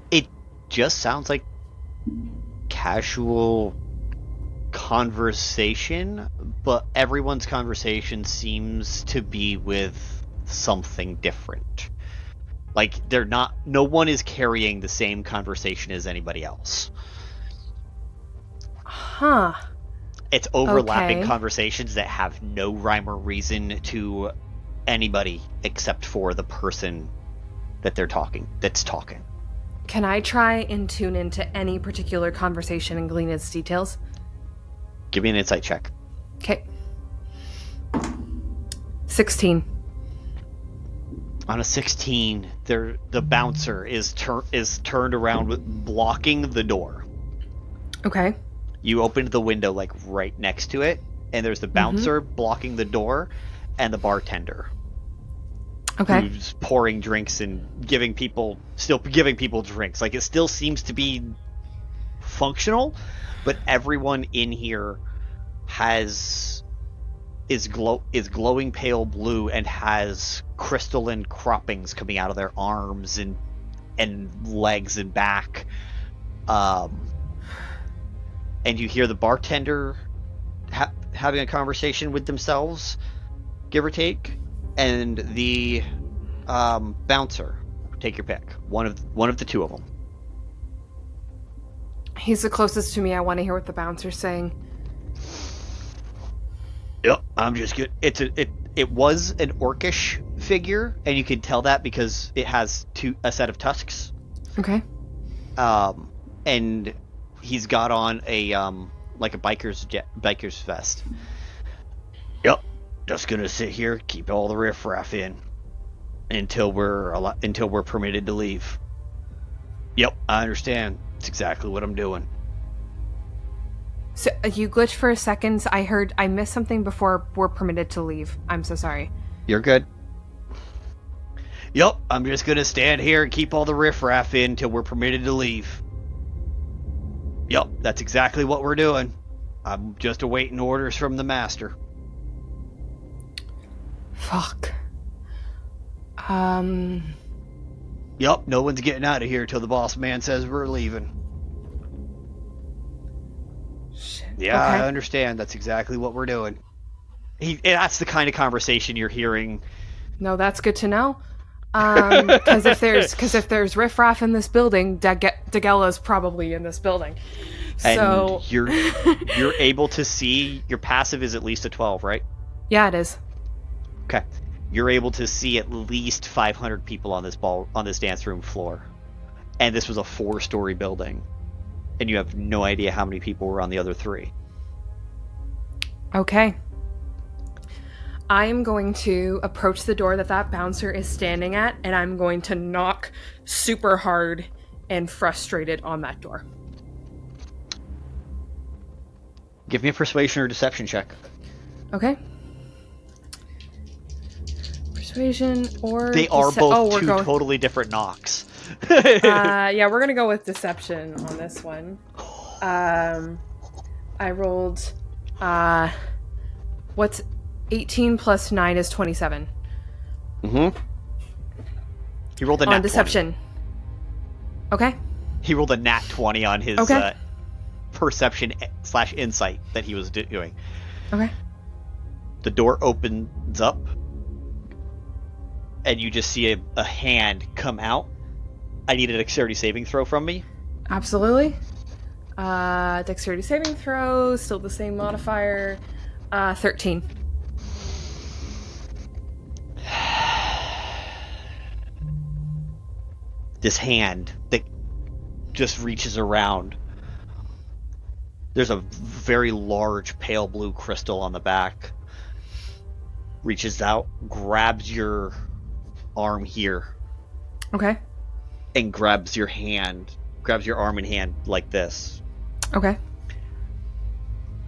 It just sounds like casual conversation, but everyone's conversation seems to be with something different. Like, no one is carrying the same conversation as anybody else. Huh. It's overlapping conversations that have no rhyme or reason to anybody except for the person that's talking. Can I try and tune into any particular conversation and glean its details? Give me an insight check. Okay. 16. On a 16, the bouncer is turned around, blocking the door. Okay. You opened the window like right next to it, and there's the bouncer blocking the door, and the bartender. Okay. Who's pouring drinks and giving people drinks. Like, it still seems to be functional, but everyone in here is glowing pale blue and has crystalline croppings coming out of their arms and legs and back. And you hear the bartender having a conversation with themselves, give or take, and the bouncer. Take your pick. One of the 2 of them. He's the closest to me. I want to hear what the bouncer's saying. Yep, I'm just good. It was an orcish figure, and you can tell that because it has a set of tusks. Okay. And he's got on a like a biker's vest. Yep, just gonna sit here, keep all the riffraff in until we're permitted to leave. Yep, I understand. It's exactly what I'm doing. So you glitched for a second. So I missed something before we're permitted to leave. I'm so sorry. You're good. Yep, I'm just gonna stand here and keep all the riffraff in till we're permitted to leave. Yep, that's exactly what we're doing. I'm just awaiting orders from the master. Fuck. Yep, no one's getting out of here till the boss man says we're leaving. Shit. Yeah, okay. I understand. That's exactly what we're doing. That's the kind of conversation you're hearing. No, that's good to know. Because if there's riffraff in this building, Dagella's probably in this building. And so you're able to see. Your passive is at least a 12, right? Yeah, it is. Okay. You're able to see at least 500 people on this dance room floor, and this was a 4-story building, and you have no idea how many people were on the other 3. Okay. I am going to approach the door that bouncer is standing at, and I'm going to knock super hard and frustrated on that door. Give me a persuasion or deception check. Okay. Persuasion or... They are both two totally different knocks. Yeah, we're going to go with deception on this one. I rolled... what's... 18 plus 9 is 27. Mm-hmm. He rolled a nat 20. On deception. Okay. He rolled a nat 20 on his perception / insight that he was doing. Okay. The door opens up, and you just see a hand come out. I need a dexterity saving throw from me. Absolutely. Dexterity saving throw, still the same modifier. 13. this hand that just reaches around. There's a very large pale blue crystal on the back. Reaches out, grabs your arm here. Okay. And grabs your arm and hand like this. Okay.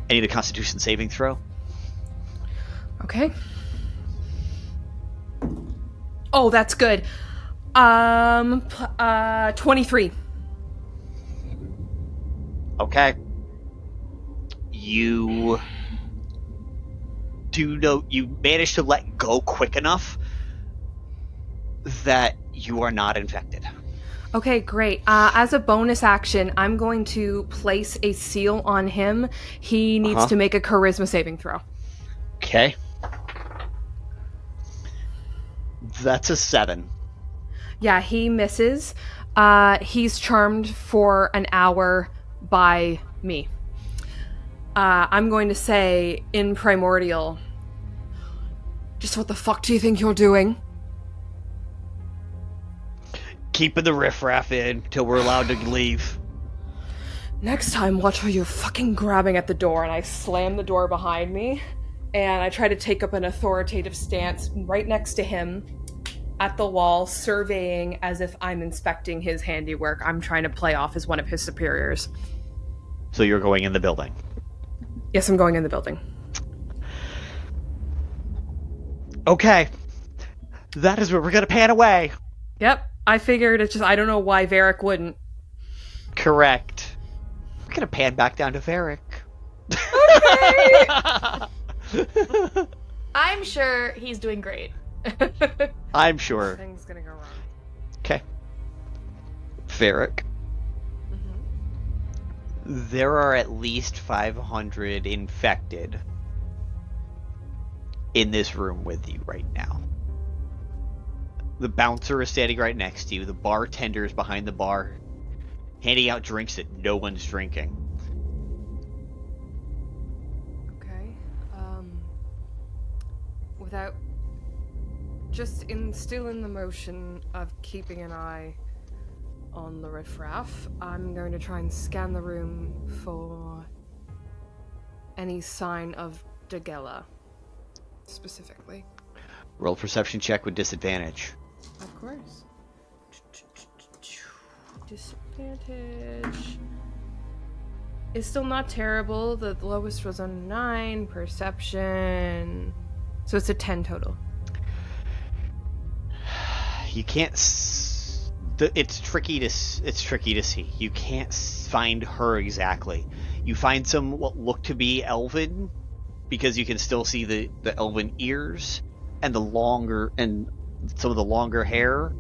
I need a Constitution saving throw. Okay. Oh, that's good. 23. Okay. You manage to let go quick enough that you are not infected. Okay, great. As a bonus action, I'm going to place a seal on him. He needs to make a charisma saving throw. Okay. That's a 7. Yeah, he misses. He's charmed for an hour by me. I'm going to say in Primordial, just what the fuck do you think you're doing? Keeping the riffraff in till we're allowed to leave. Next time, watch how you're fucking grabbing at the door. And I slam the door behind me, and I try to take up an authoritative stance right next to him at the wall, surveying as if I'm inspecting his handiwork. I'm trying to play off as one of his superiors. So you're going in the building? Yes, I'm going in the building. Okay. That is where we're going to pan away. Yep. I figured it's just, I don't know why Varrick wouldn't. Correct. We're going to pan back down to Varrick. Okay. I'm sure he's doing great. I'm sure. Nothing's gonna go wrong. Okay. Varrick. There are at least 500 infected in this room with you right now. The bouncer is standing right next to you. The bartender is behind the bar, handing out drinks that no one's drinking. Okay. Without... still in the motion of keeping an eye on the riffraff, I'm going to try and scan the room for any sign of Dagella, specifically. Roll perception check with disadvantage. Of course. Disadvantage is still not terrible. The lowest was a 9 perception, so it's a 10 total. You can't. It's tricky to see. You can't find her exactly. You find some what look to be elven, because you can still see the elven ears and some of the longer hair.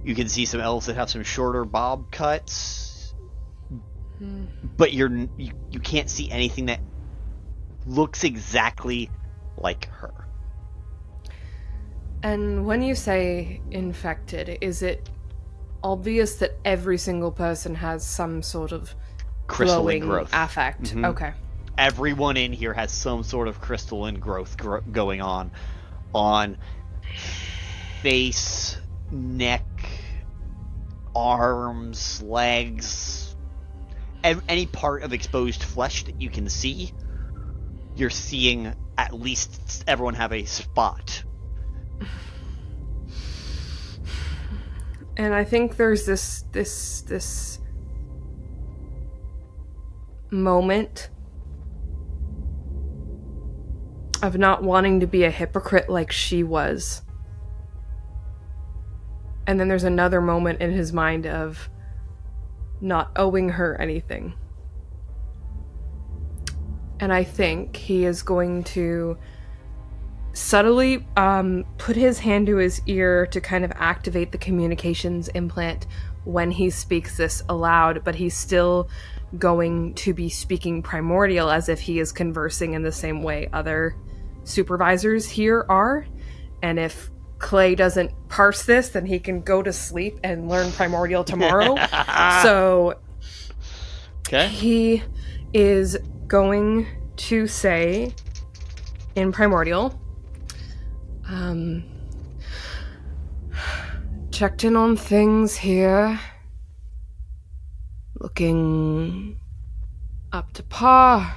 You can see some elves that have some shorter bob cuts, but you can't see anything that looks exactly like her. And when you say infected, is it obvious that every single person has some sort of crystalline glowing growth affect? Mm-hmm. Okay. Everyone in here has some sort of crystalline growth going on face, neck, arms, legs, any part of exposed flesh that you can see. You're seeing at least everyone have a spot. And I think there's this moment of not wanting to be a hypocrite like she was. And then there's another moment in his mind of not owing her anything. And I think he is going to subtly put his hand to his ear to kind of activate the communications implant when he speaks this aloud, but he's still going to be speaking primordial as if he is conversing in the same way other supervisors here are. And if Clay doesn't parse this, then he can go to sleep and learn primordial tomorrow. So okay. He is going to say in primordial, checked in on things here. Looking up to par.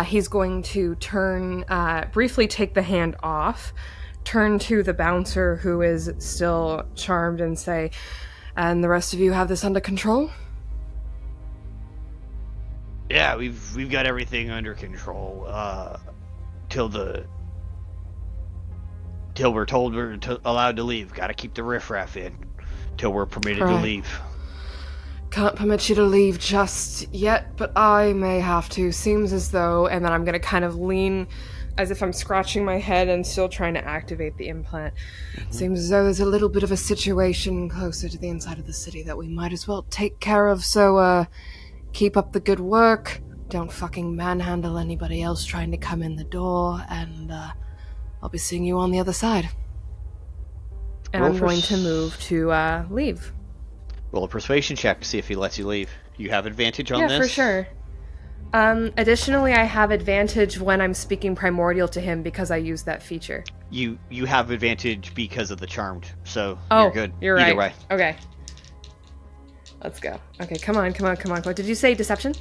He's going to turn, briefly take the hand off, turn to the bouncer who is still charmed and say, "And the rest of you have this under control?" Yeah, we've got everything under control. Till we're told we're allowed to leave. Gotta keep the riffraff in. Till we're permitted to leave. Can't permit you to leave just yet, but I may have to. Seems as though, and then I'm gonna kind of lean as if I'm scratching my head and still trying to activate the implant. Seems as though there's a little bit of a situation closer to the inside of the city that we might as well take care of, so, keep up the good work. Don't fucking manhandle anybody else trying to come in the door, and, I'll be seeing you on the other side. And I'm going to move to, leave. Roll a persuasion check to see if he lets you leave. You have advantage on this? Yeah, for sure. Additionally, I have advantage when I'm speaking primordial to him because I use that feature. You have advantage because of the charmed, so you're good. You're Either right. way. Okay. Let's go. Okay, come on. Did you say deception?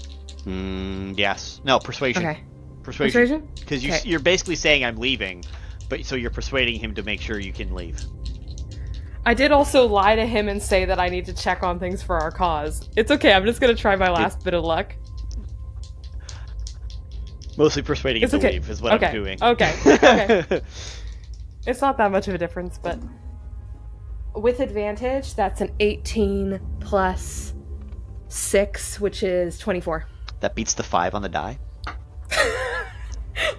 Yes. No, persuasion. Okay. Persuasion? Because you're basically saying I'm leaving, but so you're persuading him to make sure you can leave. I did also lie to him and say that I need to check on things for our cause. It's okay, I'm just gonna try my last bit of luck. Mostly persuading him to leave is what I'm doing. Okay. It's not that much of a difference, but with advantage, that's an 18 plus 6, which is 24. That beats the 5 on the die.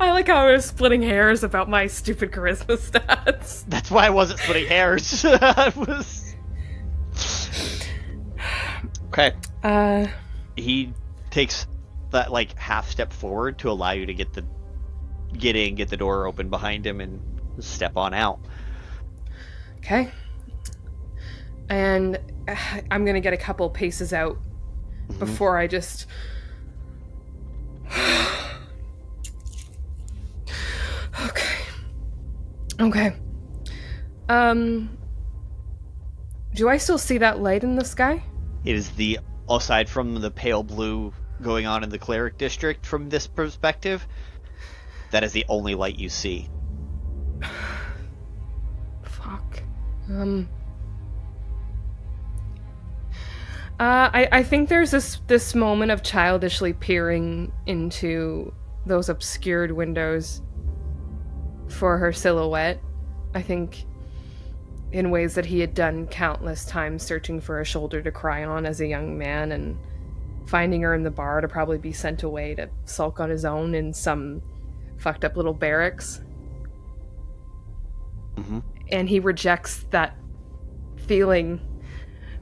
I like how I was splitting hairs about my stupid charisma stats. That's why I wasn't splitting hairs. Okay. He takes that half step forward to allow you to get the door open behind him and step on out. Okay. And I'm gonna get a couple paces out before I just... Okay. Do I still see that light in the sky? It is aside from the pale blue going on in the cleric district from this perspective, that is the only light you see. Fuck. I think there's this moment of childishly peering into those obscured windows for her silhouette. I think in ways that he had done countless times, searching for a shoulder to cry on as a young man and finding her in the bar to probably be sent away to sulk on his own in some fucked up little barracks. And he rejects that feeling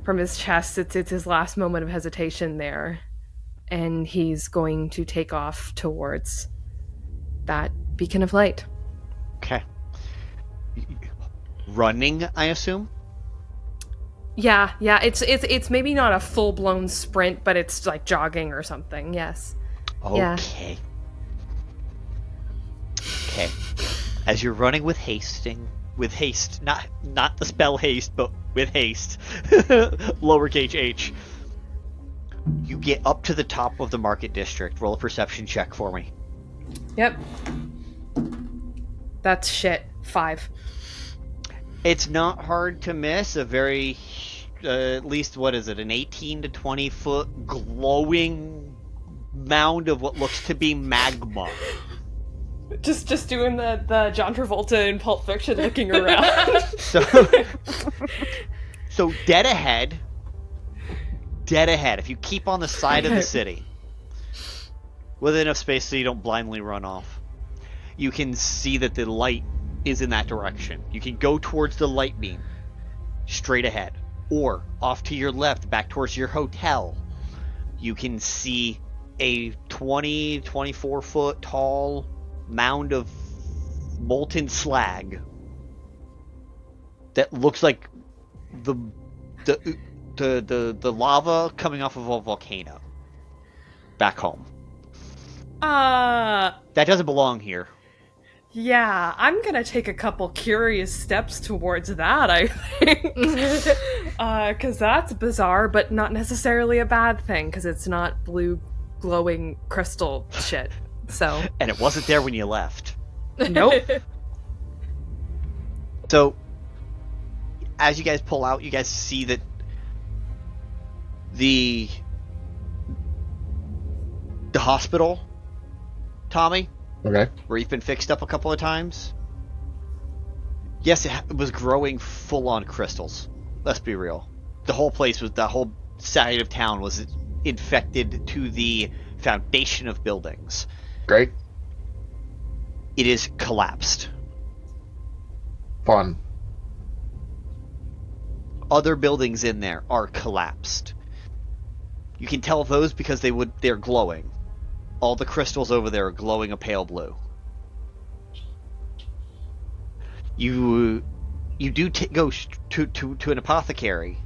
from his chest. It's his last moment of hesitation there, and he's going to take off towards that beacon of light. Okay. Running, I assume? Yeah, it's maybe not a full-blown sprint, but it's like jogging or something, yes. Okay. Okay. As you're running with haste, not the spell haste, but with haste, lowercase h, you get up to the top of the market district. Roll a perception check for me. Yep. That's shit. 5. It's not hard to miss a very, at least, what is it, an 18 to 20 foot glowing mound of what looks to be magma. Just doing the John Travolta in Pulp Fiction looking around. So dead ahead, if you keep on the side of the city, with enough space so you don't blindly run off, you can see that the light is in that direction. You can go towards the light beam, straight ahead, or off to your left, back towards your hotel. You can see a 24 foot tall mound of molten slag that looks like the lava coming off of a volcano back home. That doesn't belong here. Yeah, I'm gonna take a couple curious steps towards that, I think. Because that's bizarre, but not necessarily a bad thing, because it's not blue glowing crystal shit. So. And it wasn't there when you left. Nope. So, as you guys pull out, you guys see that the hospital, Tommy, okay, where you've been fixed up a couple of times. Yes, it was growing full-on crystals. Let's be real. The whole side of town was infected to the foundation of buildings. Great. It is collapsed. Fun. Other buildings in there are collapsed. You can tell those because they're glowing. All the crystals over there are glowing a pale blue. You do go to an apothecary,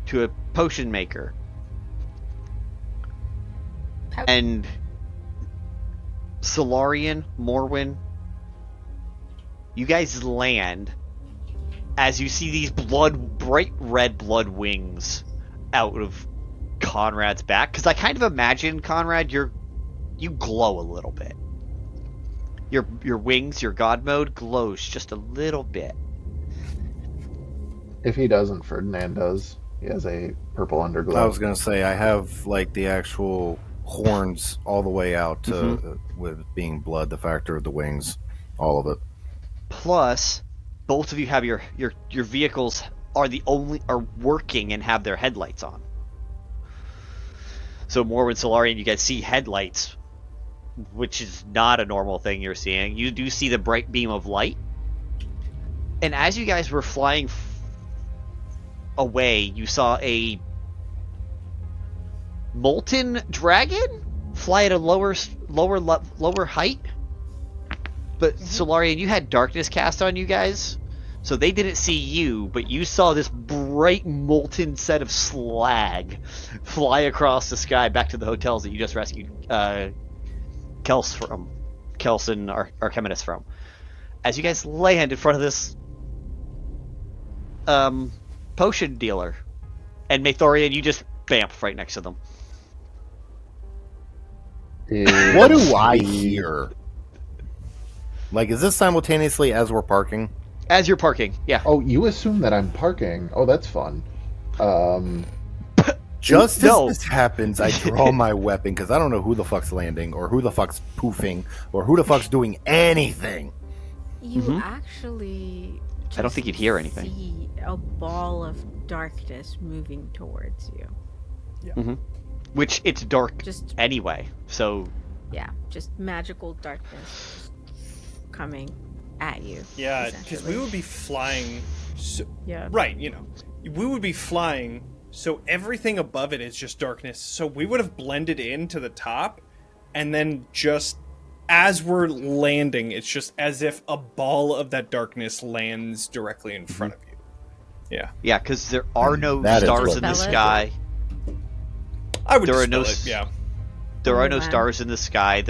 to a potion maker, and Solarian, Morwen, you guys land as you see these bright red blood wings out of Conrad's back. Because I kind of imagine, Conrad, you glow a little bit. Your wings, your god mode, glows just a little bit. If he doesn't, Ferdinand does. He has a purple underglow. I was going to say, I have like the actual horns all the way out to with being blood, the factor of the wings, all of it. Plus, both of you have your vehicles are working and have their headlights on. So Morwen, Solarian, you guys see headlights, which is not a normal thing you're seeing. You do see the bright beam of light. And as you guys were flying away, you saw a molten dragon fly at a lower height. But Solarian, you had darkness cast on you guys, so they didn't see you, but you saw this bright molten set of slag fly across the sky back to the hotels that you just rescued Kelson, Archimedes from. As you guys land in front of this potion dealer, and Mathorian, you just bamf right next to them. What do I hear? Like, is this simultaneously as we're parking? As you're parking, yeah. Oh, you assume that I'm parking. Oh, that's fun. Just as this happens, I draw my weapon, because I don't know who the fuck's landing, or who the fuck's poofing, or who the fuck's doing anything. You actually... I don't think you'd hear anything. See a ball of darkness moving towards you. Yeah. Which, it's dark just anyway, so... Yeah, just magical darkness coming at you. Yeah, because we would be flying... Yeah. Right, we would be flying... So everything above it is just darkness. So we would have blended into the top, and then just as we're landing, it's just as if a ball of that darkness lands directly in front of you. Yeah. Yeah, because there are no stars in the sky. I would there are dispel no it, yeah. There are no stars in the sky.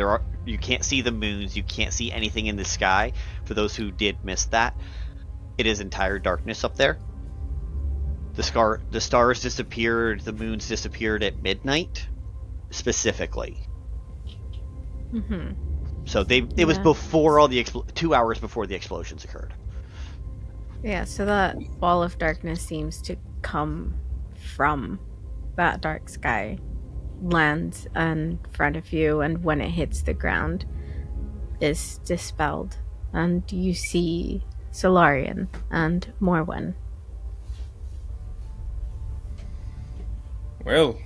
You can't see the moons. You can't see anything in the sky. For those who did miss that, it is entire darkness up there. The stars disappeared, the moons disappeared at midnight, specifically. So it was before all the 2 hours before the explosions occurred. Yeah, so that ball of darkness seems to come from that dark sky, lands in front of you, and when it hits the ground, is dispelled, and you see Solarian and Morwen. Well,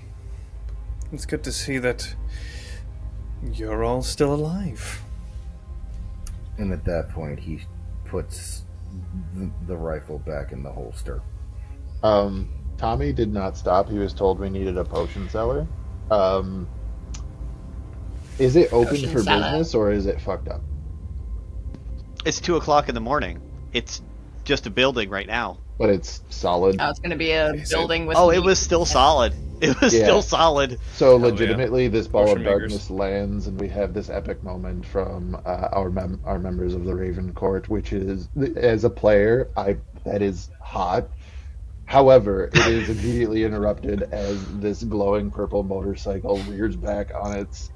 it's good to see that you're all still alive. And at that point, he puts the rifle back in the holster. Tommy did not stop. He was told we needed a potion cellar. Is it open Potion for cellar. business, or is it fucked up? It's 2:00 in the morning. It's just a building right now. But it's solid. Oh, it's going to be a building with... Oh, it was still solid. It was still solid. So legitimately, this ball of darkness lands, and we have this epic moment from our members of the Raven Court, which is, as a player, that is hot. However, it is immediately interrupted as this glowing purple motorcycle rears back on its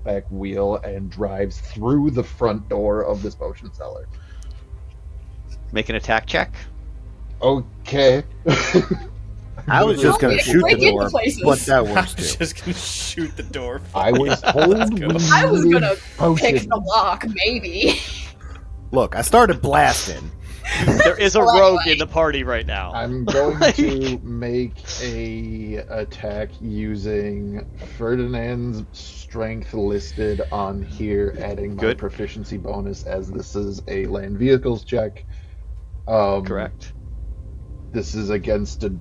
back wheel and drives through the front door of this potion cellar. Make an attack check. Okay. I was just going to shoot the door, but that works too. I was just going to shoot the door. I was told I was going to pick the lock, maybe. Look, I started blasting. There is a rogue in the party right now. I'm going to make a attack using Ferdinand's strength listed on here, adding my proficiency bonus as this is a land vehicles check. Correct. This is against a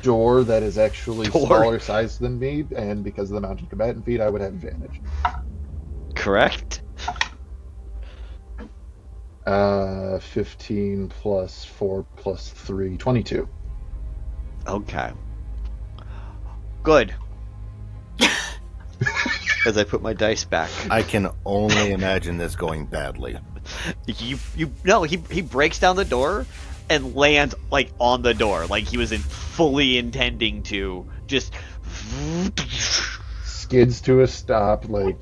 door that is actually smaller size than me, and because of the mounted combatant feat, I would have advantage. Correct. 15 plus 4 plus 3, 22. Okay. Good. As I put my dice back. I can only imagine this going badly. He breaks down the door and lands like on the door, like he was fully intending to just skids to a stop, like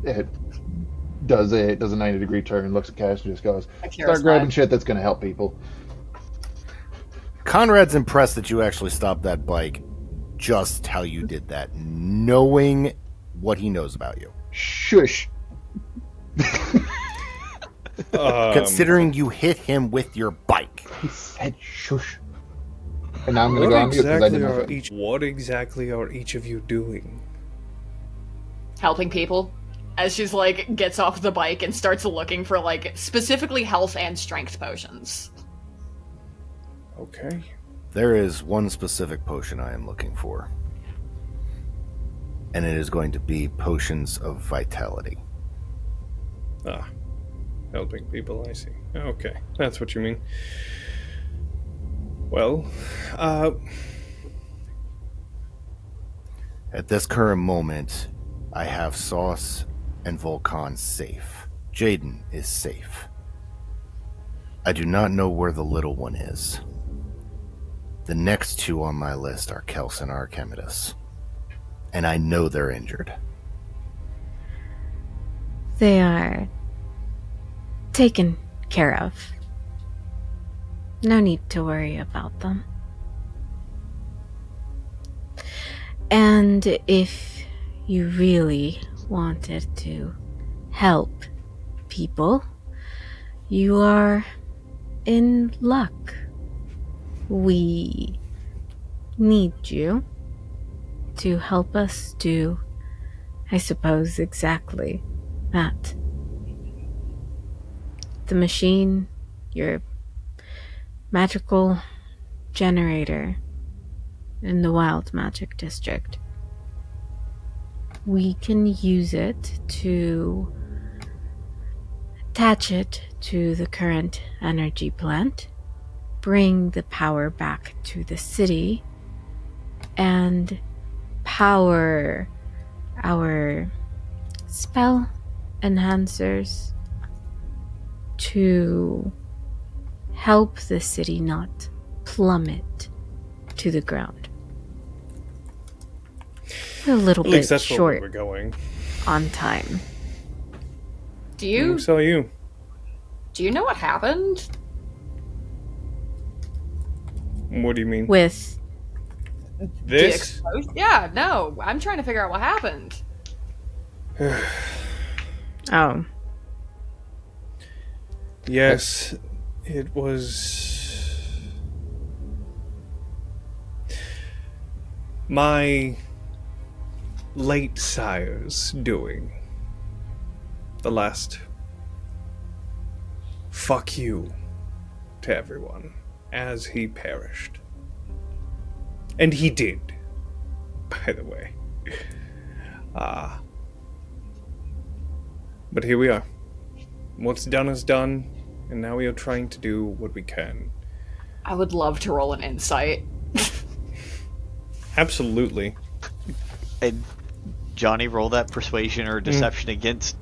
it does a 90-degree turn, looks at Cash and just goes, start grabbing shit that's gonna help people. Conrad's impressed that you actually stopped that bike just how you did that, knowing what he knows about you. Shush. Considering you hit him with your bike. He said shush. And now I'm going to go on mute because I did my thing. What exactly are each of you doing? Helping people. As she's like, gets off the bike and starts looking for like, specifically health and strength potions. Okay. There is one specific potion I am looking for. And it is going to be potions of vitality. Helping people, I see. Okay, that's what you mean. Well, at this current moment, I have Sauce and Vulcan safe. Jaden is safe. I do not know where the little one is. The next two on my list are Kels and Archimedes. And I know they're injured. They are taken care of. No need to worry about them. And if you really wanted to help people, you are in luck. We need you to help us do, I suppose, exactly that. The machine, your magical generator in the Wild Magic District. We can use it to attach it to the current energy plant, bring the power back to the city, and power our spell enhancers to help the city not plummet to the ground. We're a little bit short we're going on time. Do you know what happened? What do you mean? With this? Yeah, no. I'm trying to figure out what happened. Oh. Yes, it was my late sire's doing. The last fuck you to everyone as he perished. And he did, by the way. But here we are. What's done is done, and now we are trying to do what we can. I would love to roll an insight. Absolutely. And Jonny, roll that persuasion or deception against.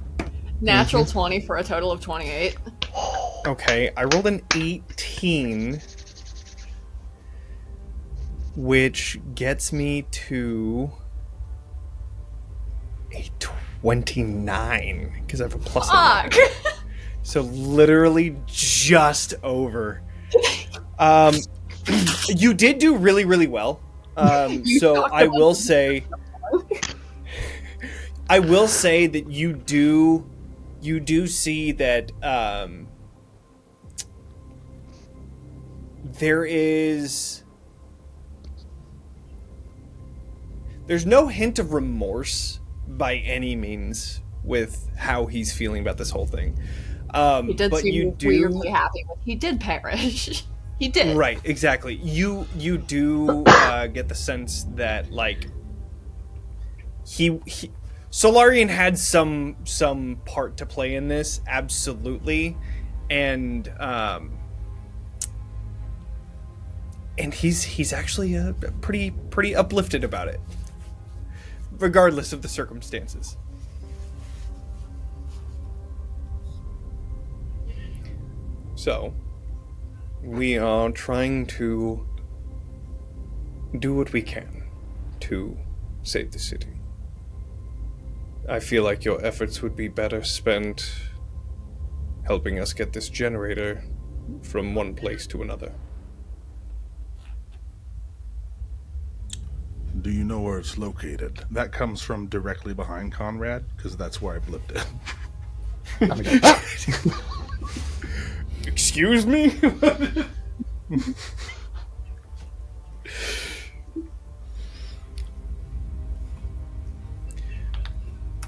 Natural 20 for a total of 28. Okay, I rolled an 18, which gets me to a 29 because I have a plus. Fuck! So literally just over. You did do really, really well. So I will say that you do see that there's no hint of remorse by any means with how he's feeling about this whole thing. He did but seem you do weirdly happy, but he did perish. He did. Right, exactly. You do get the sense that like he Solarian had some part to play in this, absolutely, and he's actually pretty uplifted about it, regardless of the circumstances. So, we are trying to do what we can to save the city. I feel like your efforts would be better spent helping us get this generator from one place to another. Do you know where it's located? That comes from directly behind Conrad, because that's where I blipped it. Excuse me?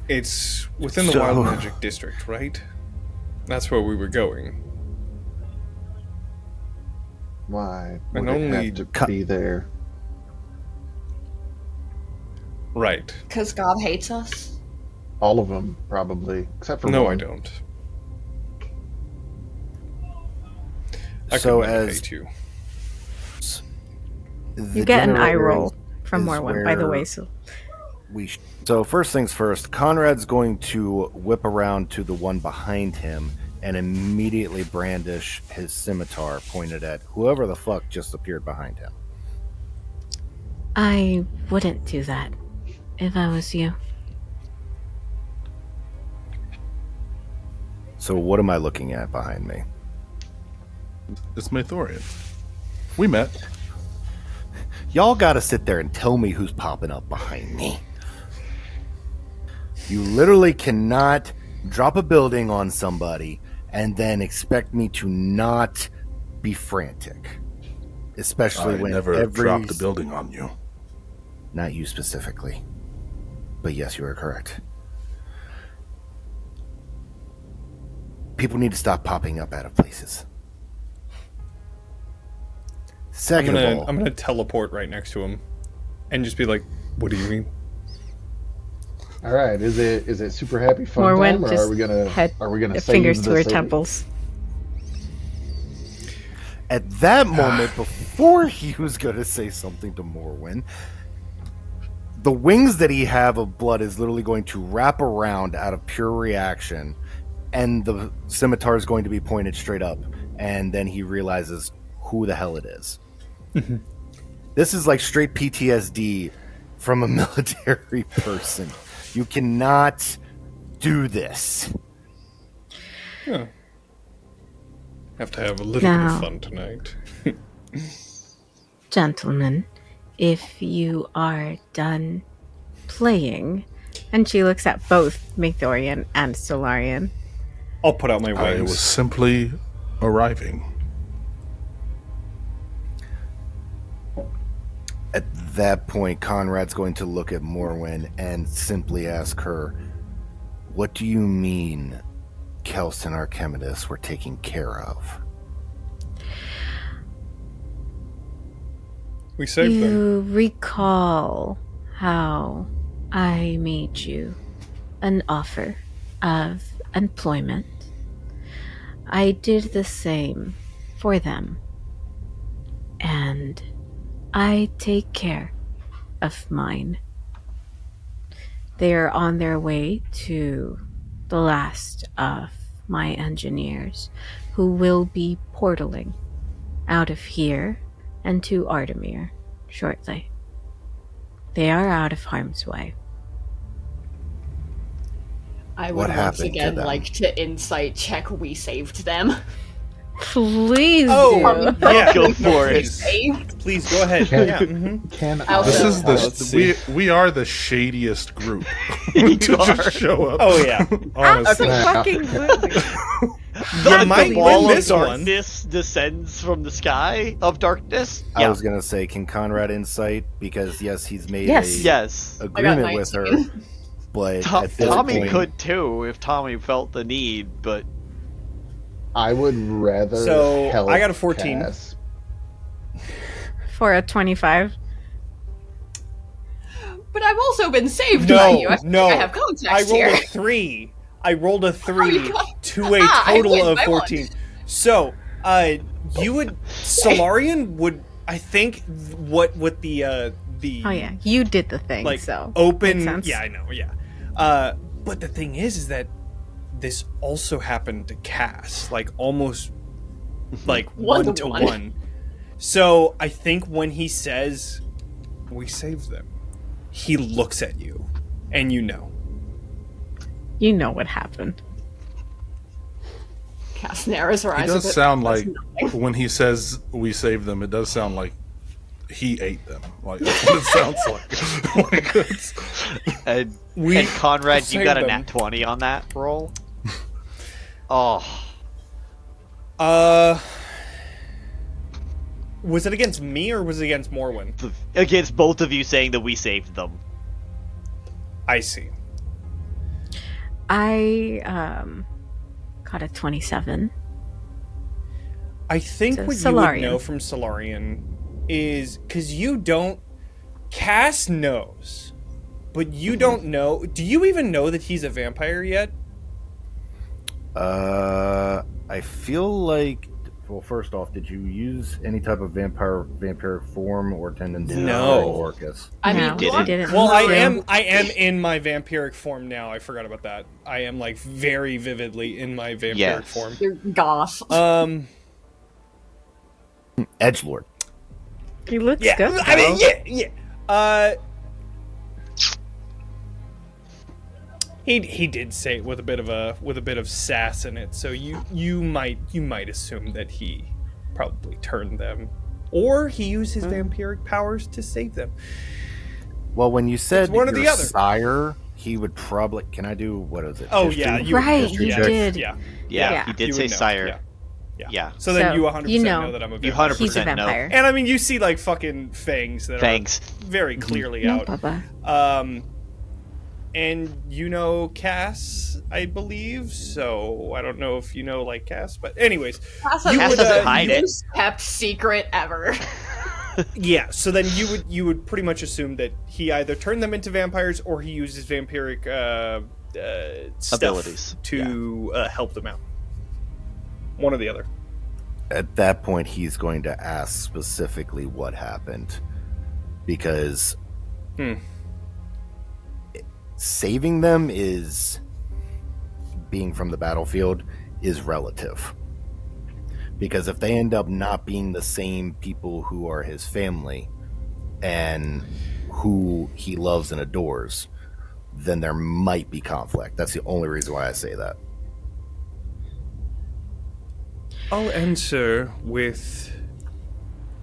It's within the Wild Magic District, right? That's where we were going. Why And would it only have to be there? Right. Because God hates us? All of them, probably. Except for No, one. I don't. So I as hate you. You get an eye roll from Morwen, by the way. So first things first, Conrad's going to whip around to the one behind him and immediately brandish his scimitar pointed at whoever the fuck just appeared behind him. I wouldn't do that if I was you. So what am I looking at behind me? It's Mathorian. We met. Y'all gotta sit there and tell me who's popping up behind me. You literally cannot drop a building on somebody and then expect me to not be frantic. Especially when I never dropped a building on you. Not you specifically. But yes, you are correct. People need to stop popping up out of places. Second of all, I'm gonna teleport right next to him and just be like, what do you mean? All right, is it super happy fun Morwen time, or just are we gonna save fingers to the her city? temples. at that moment, before he was going to say something to Morwen, the wings that he have of blood is literally going to wrap around out of pure reaction, and the scimitar is going to be pointed straight up, and then he realizes who the hell it is. This is like straight PTSD from a military person. You cannot do this. Yeah. Have to have a little bit of fun tonight. Gentlemen, if you are done playing, and she looks at both Mathorian and Solarian. I'll put out my wings. I was simply arriving. At that point, Conrad's going to look at Morwen and simply ask her, "What do you mean Kelson Archimedes were taken care of?" We saved them. You recall how I made you an offer of employment. I did the same for them. And I take care of mine. They are on their way to the last of my engineers, who will be portaling out of here and to Ardamir shortly. They are out of harm's way. I What would once happened to again them? like to insight check we saved them. Please Oh, do. yeah. Go for it. Please go ahead. Can- Yeah. mhm. Can I'll This show is Let's the see. we are the shadiest group You to are. just show up. Oh, yeah. Honestly. Absolutely. You might The wall win of this one. darkness descends from the sky of darkness. I was gonna say, can Conrad insight? Because yes, he's made a Yes. agreement with her, but at this Tommy point, could too if Tommy felt the need, but I would rather. So, help I got a 14. Cass. For a 25. But I've also been saved No, by you. I think no. I have context I rolled here. a 3. I rolled a 3 you got- to a I total win of by 14. So, you would Solarian would I think what the Oh yeah, you did the thing, like so open makes sense. yeah, I know, yeah. But the thing is that this also happened to Cass, like almost like one to one. So I think when he says we saved them, he looks at you and you know. You know what happened. Cass narrows her It eyes. a does bit, sound that's like nothing. when he says we saved them, it does sound like he ate them. Like that's what it sounds like. Like it's, and We Conrad, you got a saved nat 20 on that roll. Oh, was it against me or was it against Morwen? against both of you saying that we saved them. I see. I got a 27. I think So what Solarian. you would know from Solarian is because you don't. Cass knows, but you don't know. Do you even know that he's a vampire yet? I feel like. Well, first off, did you use any type of vampiric form or tendency? No. Orcus? I mean, No, he didn't. Well, I Yeah. am in my vampiric form now. I forgot about that. I am like very vividly in my vampiric Yes. form. You're goth. Edgelord. He looks Yeah, good. I mean, though. yeah. He did say it with a bit of sass in it, so you might assume that he probably turned them, or he used his vampiric powers to save them. Well, when you said It's one or your the other. sire, he would probably. Can I do what is it? Oh history? yeah, you Right, history you check. did. Yeah, Yeah, he did you say would know. sire. Yeah. Yeah. So then So, you 100% you know know that I'm a You vampire. 100% He's a know. vampire. And I mean, you see like fucking fangs that Fangs. are very clearly No, out. Papa. And you know Cass, I believe. So I don't know if you know like Cass, but anyways, Cass you Cass would, doesn't hide you it. Most kept secret ever. Yeah, so then you would pretty much assume that he either turned them into vampires or he used his vampiric stuff Abilities. to help them out. One or the other. At that point, he's going to ask specifically what happened, because saving them is being from the battlefield is relative. Because if they end up not being the same people who are his family and who he loves and adores, then there might be conflict. That's the only reason why I say that. I'll answer with,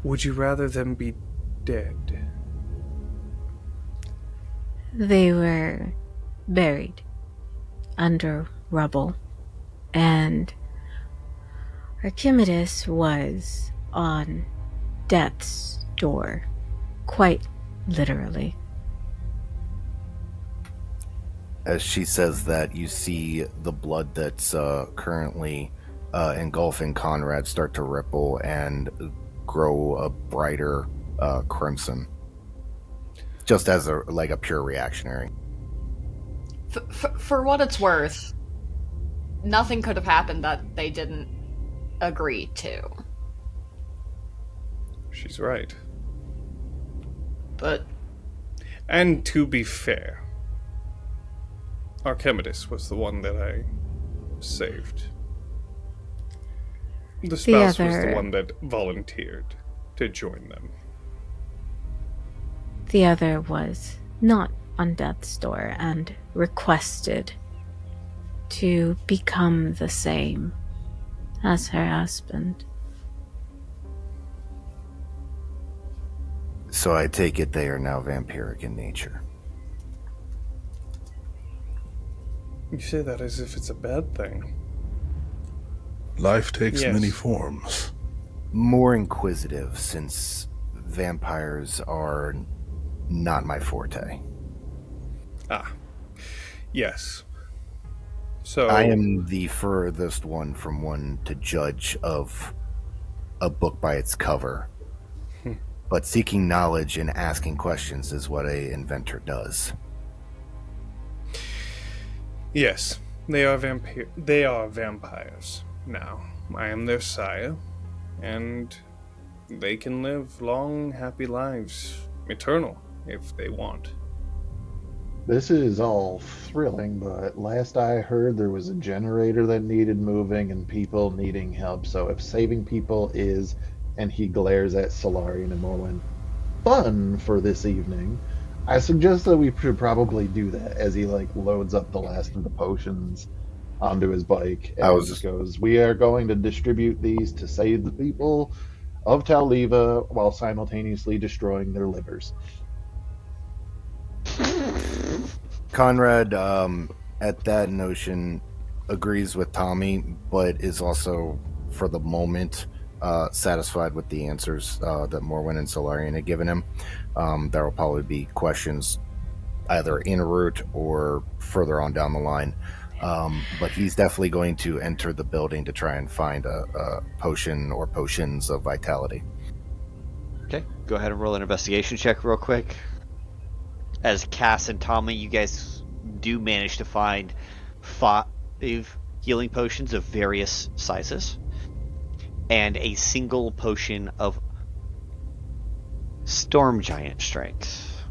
would you rather them be dead? They were buried under rubble, and Archimedes was on death's door, quite literally. As she says that, you see the blood that's currently engulfing Conrad start to ripple and grow a brighter crimson, just as a pure reactionary. For what it's worth, nothing could have happened that they didn't agree to. She's right. But And to be fair, Archimedes was the one that I saved. The spouse was the one that volunteered to join them. The other was not on death's door and requested to become the same as her husband. So I take it they are now vampiric in nature. You say that as if it's a bad thing. Life takes many forms. More inquisitive, since vampires are not my forte. Ah, yes. So I am the furthest one from one to judge of a book by its cover. But seeking knowledge and asking questions is what an inventor does. Yes, they are vampires now. I am their sire, and they can live long, happy lives, eternal, if they want. This is all thrilling, but last I heard there was a generator that needed moving and people needing help. So if saving people is, and he glares at Solarian and Morwen, fun for this evening, I suggest that we should probably do that as he loads up the last of the potions onto his bike and goes, we are going to distribute these to save the people of Taoliva while simultaneously destroying their livers. Conrad, at that notion, agrees with Tommy, but is also, for the moment, satisfied with the answers that Morwen and Solarian had given him. There will probably be questions either en route or further on down the line. But he's definitely going to enter the building to try and find a potion or potions of vitality. Okay, go ahead and roll an investigation check real quick. As Cass and Tommy, you guys do manage to find 5 healing potions of various sizes and a single potion of storm giant strength.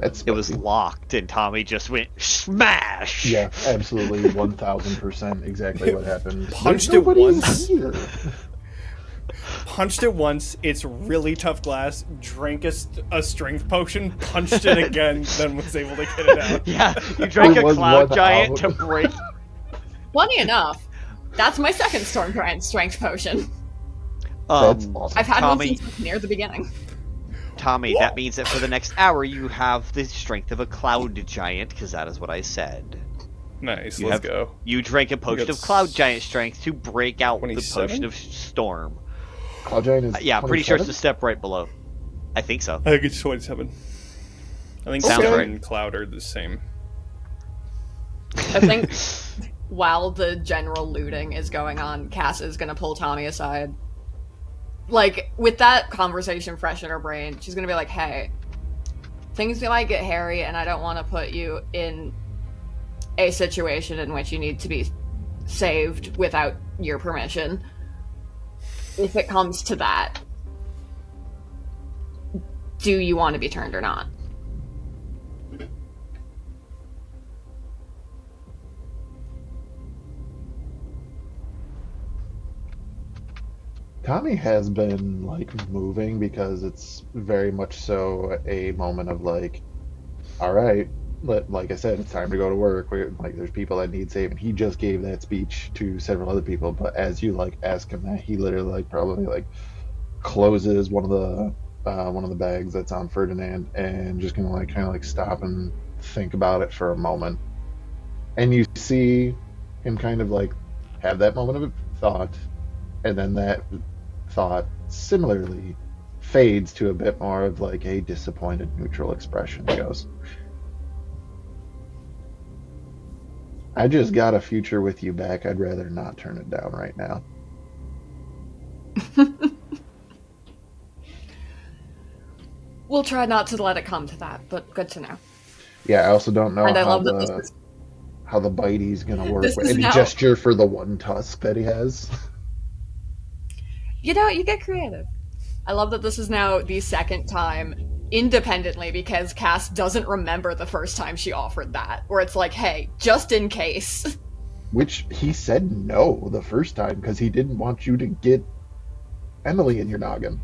It was locked, and Tommy just went smash. Yeah, absolutely, 1000% exactly what happened. Punched it once. Punched it once. It's really tough glass. Drank a strength potion. Punched it again. Then was able to get it out. Yeah, you drank a cloud giant to break. Funny enough, that's my second storm giant strength potion. That's awesome. I've had Tommy, one since near the beginning. Tommy, that means that for the next hour you have the strength of a cloud giant, because that is what I said. Nice, let's go. You drank a potion of cloud giant strength to break out 27? the potion of storm. Cloud giant is yeah, I'm pretty sure it's the step right below. I think so. I think it's 27. I think storm and cloud are the same. I think while the general looting is going on, Cass is gonna pull Tommy aside. With that conversation fresh in her brain, she's gonna be like, hey, things might get hairy, and I don't want to put you in a situation in which you need to be saved without your permission. If it comes to that, do you want to be turned or not? Tommy has been moving because it's very much so a moment of all right, like I said, it's time to go to work. There's people that need saving. He just gave that speech to several other people, but as you ask him that, he literally probably closes one of the bags that's on Ferdinand and just gonna kind of stop and think about it for a moment. And you see him kind of have that moment of thought, and then that thought similarly fades to a bit more of a disappointed neutral expression. He goes, I just got a future with you back. I'd rather not turn it down right now. We'll try not to let it come to that, but good to know. Yeah, I also don't know how the bitey's gonna work. Any gesture for the one tusk that he has. You know, you get creative. I love that this is now the second time independently because Cass doesn't remember the first time she offered that. Where it's like, hey, just in case. Which he said no the first time because he didn't want you to get Emily in your noggin.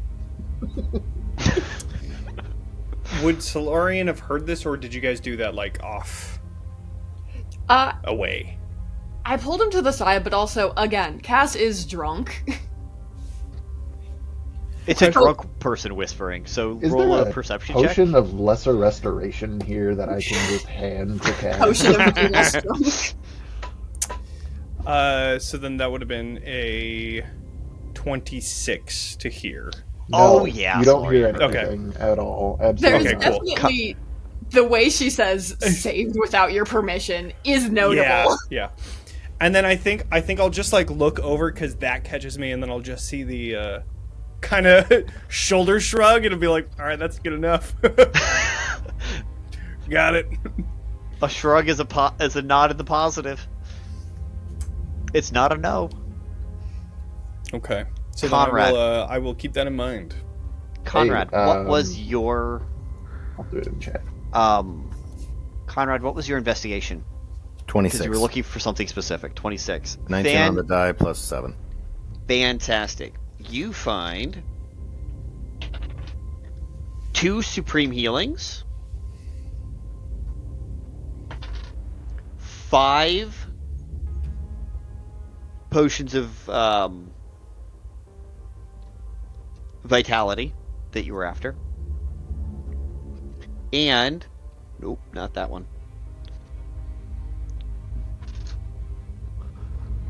Would Solarian have heard this, or did you guys do that, like, off? Away. I pulled him to the side, but also, again, Cass is drunk. It's a drunk person whispering, so Is roll there a perception check. potion of lesser restoration here that I can just hand to Cass? Potion of being less drunk. So then that would have been a 26 to hear. No, yeah. You don't hear Okay. anything at all. Absolutely. There's definitely the way she says "saved without your permission" is notable. Yeah. And then I think I'll just like look over because that catches me, and then I'll just see the kind of shoulder shrug, and it'll be like, all right, that's good enough. Got it. A shrug is a nod in the positive. It's not a no. Okay. So Conrad. then I will keep that in mind. Conrad, what was your... I'll do it in chat. Conrad, what was your investigation? 26. Because you were looking for something specific. 26. 19 on the die plus 7. Fantastic. You find 2 supreme healings, 5 potions of vitality that you were after, and nope, not that one.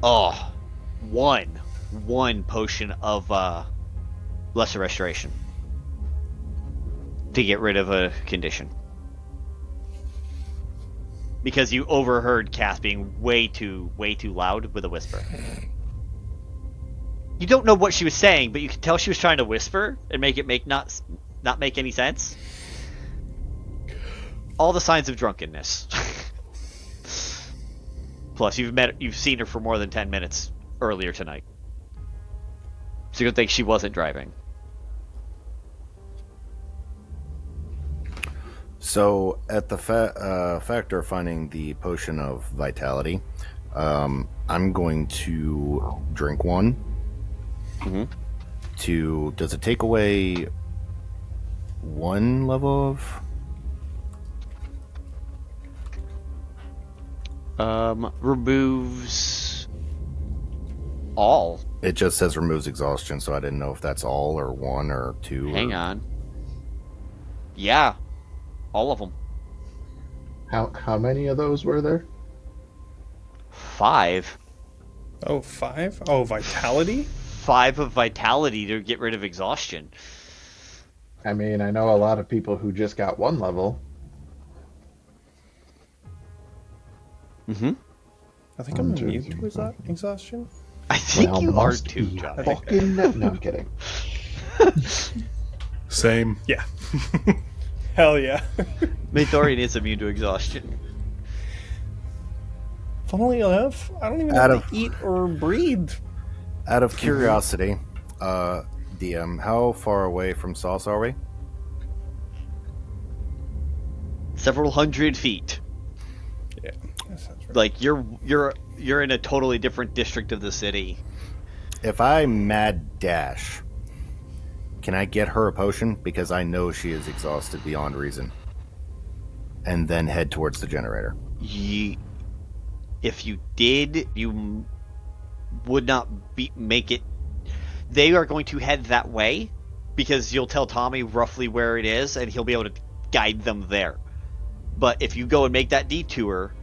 Oh, one potion of lesser restoration to get rid of a condition. Because you overheard Cass being way too loud with a whisper. You don't know what she was saying, but you could tell she was trying to whisper and make it not make any sense. All the signs of drunkenness. Plus, you've seen her for more than 10 minutes earlier tonight. So you don't think she wasn't driving. So, at the factor of finding the potion of vitality, I'm going to drink one. Mm-hmm. Does it take away one level of... removes all. It just says removes exhaustion, so I didn't know if that's all or 1 or 2. Hang on. Yeah. All of them. How many of those were there? 5. Oh, 5? Oh, vitality? 5 of vitality to get rid of exhaustion. I mean, I know a lot of people who just got 1 level. Mm-hmm. I think I'm immune to exhaustion. I think you are too, Jonny. Fucking no, I'm kidding. Same. Yeah. Hell yeah. Mathorian is immune to exhaustion. Funnily enough, I don't even have to eat or breathe. Out of curiosity, DM, how far away from Sauce are we? Several hundred feet. Yeah, that sounds right. Like you're in a totally different district of the city. If I mad dash, can I get her a potion? Because I know she is exhausted beyond reason. And then head towards the generator. If you did, you would not make it. They are going to head that way because you'll tell Tommy roughly where it is and he'll be able to guide them there. But if you go and make that detour,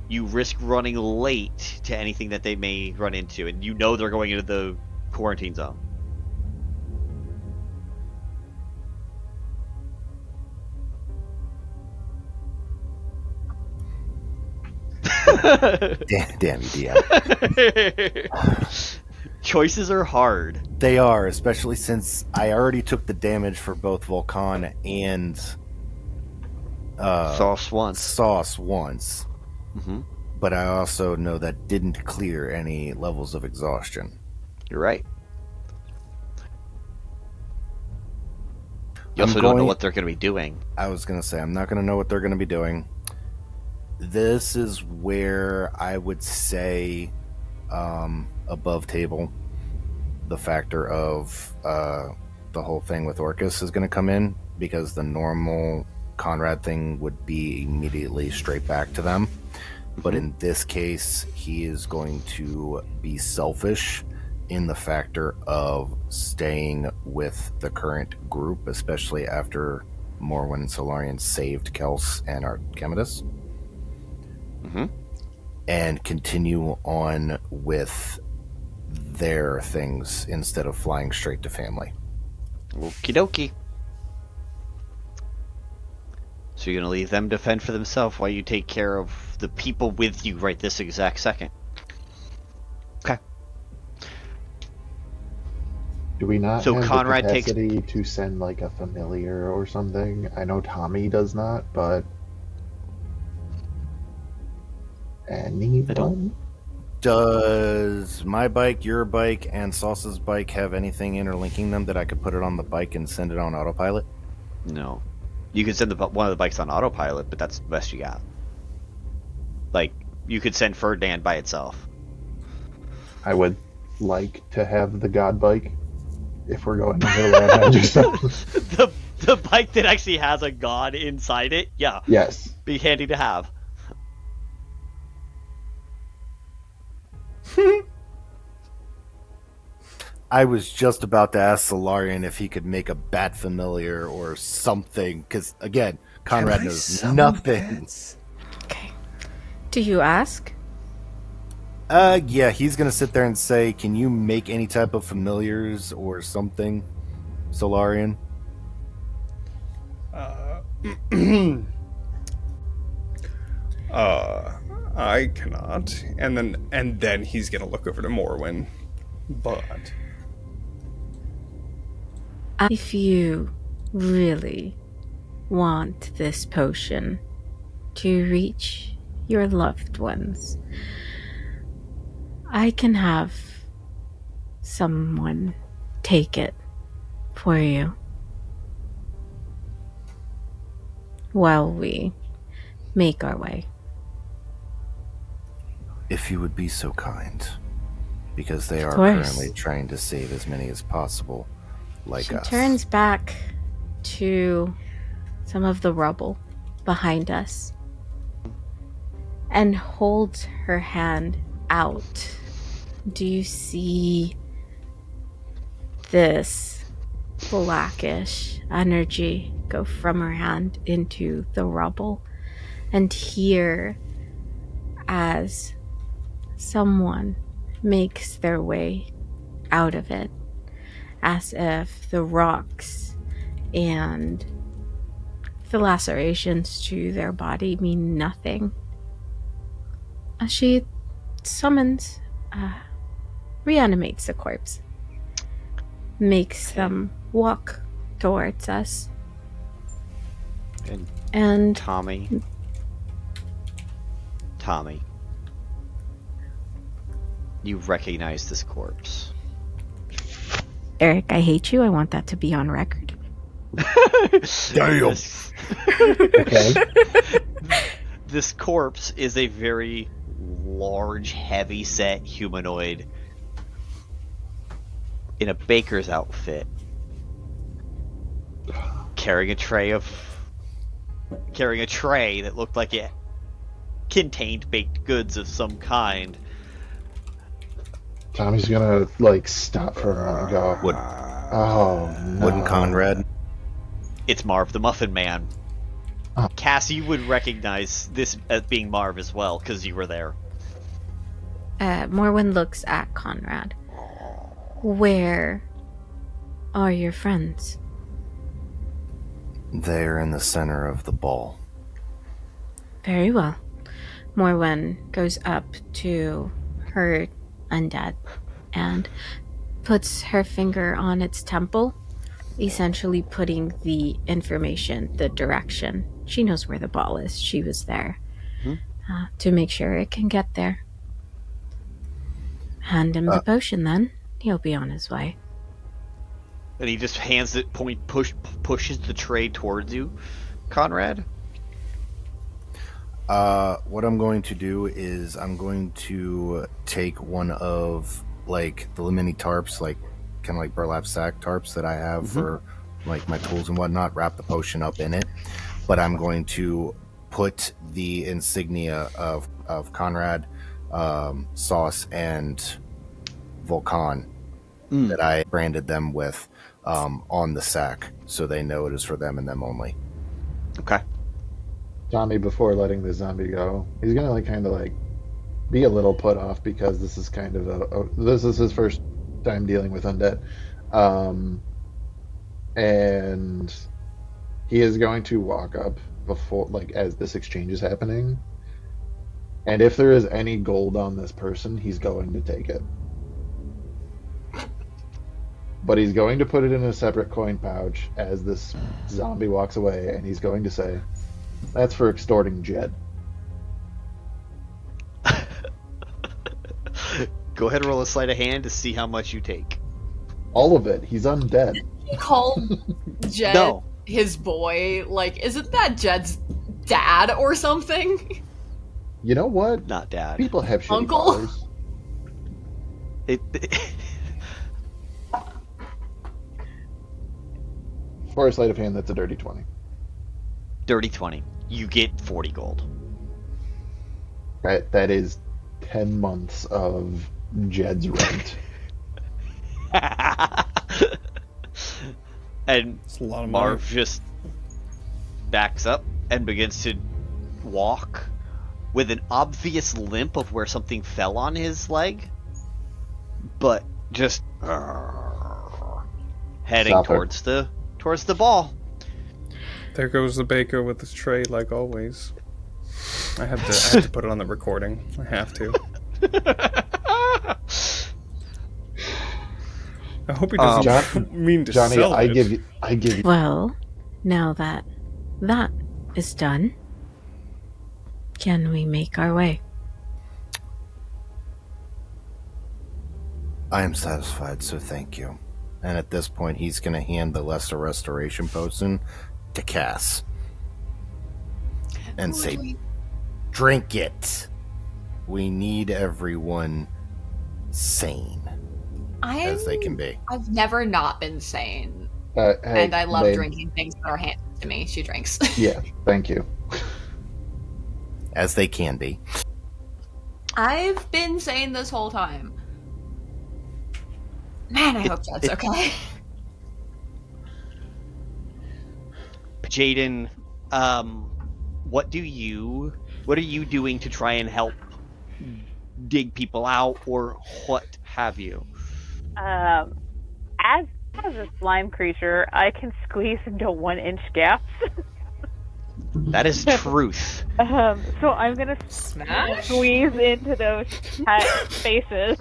you risk running late to anything that they may run into, and you know they're going into the quarantine zone. Damn you, DM. Choices are hard. They are, especially since I already took the damage for both Vulcan and Sauce once. Mm-hmm. But I also know that didn't clear any levels of exhaustion. You're right. You also don't know what they're going to be doing. I was going to say, I'm not going to know what they're going to be doing. This is where I would say, above table, the factor of the whole thing with Orcus is going to come in, because the normal Conrad thing would be immediately straight back to them. But in this case, he is going to be selfish in the factor of staying with the current group, especially after Morwen and Solarian saved Kels and Archimedes. And continue on with their things instead of flying straight to family. Okie dokie. So you're going to leave them to fend for themselves while you take care of the people with you right this exact second. Okay. Do we not So have Conrad the capacity to send like a familiar or something? I know Tommy does not, but anyone? Does my bike, your bike, and Sauce's bike have anything interlinking them that I could put it on the bike and send it on autopilot? No. You could send one of the bikes on autopilot, but that's the best you got. Like, you could send Ferdinand by itself. I would like to have the god bike if we're going into the land manager stuff. The bike that actually has a god inside it? Yeah. Yes. Be handy to have. I was just about to ask Solarian if he could make a bat familiar or something, because again, Conrad knows nothing. Okay. Do you ask? Yeah, he's gonna sit there and say, "Can you make any type of familiars or something, Solarian?" I cannot. And then he's gonna look over to Morwen. But if you really want this potion to reach your loved ones, I can have someone take it for you while we make our way. If you would be so kind, because they are course. currently trying to save as many as possible, like She us. turns back to some of the rubble behind us and holds her hand out. Do you see this blackish energy go from her hand into the rubble, and hear as someone makes their way out of it, as if the rocks and the lacerations to their body mean nothing. As she summons, reanimates the corpse, makes them walk towards us. And Tommy, you recognize this corpse. Eric, I hate you. I want that to be on record. Damn. Okay. This corpse is a very large, heavy-set humanoid in a baker's outfit, carrying a tray that looked like it contained baked goods of some kind. Tommy's gonna stop for her and go, "Oh no!" Wouldn't Conrad? It's Marv the Muffin Man. Oh. Cass, you would recognize this as being Marv as well, because you were there. Morwen looks at Conrad. Where are your friends? They're in the center of the ball. Very well. Morwen goes up to her undead and puts her finger on its temple, essentially putting the information, the direction. She knows where the ball is. She was there to make sure it can get there. Hand him the potion, then. He'll be on his way. And he just hands it, pushes the tray towards you, Conrad. What I'm going to do is I'm going to take one of like the mini tarps, like kind of like burlap sack tarps that I have for like my tools and whatnot, wrap the potion up in it. But I'm going to put the insignia of Conrad, Sauce, and Vulcan that I branded them with on the sack, so they know it is for them and them only. Okay. Tommy, before letting the zombie go, he's gonna like kind of like be a little put off because this is kind of this is his first time dealing with undead, and he is going to walk up before, like, as this exchange is happening, and if there is any gold on this person, he's going to take it. But he's going to put it in a separate coin pouch as this zombie walks away, and he's going to say, "That's for extorting Jed." Go ahead and roll a sleight of hand to see how much you take. All of it. He's undead. He called Jed his boy. Like, isn't that Jed's dad or something? You know what? Not dad. People have shitty Uncle? fathers. For a sleight of hand, that's a dirty 20. Dirty 20. You get 40 gold. That is 10 months of Jed's rent. And It's a lot of Marv money. just backs up and begins to walk with an obvious limp of where something fell on his leg, but just heading Suffer. towards the ball. There goes the baker with his tray, like always. I have to put it on the recording. I have to. I hope he doesn't mean to Johnny, sell I it. give you. Well, now that that is done, can we make our way? I am satisfied, so thank you. And at this point, he's going to hand the lesser restoration potion to Cass and say, "Drink it. We need everyone sane as they can be." I've never not been sane. Hey, And I love babe. drinking things that are handed to me. She drinks. Yeah, thank you. As they can be. I've been sane this whole time. Man, I hope that's okay. Jaden, what are you doing to try and help dig people out, or what have you? As a slime creature, I can squeeze into 1-inch gaps. That is truth. So I'm gonna Smash? squeeze into those spaces.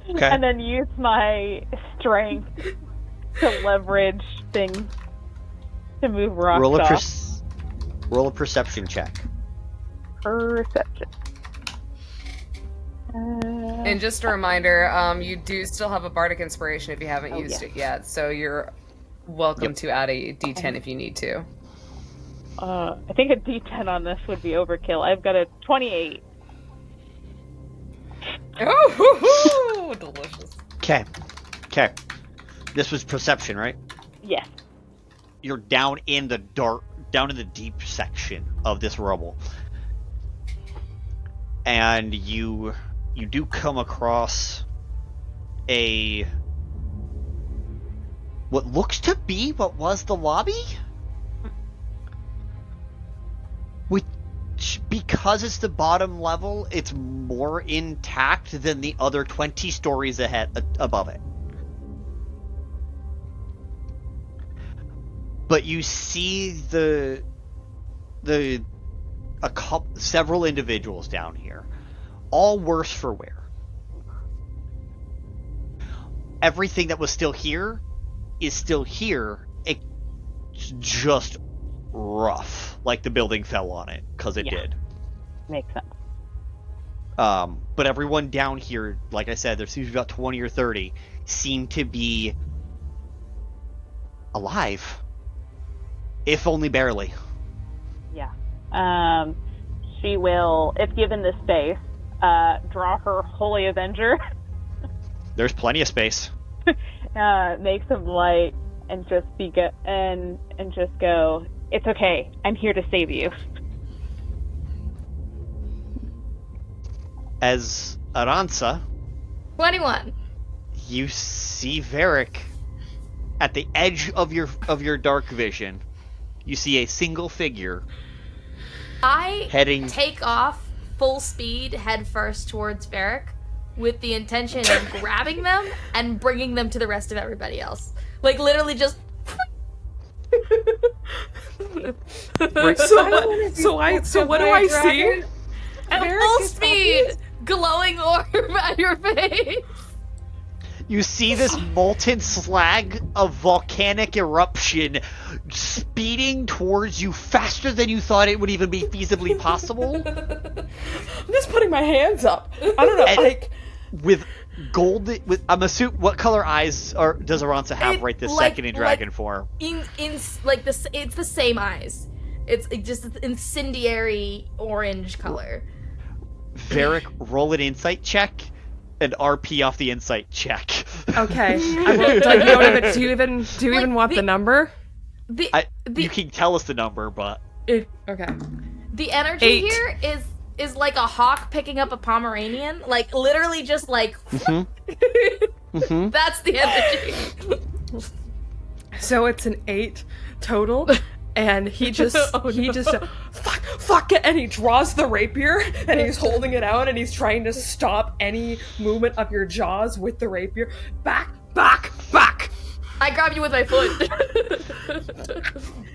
Okay. And then use my strength to leverage things to move rocks off. Roll a perception check. Perception. And just a reminder, you do still have a bardic inspiration if you haven't used it yet, so you're welcome to add a d10 if you need to. I think a D10 on this would be overkill. I've got a 28. Oh, delicious. Okay. This was perception, right? Yes. You're down in the deep section of this rubble, and you do come across what looks to be what was the lobby, which, because it's the bottom level, it's more intact than the other 20 stories above it. But you see several individuals down here, all worse for wear. Everything that was still here is still here. It's just rough, like the building fell on it, because it did. Makes sense. But everyone down here, like I said, there seems to be about 20 or 30, seem to be alive. If only barely. Yeah. She will, if given the space, draw her Holy Avenger. There's plenty of space. Make some light and just and just go, it's okay, I'm here to save you. As Aransa, 21. you see Varrick at the edge of your dark vision. You see a single figure. I heading take off full speed head first towards Varrick with the intention of grabbing them and bringing them to the rest of everybody else. Like literally just. So what do I see? At full speed, glowing orb at your face. You see this molten slag of volcanic eruption speeding towards you faster than you thought it would even be feasibly possible. I'm just putting my hands up. I don't know, and with gold. I'm assuming, what color eyes does Aransa have right this second in dragon form? It's the same eyes. It's just an incendiary orange color. Varrick, roll an insight check. And RP off the insight check. Okay. Do you even want the number? You can tell us the number, but okay. The energy 8. here is like a hawk picking up a Pomeranian, like literally just like. That's the energy. So it's an 8 total. And he just, fuck it, and he draws the rapier, and he's holding it out, and he's trying to stop any movement of your jaws with the rapier. Back! I grab you with my foot.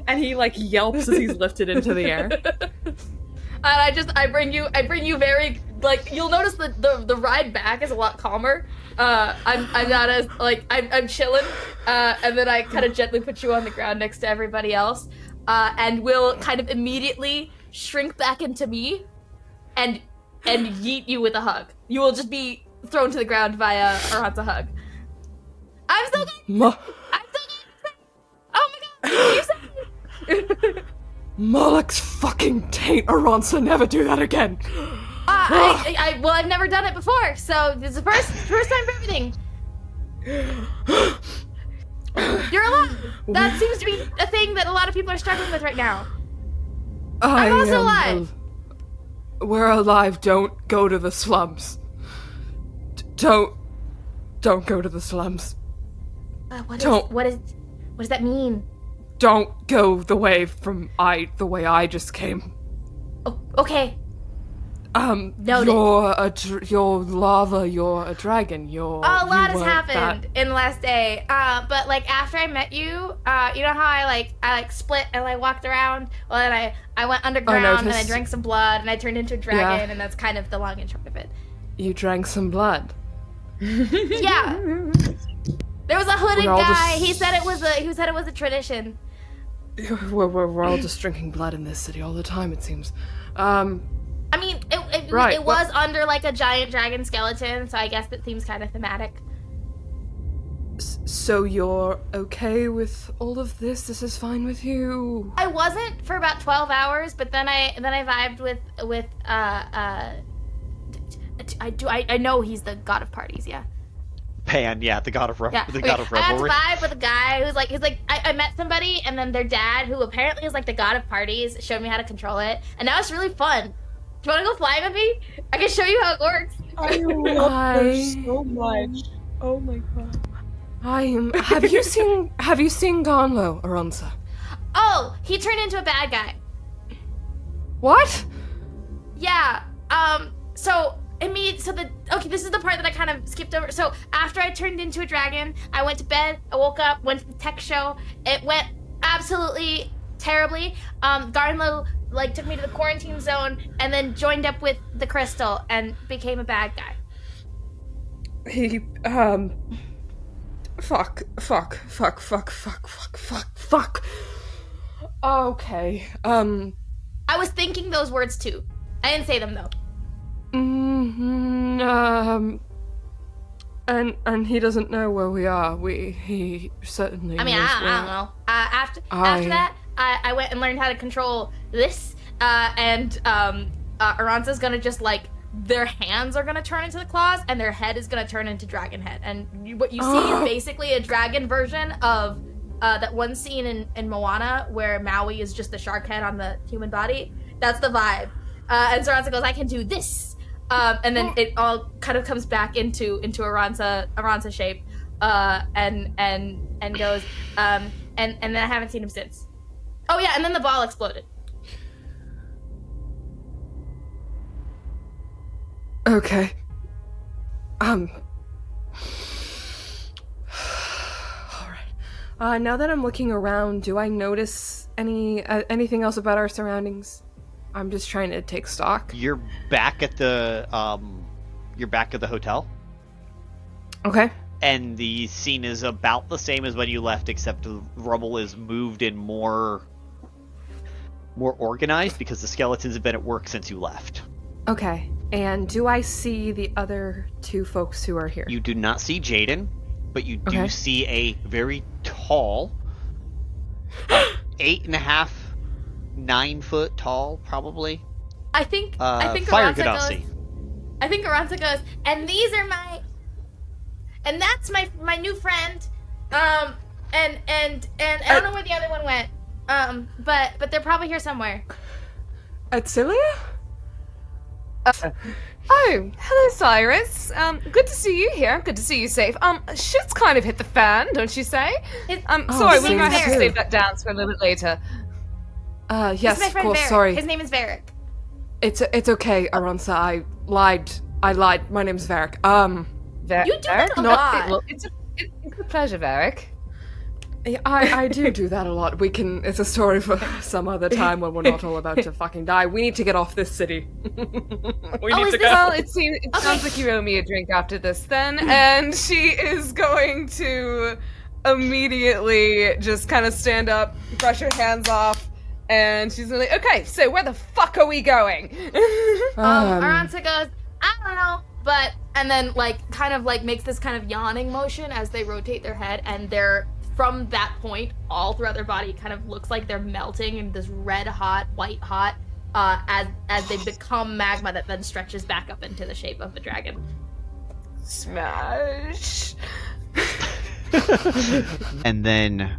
And he, yelps as he's lifted into the air. And I bring you very, you'll notice the ride back is a lot calmer. I'm not as, I'm chilling, and then I kind of gently put you on the ground next to everybody else. And will kind of immediately shrink back into me and yeet you with a hug. You will just be thrown to the ground via Aransa hug. I'm so good! Oh my god! You said Moloch's fucking taint, Aransa, never do that again! Well, I've never done it before, so this is the first time for everything. You're alive! That seems to be a thing that a lot of people are struggling with right now. I'm also alive! We're alive. Don't go to the slums. Don't go to the slums. What does that mean? Don't go the way I just came. Oh, okay. Noted. You're lava, you're a dragon, a lot has happened in the last day. But after I met you, you know how I split and I walked around? Well, then I went underground and I drank some blood and I turned into a dragon, and that's kind of the long and short of it. You drank some blood? Yeah. There was a hooded guy. He said it was a tradition. We're all just drinking blood in this city all the time, it seems. I mean, it was under a giant dragon skeleton, so I guess that seems kind of thematic. So you're okay with all of this? This is fine with you? I wasn't for about 12 hours, but then I vibed with I know he's the god of parties, yeah. Pan, yeah, the god of god of revelry. I had to vibe with a guy who's I met somebody, and then their dad, who apparently is the god of parties, showed me how to control it, and now it's really fun. Do you want to go fly with me? I can show you how it works. I love her so much. Oh my god. Have you seen Gonlo, Aransa? Oh, he turned into a bad guy. What? Yeah. This is the part that I kind of skipped over. So after I turned into a dragon, I went to bed, I woke up, went to the tech show. It went absolutely terribly. Garnlo took me to the quarantine zone and then joined up with the crystal and became a bad guy. He fuck. Okay. I was thinking those words too. I didn't say them though. And he doesn't know where we are. He certainly. I mean, knows I don't know. After that, I went and learned how to control this. And Aransa's gonna just like their hands are gonna turn into the claws, and their head is gonna turn into dragon head. And what you see is basically a dragon version of that one scene in Moana where Maui is just the shark head on the human body. That's the vibe. And so Aransa goes, "I can do this." And then it all kind of comes back into Aransa shape, and goes, and then I haven't seen him since. Oh yeah, and then the ball exploded. Okay. All right. Now that I'm looking around, do I notice anything else about our surroundings? I'm just trying to take stock. You're back at the hotel. Okay. And the scene is about the same as when you left, except the rubble is moved and more organized because the skeletons have been at work since you left. Okay. And do I see the other two folks who are here? You do not see Jaden, but you do see a very tall, 8.5, 9 foot tall, probably. I think Fire Aransa goes. I think Aransa goes, and these are and that's my new friend. And I don't know where the other one went. But they're probably here somewhere. Adsila? Oh, hello, Cyrus. Good to see you here. Good to see you safe. Shit's kind of hit the fan, don't you say? Sorry, we might have to save that dance for a little bit later. Yes, my of friend course. Varrick. Sorry. His name is Varrick. It's okay, Aransa. I lied. My name's Varrick. You do that a lot. It's a pleasure, Varrick. I do that a lot. It's a story for some other time when we're not all about to fucking die. We need to get off this city. We need to go. Well, it sounds like you owe me a drink after this then. And she is going to immediately just kind of stand up, brush her hands off, and she's gonna be like, okay, so where the fuck are we going? Aransa goes, I don't know, and then kind of makes this kind of yawning motion as they rotate their head, and they're, from that point, all throughout their body kind of looks like they're melting in this red hot, white hot, as they become magma that then stretches back up into the shape of a dragon. Smash. And then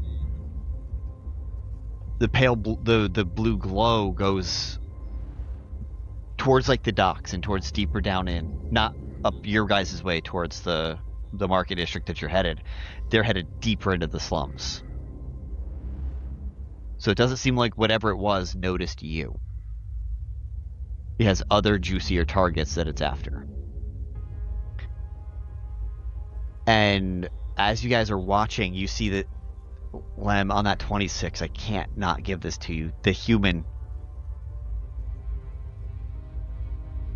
the blue glow goes towards the docks and towards deeper down in, not up your guys' way towards the market district that you're headed. They're headed deeper into the slums. So it doesn't seem like whatever it was noticed you. It has other juicier targets that it's after. And as you guys are watching, you see that Lem on that 26, I can't not give this to you. The human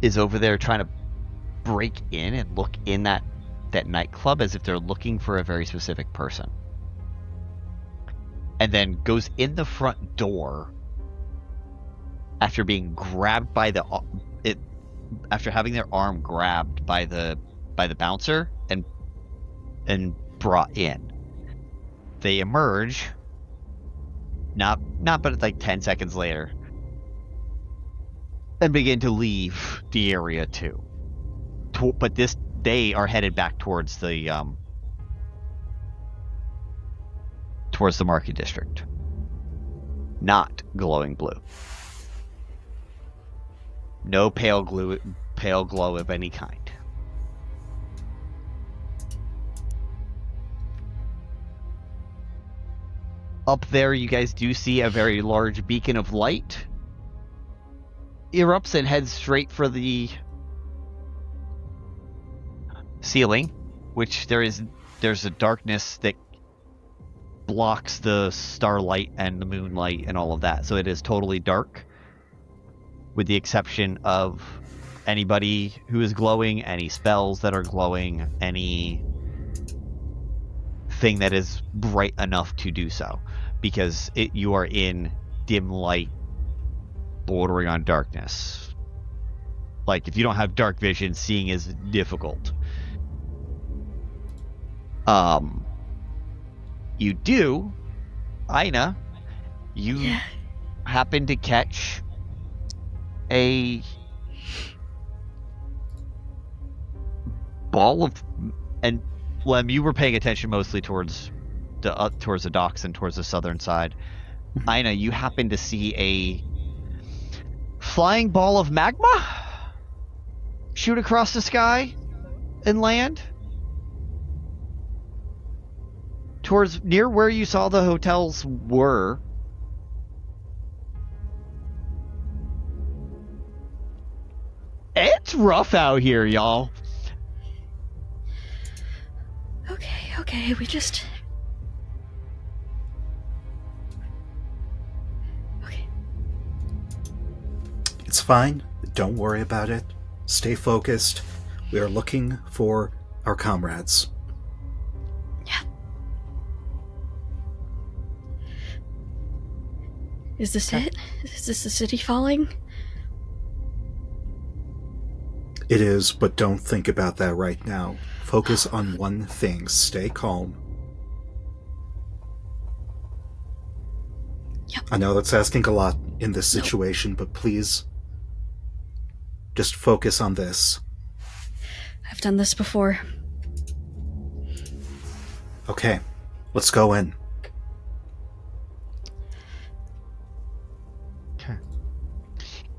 is over there trying to break in and look in that nightclub as if they're looking for a very specific person. And then goes in the front door after being grabbed by after having their arm grabbed by the bouncer and brought in. They emerge not but 10 seconds later and begin to leave the area too. But they are headed back towards the market district. Not glowing blue. No pale glow of any kind. Up there, you guys do see a very large beacon of light. Erupts and heads straight for the ceiling, which there's a darkness that blocks the starlight and the moonlight and all of that, so it is totally dark, with the exception of anybody who is glowing, any spells that are glowing, any thing that is bright enough to do so, because you are in dim light bordering on darkness. Like, if you don't have dark vision, seeing is difficult. You do, Aina, you happen to catch a ball of, and Lem, you were paying attention mostly towards the docks and towards the southern side. Aina, you happen to see a flying ball of magma shoot across the sky and land towards near where you saw the hotels were. It's rough out here, y'all. Okay, we just... It's fine. Don't worry about it. Stay focused. We are looking for our comrades. Yeah. Is this it? Is this the city falling? It is, but don't think about that right now. Focus on one thing. Stay calm. Yep. I know that's asking a lot in this situation, but please, just focus on this. I've done this before. Okay, let's go in.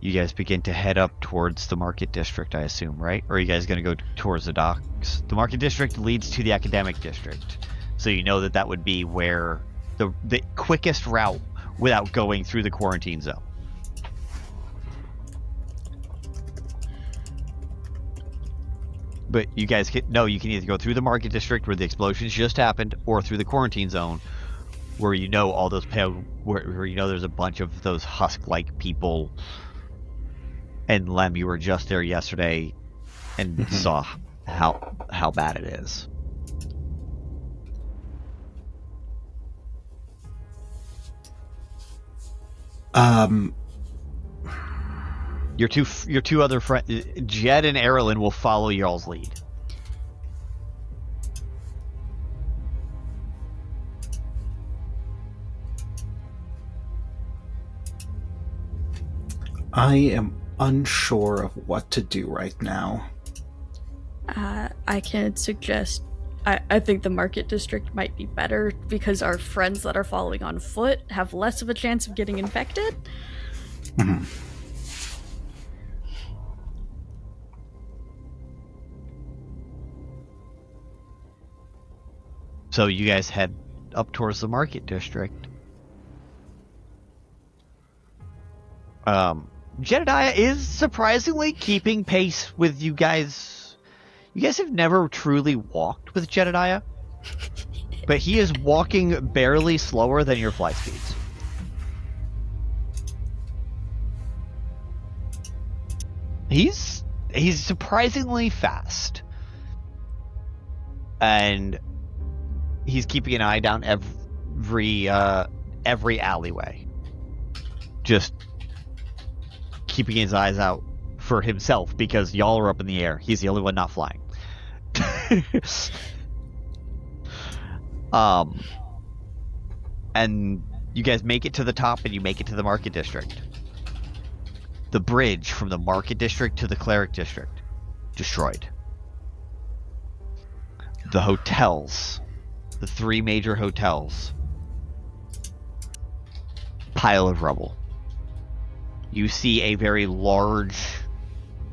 You guys begin to head up towards the market district, I assume, right? Or are you guys going to go towards the docks? The market district leads to the academic district. So you know that would be where the quickest route without going through the quarantine zone. But you guys you can either go through the market district where the explosions just happened, or through the quarantine zone where you know all those where you know there's a bunch of those husk-like people. And Lem, you were just there yesterday and saw how bad it is. Your two other friends, Jed and Aelothin, will follow y'all's lead. I am unsure of what to do right now. I can suggest... I think the market district might be better because our friends that are following on foot have less of a chance of getting infected. Mm-hmm. So you guys head up towards the market district. Jedediah is surprisingly keeping pace with you guys. You guys have never truly walked with Jedediah, but he is walking barely slower than your flight speeds. He's surprisingly fast, and he's keeping an eye down every alleyway, just keeping his eyes out for himself because y'all are up in the air. He's the only one not flying. And you guys make it to the top and you make it to the market district. The bridge from the market district to the cleric district destroyed. The hotels, the 3 major hotels, pile of rubble. You see a very large,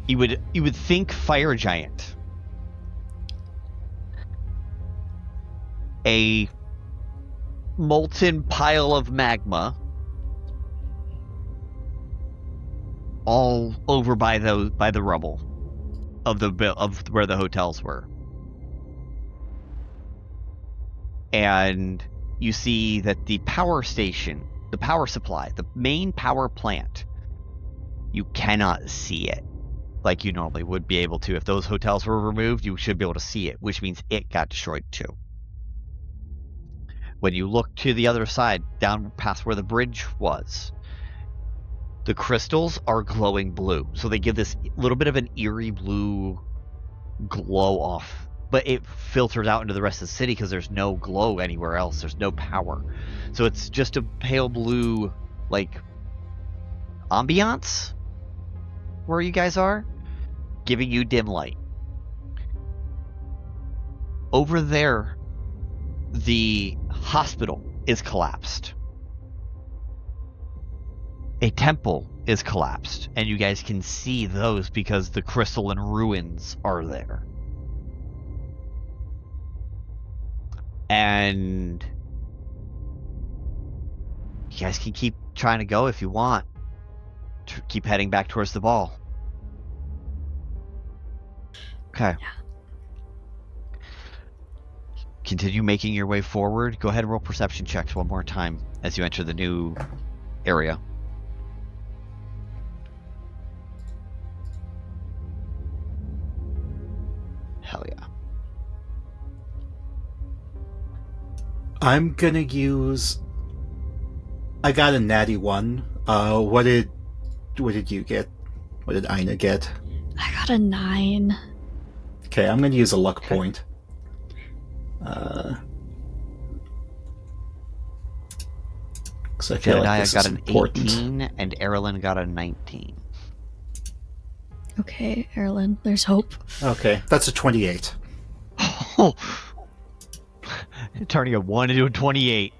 you would think fire giant. A molten pile of magma all over by the rubble of where the hotels were. And you see that the power station, the power supply, the main power plant, you cannot see it like you normally would be able to. If those hotels were removed, you should be able to see it, which means it got destroyed too. When you look to the other side, down past where the bridge was, the crystals are glowing blue. So they give this little bit of an eerie blue glow off. But it filters out into the rest of the city because there's no glow anywhere else. There's no power. So it's just a pale blue, like, ambiance where you guys are, giving you dim light. Over there, the hospital is collapsed. A temple is collapsed, and you guys can see those because the crystalline ruins are there. And you guys can keep trying to go if you want. Keep heading back towards the ball. Okay. Yeah. Continue making your way forward. Go ahead and roll perception checks one more time as you enter the new area. Hell yeah. I'm gonna use. I got a natty 1. What did you get? What did Aina get? I got a 9. Okay, I'm gonna use a luck point. Because I feel like this got is an important. 18 and Erilyn got a 19. Okay, Erilyn, there's hope. Okay, that's a 28. Oh. Turning a 1 into a 28.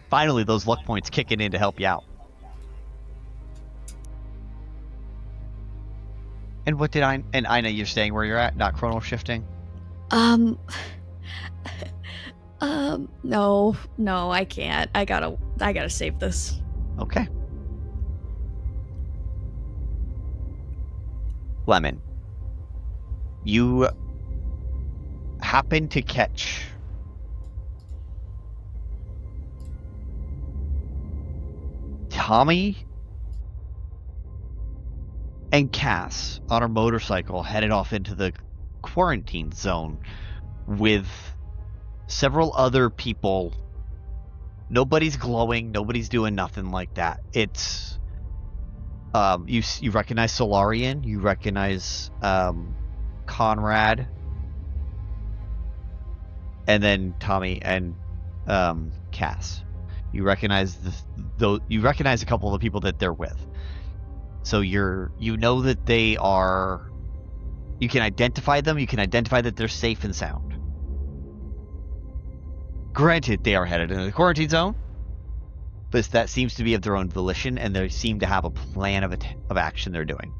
Finally, those luck points kicking in to help you out. And what did Aina, you're staying where you're at, not chronal shifting? No, I can't. I gotta save this. Okay. Lemon, you happen to catch Tommy and Cass on a motorcycle headed off into the quarantine zone with several other people. Nobody's glowing, nobody's doing nothing like that. It's you recognize Solarian, you recognize Conrad, and then Tommy and Cass. You recognize you recognize a couple of the people that they're with. So you know that they are. You can identify them. You can identify that they're safe and sound. Granted, they are headed into the quarantine zone, but that seems to be of their own volition, and they seem to have a plan of action they're doing.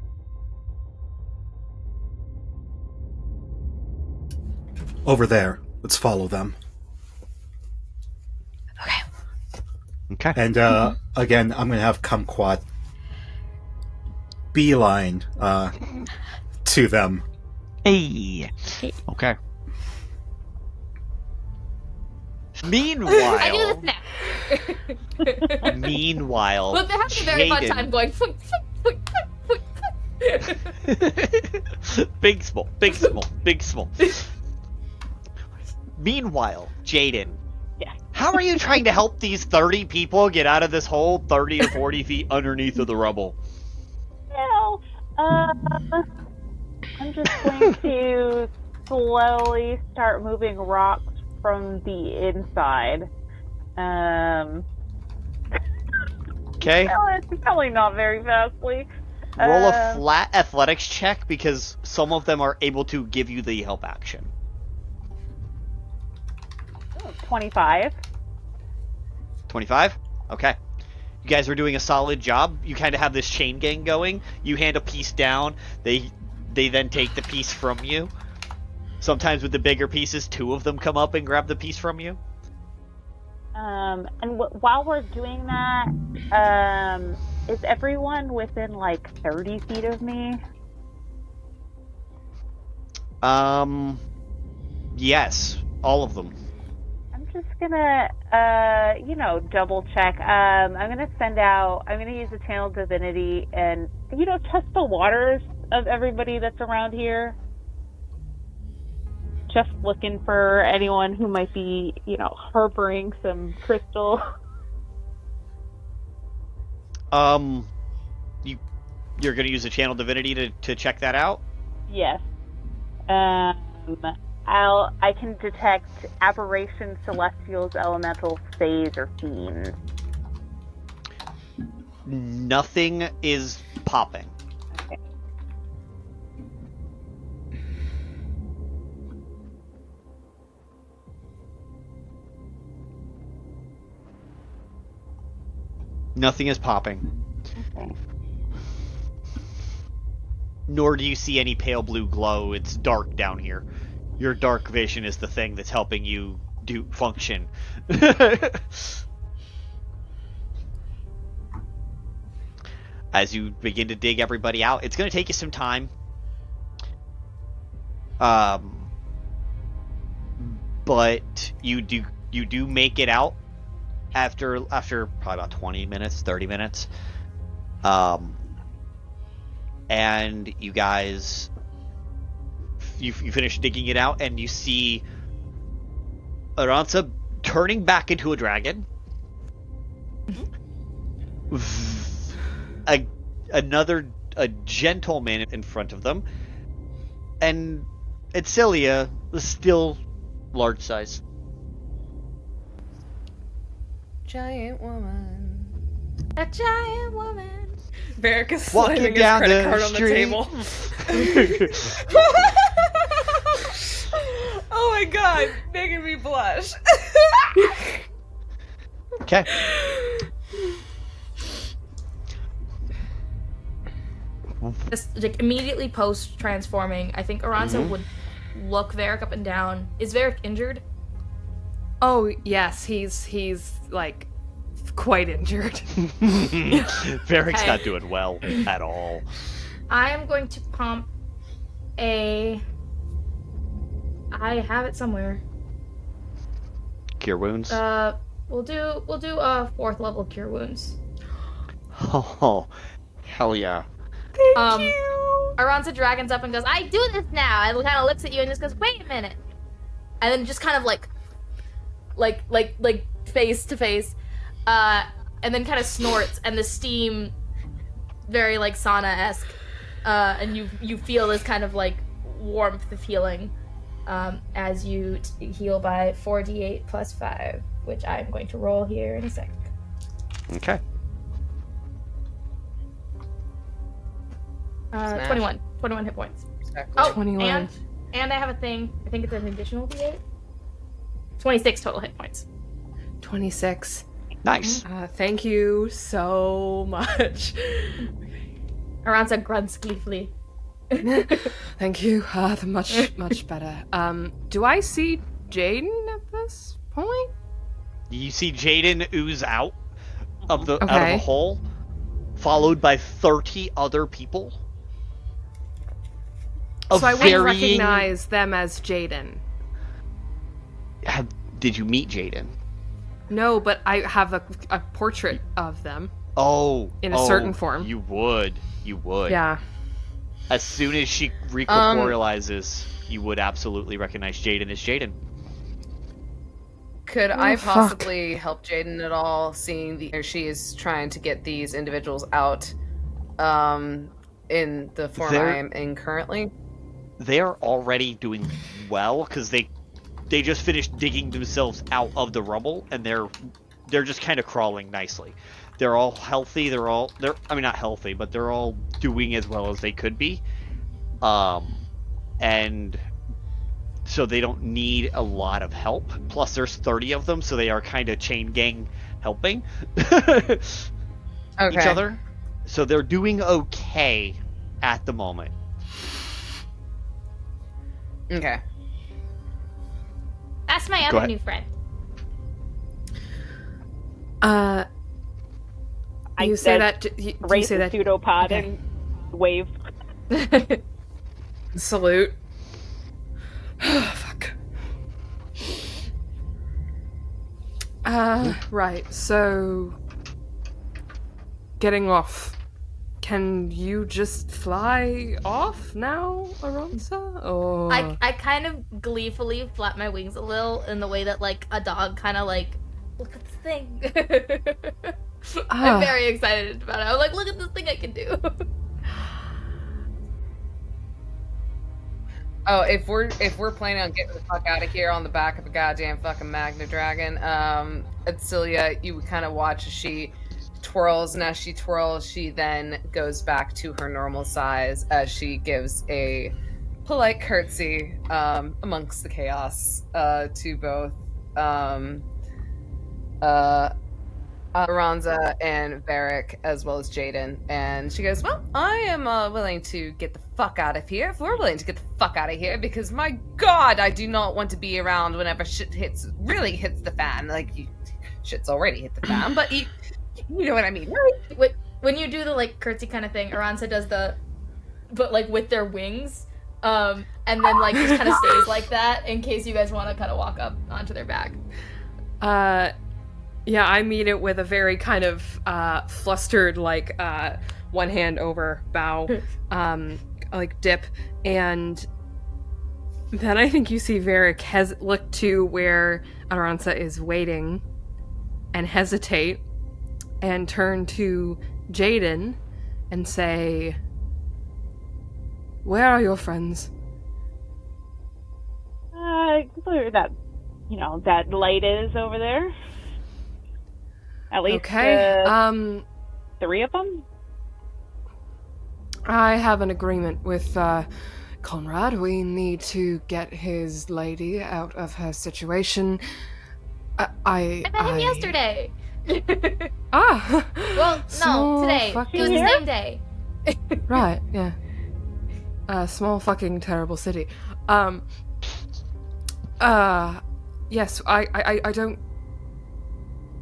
Over there. Let's follow them. Okay. And again, I'm going to have Kumquat beeline to them. Hey. Okay. Meanwhile, I do this now. Meanwhile, but there has to be very much time going. Big small. Meanwhile, Jaden. Yeah. How are you trying to help these 30 people get out of this hole 30 or 40 feet underneath of the rubble? Well, I'm just going to slowly start moving rocks from the inside. Okay. It's probably not very fastly. Roll a flat athletics check because some of them are able to give you the help action. 25. 25? Okay. You guys are doing a solid job. You kind of have this chain gang going. You hand a piece down. They then take the piece from you. Sometimes with the bigger pieces, 2 of them come up and grab the piece from you. And while we're doing that, is everyone within like 30 feet of me? Yes, all of them. I'm just gonna, double check. I'm gonna use the channel divinity and, test the waters of everybody that's around here. Just looking for anyone who might be, harboring some crystal. You're going to use a channel divinity to check that out? Yes. I can detect aberrations, celestials, elementals, fays, or fiends. Nothing is popping. Okay. Nothing is popping. Okay. Nor do you see any pale blue glow. It's dark down here. Your dark vision is the thing that's helping you function. As you begin to dig everybody out, it's going to take you some time. But you do make it out after probably about 20 minutes, 30 minutes. And you guys, you finish digging it out, and you see Aransa turning back into a dragon. A gentleman in front of them, and Adsila is still large size. Giant woman. A giant woman. Varrick is Walking slamming his down credit the card on the street. table. Oh my god, making me blush. Okay. Just like immediately post transforming, I think Aransa would look Varrick up and down. Is Varrick injured? Oh yes, he's like quite injured. Varrick's not doing well at all. I am going to pump I have it somewhere. Cure wounds. We'll do a 4th level cure wounds. Oh, hell yeah. Thank you. Aransa dragons up and goes, "I do this now," and kind of looks at you and just goes, "Wait a minute," and then just kind of like face to face, and then kind of snorts, and the steam, very like sauna-esque, and you feel this kind of like warmth of healing, as you heal by 4d8 plus 5, which I'm going to roll here in a second. Okay. 21 hit points. Exactly. Oh, 21. And I have a thing. I think it's an additional d8. 26 total hit points. 26. Nice. Thank you so much. Aransa grunts gleefully. Thank you. Much better. Do I see Jaden at this point? You see Jaden ooze out of the hole, followed by 30 other people. So I wouldn't recognize them as Jaden. Did you meet Jaden? No, but I have a portrait of them. Oh. In a certain form. You would. Yeah. As soon as she recorporealizes, you would absolutely recognize Jaden as Jaden. Could I possibly help Jaden at all, seeing she is trying to get these individuals out in the form I am in currently? They are already doing well, because they just finished digging themselves out of the rubble, and they're just kind of crawling nicely. They're all healthy. I mean, not healthy, but they're all doing as well as they could be. And so they don't need a lot of help. Plus, there's 30 of them, so they are kind of chain gang helping each other. So they're doing okay at the moment. Okay. That's my other new friend. You say that. You raise say the that pseudopod and wave. Salute. Fuck. Right. So, getting off. Can you just fly off now, Aransa? Or I kind of gleefully flap my wings a little in the way that like a dog kind of like, look at this thing. I'm very excited about it. I'm like, look at this thing I can do. Oh, if we're planning on getting the fuck out of here on the back of a goddamn fucking Magna Dragon, Adsila, you would kind of watch as she twirls, and as she twirls, she then goes back to her normal size as she gives a polite curtsy amongst the chaos to both Aransa and Varrick, as well as Jaden, and she goes, well, I am willing to get the fuck out of here, if we're willing to get the fuck out of here, because my god, I do not want to be around whenever shit really hits the fan. Like, shit's already hit the fan, but you know what I mean, right? When you do the, like, curtsy kind of thing, Aransa does but, like, with their wings, and then, like, just kind of stays like that, in case you guys want to kind of walk up onto their back. Yeah, I meet it with a very kind of flustered, like, one hand over, bow, like, dip, and then I think you see Varrick look to where Aransa is waiting and hesitate and turn to Jaden and say, where are your friends? Where that light is over there. At least okay. 3 of them? I have an agreement with Conrad. We need to get his lady out of her situation. I met him yesterday. Well, no, today. It was the same day. Right, yeah. Small fucking terrible city. Yes,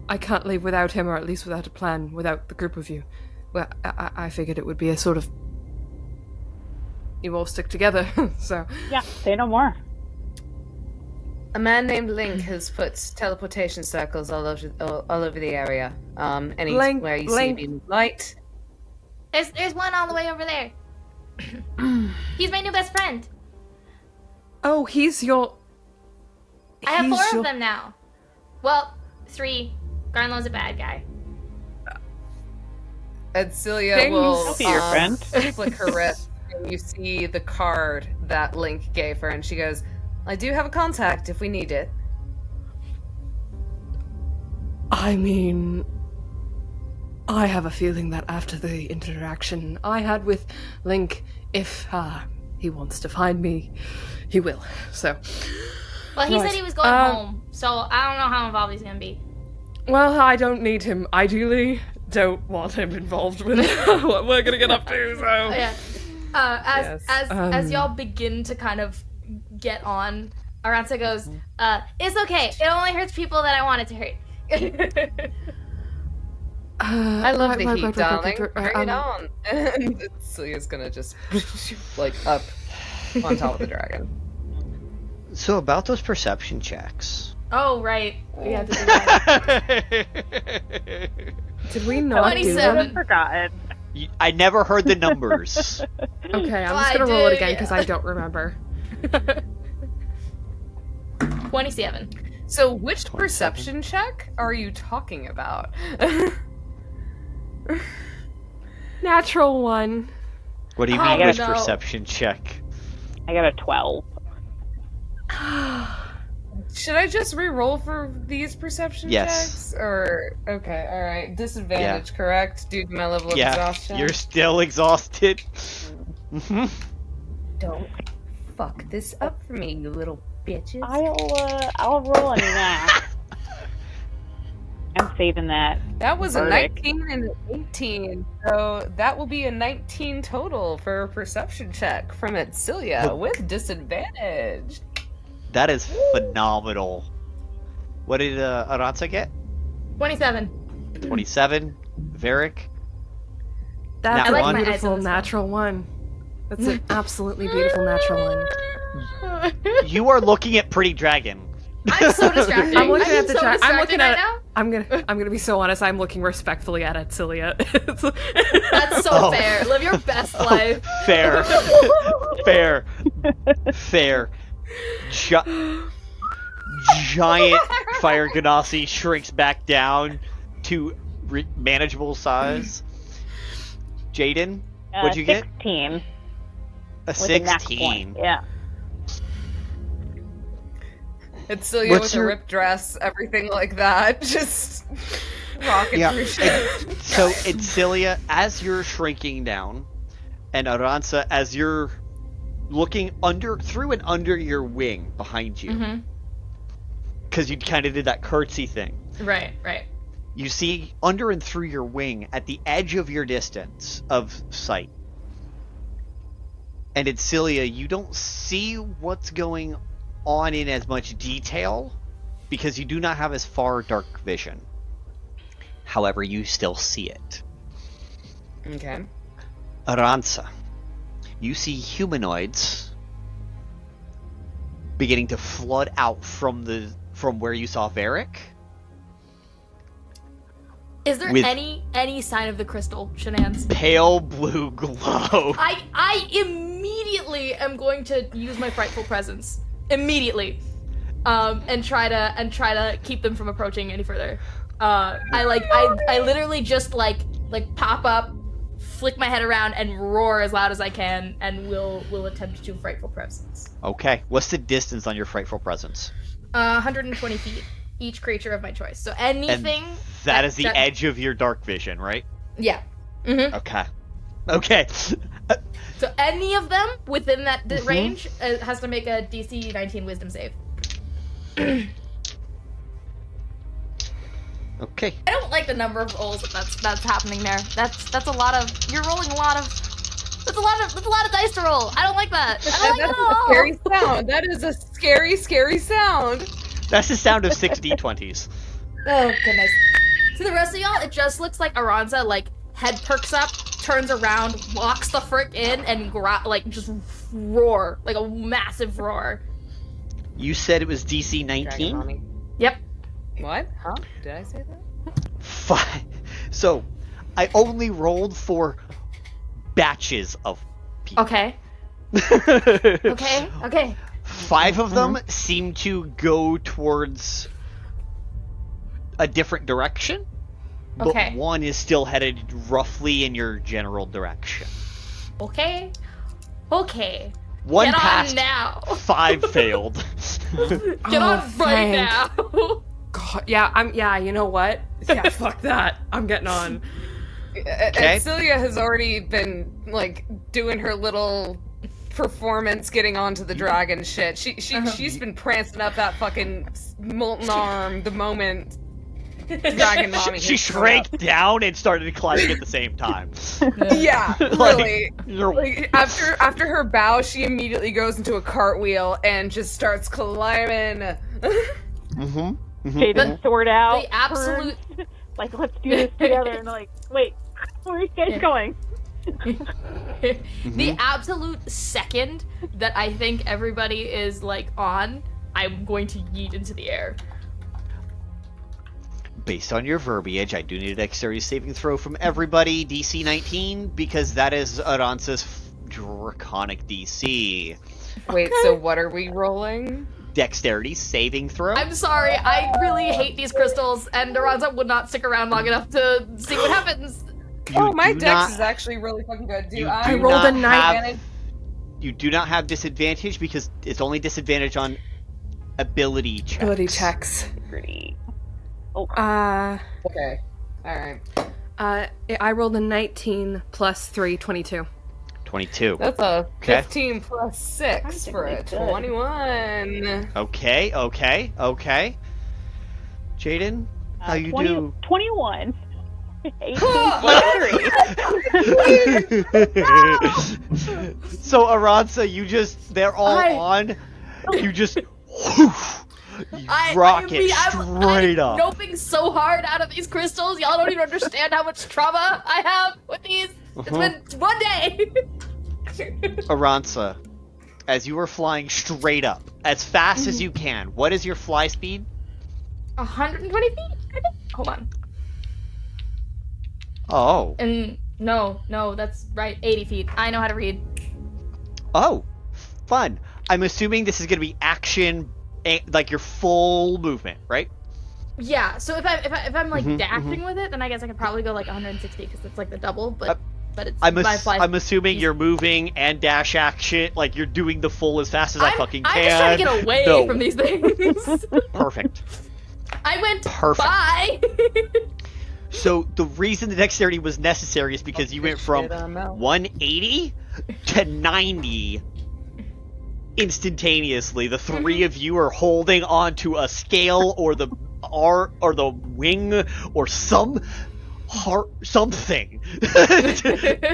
I can't leave without him, or at least without a plan, without the group of you. Well, I figured it would be a sort of... You all stick together, so... Yeah, say no more. A man named Link has put teleportation circles all over the area. Anywhere you see beam of light. There's one all the way over there. He's my new best friend. Oh, he's your... I have 4 of them now. Well, 3. Garnlow's a bad guy. Adsila will be your friend. flick her wrist, and you see the card that Link gave her, and she goes, I do have a contact if we need it. I mean, I have a feeling that after the interaction I had with Link, if he wants to find me, he will. So. Well, he said he was going home, so I don't know how involved he's gonna be. Well, I don't need him. Ideally, don't want him involved with what we're gonna get up to. So. Yeah. As y'all begin to kind of get on, Aransa goes, "It's okay. It only hurts people that I want it to hurt." I love the heat, darling. Bring it on. And Celia's gonna just like up on top of the dragon. So about those perception checks. Oh right, we had to do that. Did we not do that? I've forgotten. I never heard the numbers. Okay, I'm just gonna roll it again because I don't remember. 27. So which perception check are you talking about? Natural 1. What do you mean which perception check? I got a 12. Should I just re-roll for these perception checks? Or okay, alright. Disadvantage, correct? Due to my level of exhaustion. You're still exhausted. Don't fuck this up for me, you little bitches. I'll roll a nat. I'm saving that. That was verdict. a 19 and an 18, so that will be a 19 total for a perception check from Adsila with disadvantage. That is phenomenal. What did Aransa get? 27. 27. Varrick? That's a beautiful natural 1. That's an absolutely beautiful natural 1. You are looking at Pretty Dragon. I'm so distracted. I'm looking at the dragon. I'm looking right at. now. I'm gonna be so honest. I'm looking respectfully at Adsila. That's so fair. Live your best life. Fair. Fair. Giant fire ganassi shrinks back down to manageable size. Jaden, what'd you get? 16. A 16. Yeah. It's Celia with a ripped dress, everything like that. Just rocking through shit. So it's Celia, as you're shrinking down, and Aransa, as you're looking through and under your wing behind you. Because you kind of did that curtsy thing. Right. You see under and through your wing, at the edge of your distance of sight. And it's Celia, you don't see what's going on in as much detail because you do not have as far dark vision. However, you still see it. Okay. Aransa, you see humanoids beginning to flood out from where you saw Varrick. Is there With any sign of the crystal shenanigans? Pale blue glow. I immediately am going to use my frightful presence immediately, and try to keep them from approaching any further. I literally just like pop up, flick my head around, and roar as loud as I can, and will attempt to frightful presence. Okay, what's the distance on your frightful presence? 120 feet. Each creature of my choice. So anything. And that is the edge of your dark vision, right? Yeah. Okay. So any of them within that range has to make a DC 19 Wisdom save. Okay. I don't like the number of rolls that's happening there. That's a lot of. You're rolling a lot of. That's a lot of dice to roll. I don't like that. I don't like That's a scary sound. That is a scary, scary sound. That's the sound of 6 D20s. Oh goodness. To the rest of y'all, it just looks like Aransa head perks up, turns around, walks the frick in, and just roar like a massive roar. You said it was DC 19? Yep. What? Huh? Did I say that? Fine. So, I only rolled for batches of people. Okay. Okay. 5 of them seem to go towards a different direction, but one is still headed roughly in your general direction. Okay. One Get passed, on now. 5 failed. Get on right now. God, yeah, you know what? Yeah, fuck that. I'm getting on. Okay. Celia has already been doing her little performance getting onto the dragon shit. She's been prancing up that fucking molten arm the moment dragon mommy she shrank down and started climbing at the same time. Yeah, really. After her bow, she immediately goes into a cartwheel and just starts climbing. Jaden sword out. The absolute let's do this together, and wait, where are you guys going? The absolute second that I think everybody is on, I'm going to yeet into the air. Based on your verbiage, I do need a dexterity saving throw from everybody, DC 19, because that is Aransa's draconic DC. Wait, so what are we rolling? Dexterity saving throw? I'm sorry, I really hate these crystals, and Aransa would not stick around long enough to see what happens. My dex is actually really fucking good. I rolled a 9. You do not have disadvantage because it's only disadvantage on ability checks. Ability checks. Okay. Alright. I rolled a 19 plus 3, 22. 22. That's a 15 plus 6 for a 21. Okay. Jaden, how you 20, 21. 18 So Aransa, they're all on. You just rock it straight up. I'm noping so hard out of these crystals. Y'all don't even understand how much trauma I have with these. It's been one day. Aransa, as you are flying straight up, as fast as you can, what is your fly speed? 120 feet, I think. Hold on. Oh. And no, that's right. 80 feet. I know how to read. Oh, fun. I'm assuming this is going to be action, like your full movement, right? Yeah, so if I'm like dashing with it, then I guess I could probably go like 160 because it's like the double, but it's I'm assuming you're moving and dash action, like you're doing the full as fast as I fucking can. I'm just trying to get away from these things. Perfect. I went Perfect. bye. So the reason the dexterity was necessary is because you went from 180 to 90 instantaneously. The three of you are holding onto a scale or the wing or something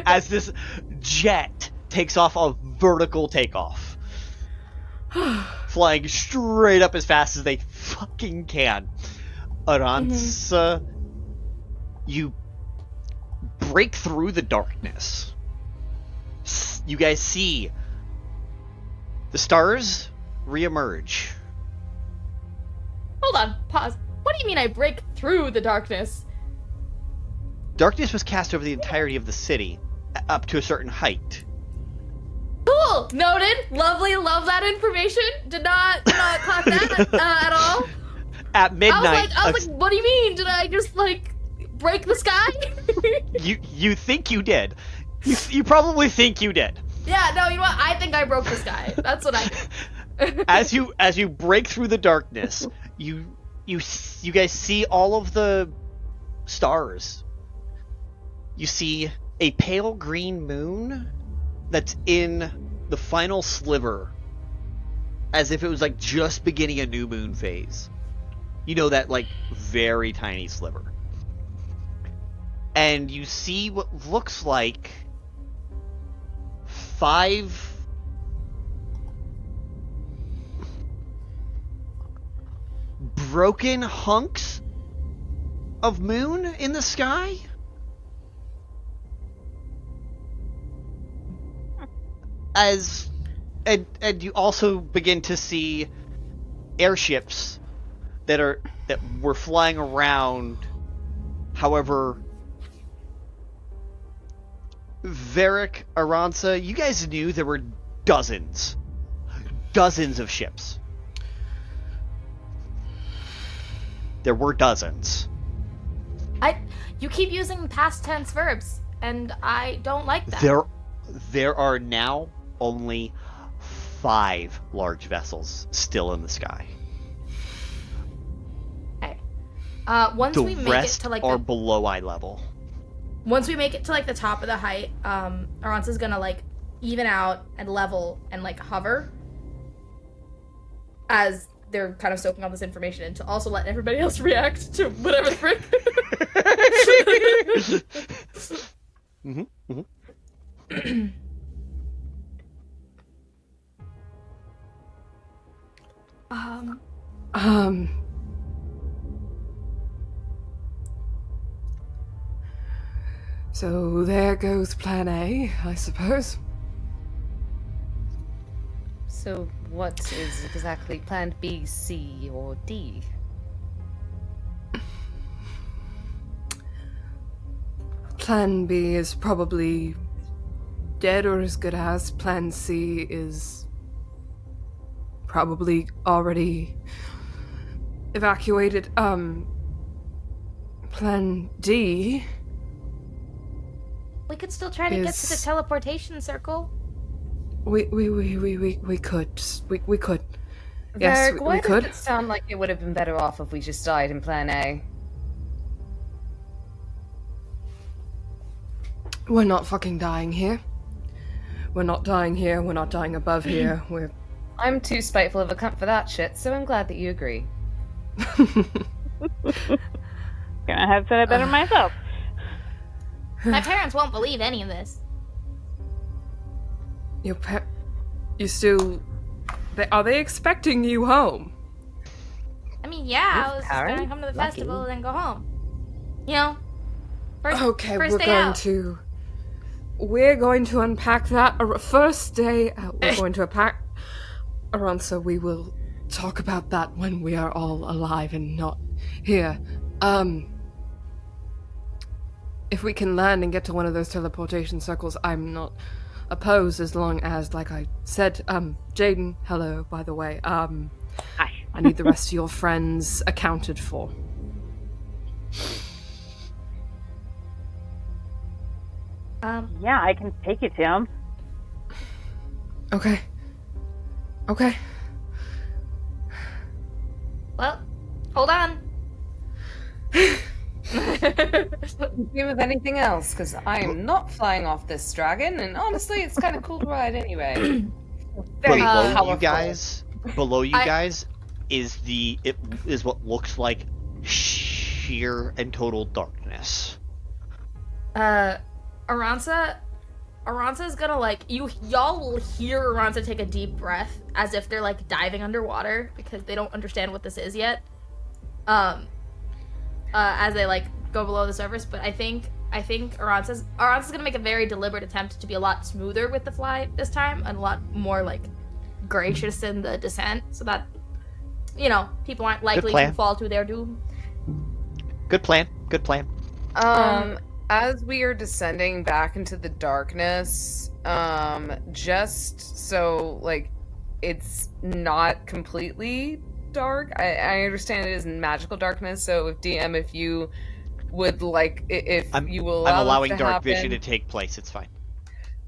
as this jet takes off a vertical takeoff, flying straight up as fast as they fucking can. Aransa, you break through the darkness. You guys see the stars reemerge. Hold on, pause. What do you mean I break through the darkness? Darkness was cast over the entirety of the city, up to a certain height. Cool! Noted. Lovely, love that information. Did not clock that at all. At midnight... I was like, what do you mean? Did I just, like, break the sky? You think you did. You probably think you did. Yeah, no, you know what? I think I broke the sky. That's what I did. As you break through the darkness, you guys see all of the stars. You see a pale green moon that's in the final sliver, as if it was like just beginning a new moon phase. You know, that like very tiny sliver. And you see what looks like 5 broken hunks of moon in the sky. And you also begin to see airships that were flying around. However, Varrick, Aransa, you guys knew there were dozens of ships. There were dozens. You keep using past tense verbs, and I don't like that. There are now only 5 large vessels still in the sky. Okay. Once we make it to like are below eye level. Once we make it to like the top of the height, Aransa's gonna like even out and level and like hover as they're kind of soaking all this information and to also let everybody else react to whatever the frick. So there goes plan A, I suppose. So what is exactly plan B, C, or D? Plan B is probably dead or as good as. Plan C is probably already evacuated. Plan D... We could still try to get to the teleportation circle. We could. We could. Yes, Varrick, why we could. does it sound like it would have been better off if we just died in plan A? We're not fucking dying here. We're not dying here. We're not dying above here. I'm too spiteful of a cunt for that shit, so I'm glad that you agree. Gonna have said it better myself. My parents won't believe any of this. You still... Are they expecting you home? I mean, yeah, I was just gonna come to the festival and then go home. You know? First day out. We're going to unpack that. First day out, we're going to unpack... Aransa, we will talk about that when we are all alive and not here. If we can land and get to one of those teleportation circles, I'm not opposed as long as, like I said, Jaden, hello, by the way. Hi. I need the rest of your friends accounted for. Yeah, I can take you to him. Okay. Well, hold on. Agree with anything else, because I am not flying off this dragon, and honestly, it's kind of cool to ride anyway. Very Below you guys is what looks like sheer and total darkness. Aransa's gonna like y'all hear Aransa take a deep breath as if they're like diving underwater because they don't understand what this is yet. As they like go below the surface, but I think Aransa's gonna make a very deliberate attempt to be a lot smoother with the fly this time and a lot more like gracious in the descent, so that people aren't likely to fall to their doom. Good plan. As we are descending back into the darkness, just so like it's not completely dark. I understand it is magical darkness, so if you would like, you will allow I'm allowing this to dark happen. vision to take place. It's fine.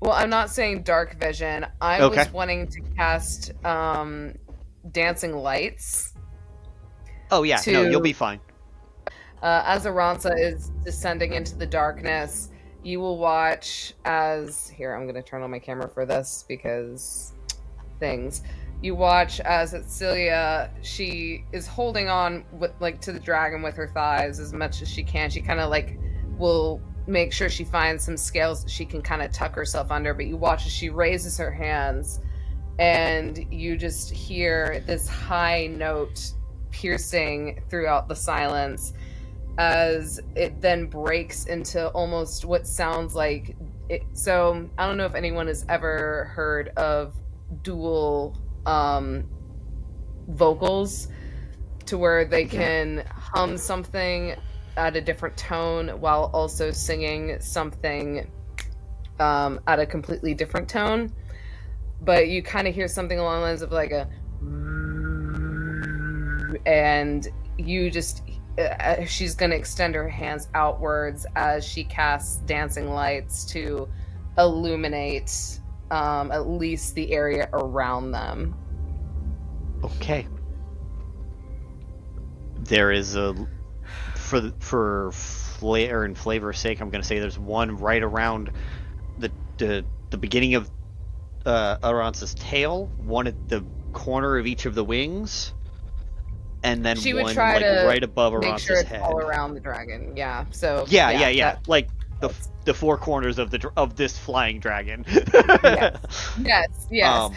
Well, I'm not saying dark vision. I was wanting to cast dancing lights. Oh yeah, no, you'll be fine. As Aransa is descending into the darkness, you will watch as... Here, I'm going to turn on my camera for this because things. You watch as Adsila, she is holding on to the dragon with her thighs as much as she can. She kind of will make sure she finds some scales that she can kind of tuck herself under, but you watch as she raises her hands and you just hear this high note piercing throughout the silence as it then breaks into almost what sounds like it. So I don't know if anyone has ever heard of dual vocals, to where they can hum something at a different tone while also singing something at a completely different tone, but you kind of hear something along the lines of like a, and you just she's going to extend her hands outwards as she casts dancing lights to illuminate at least the area around them. Okay. There is for flair and flavor's sake, I'm going to say there's one right around the beginning of Aransa's tail, one at the corner of each of the wings, and then she one would try to right above make Aransa's sure it's head. all around the dragon. Yeah. So Yeah. Like the four corners of this flying dragon. Yes. Now,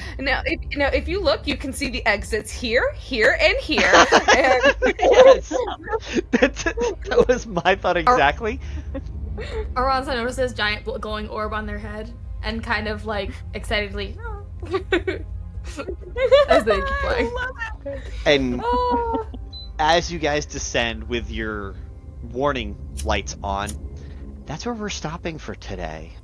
if you look, you can see the exits here, and here. And... Yes. That was my thought exactly. Aransa notices giant glowing orb on their head and kind of like excitedly as they keep flying. And as you guys descend with your warning lights on, that's where we're stopping for today.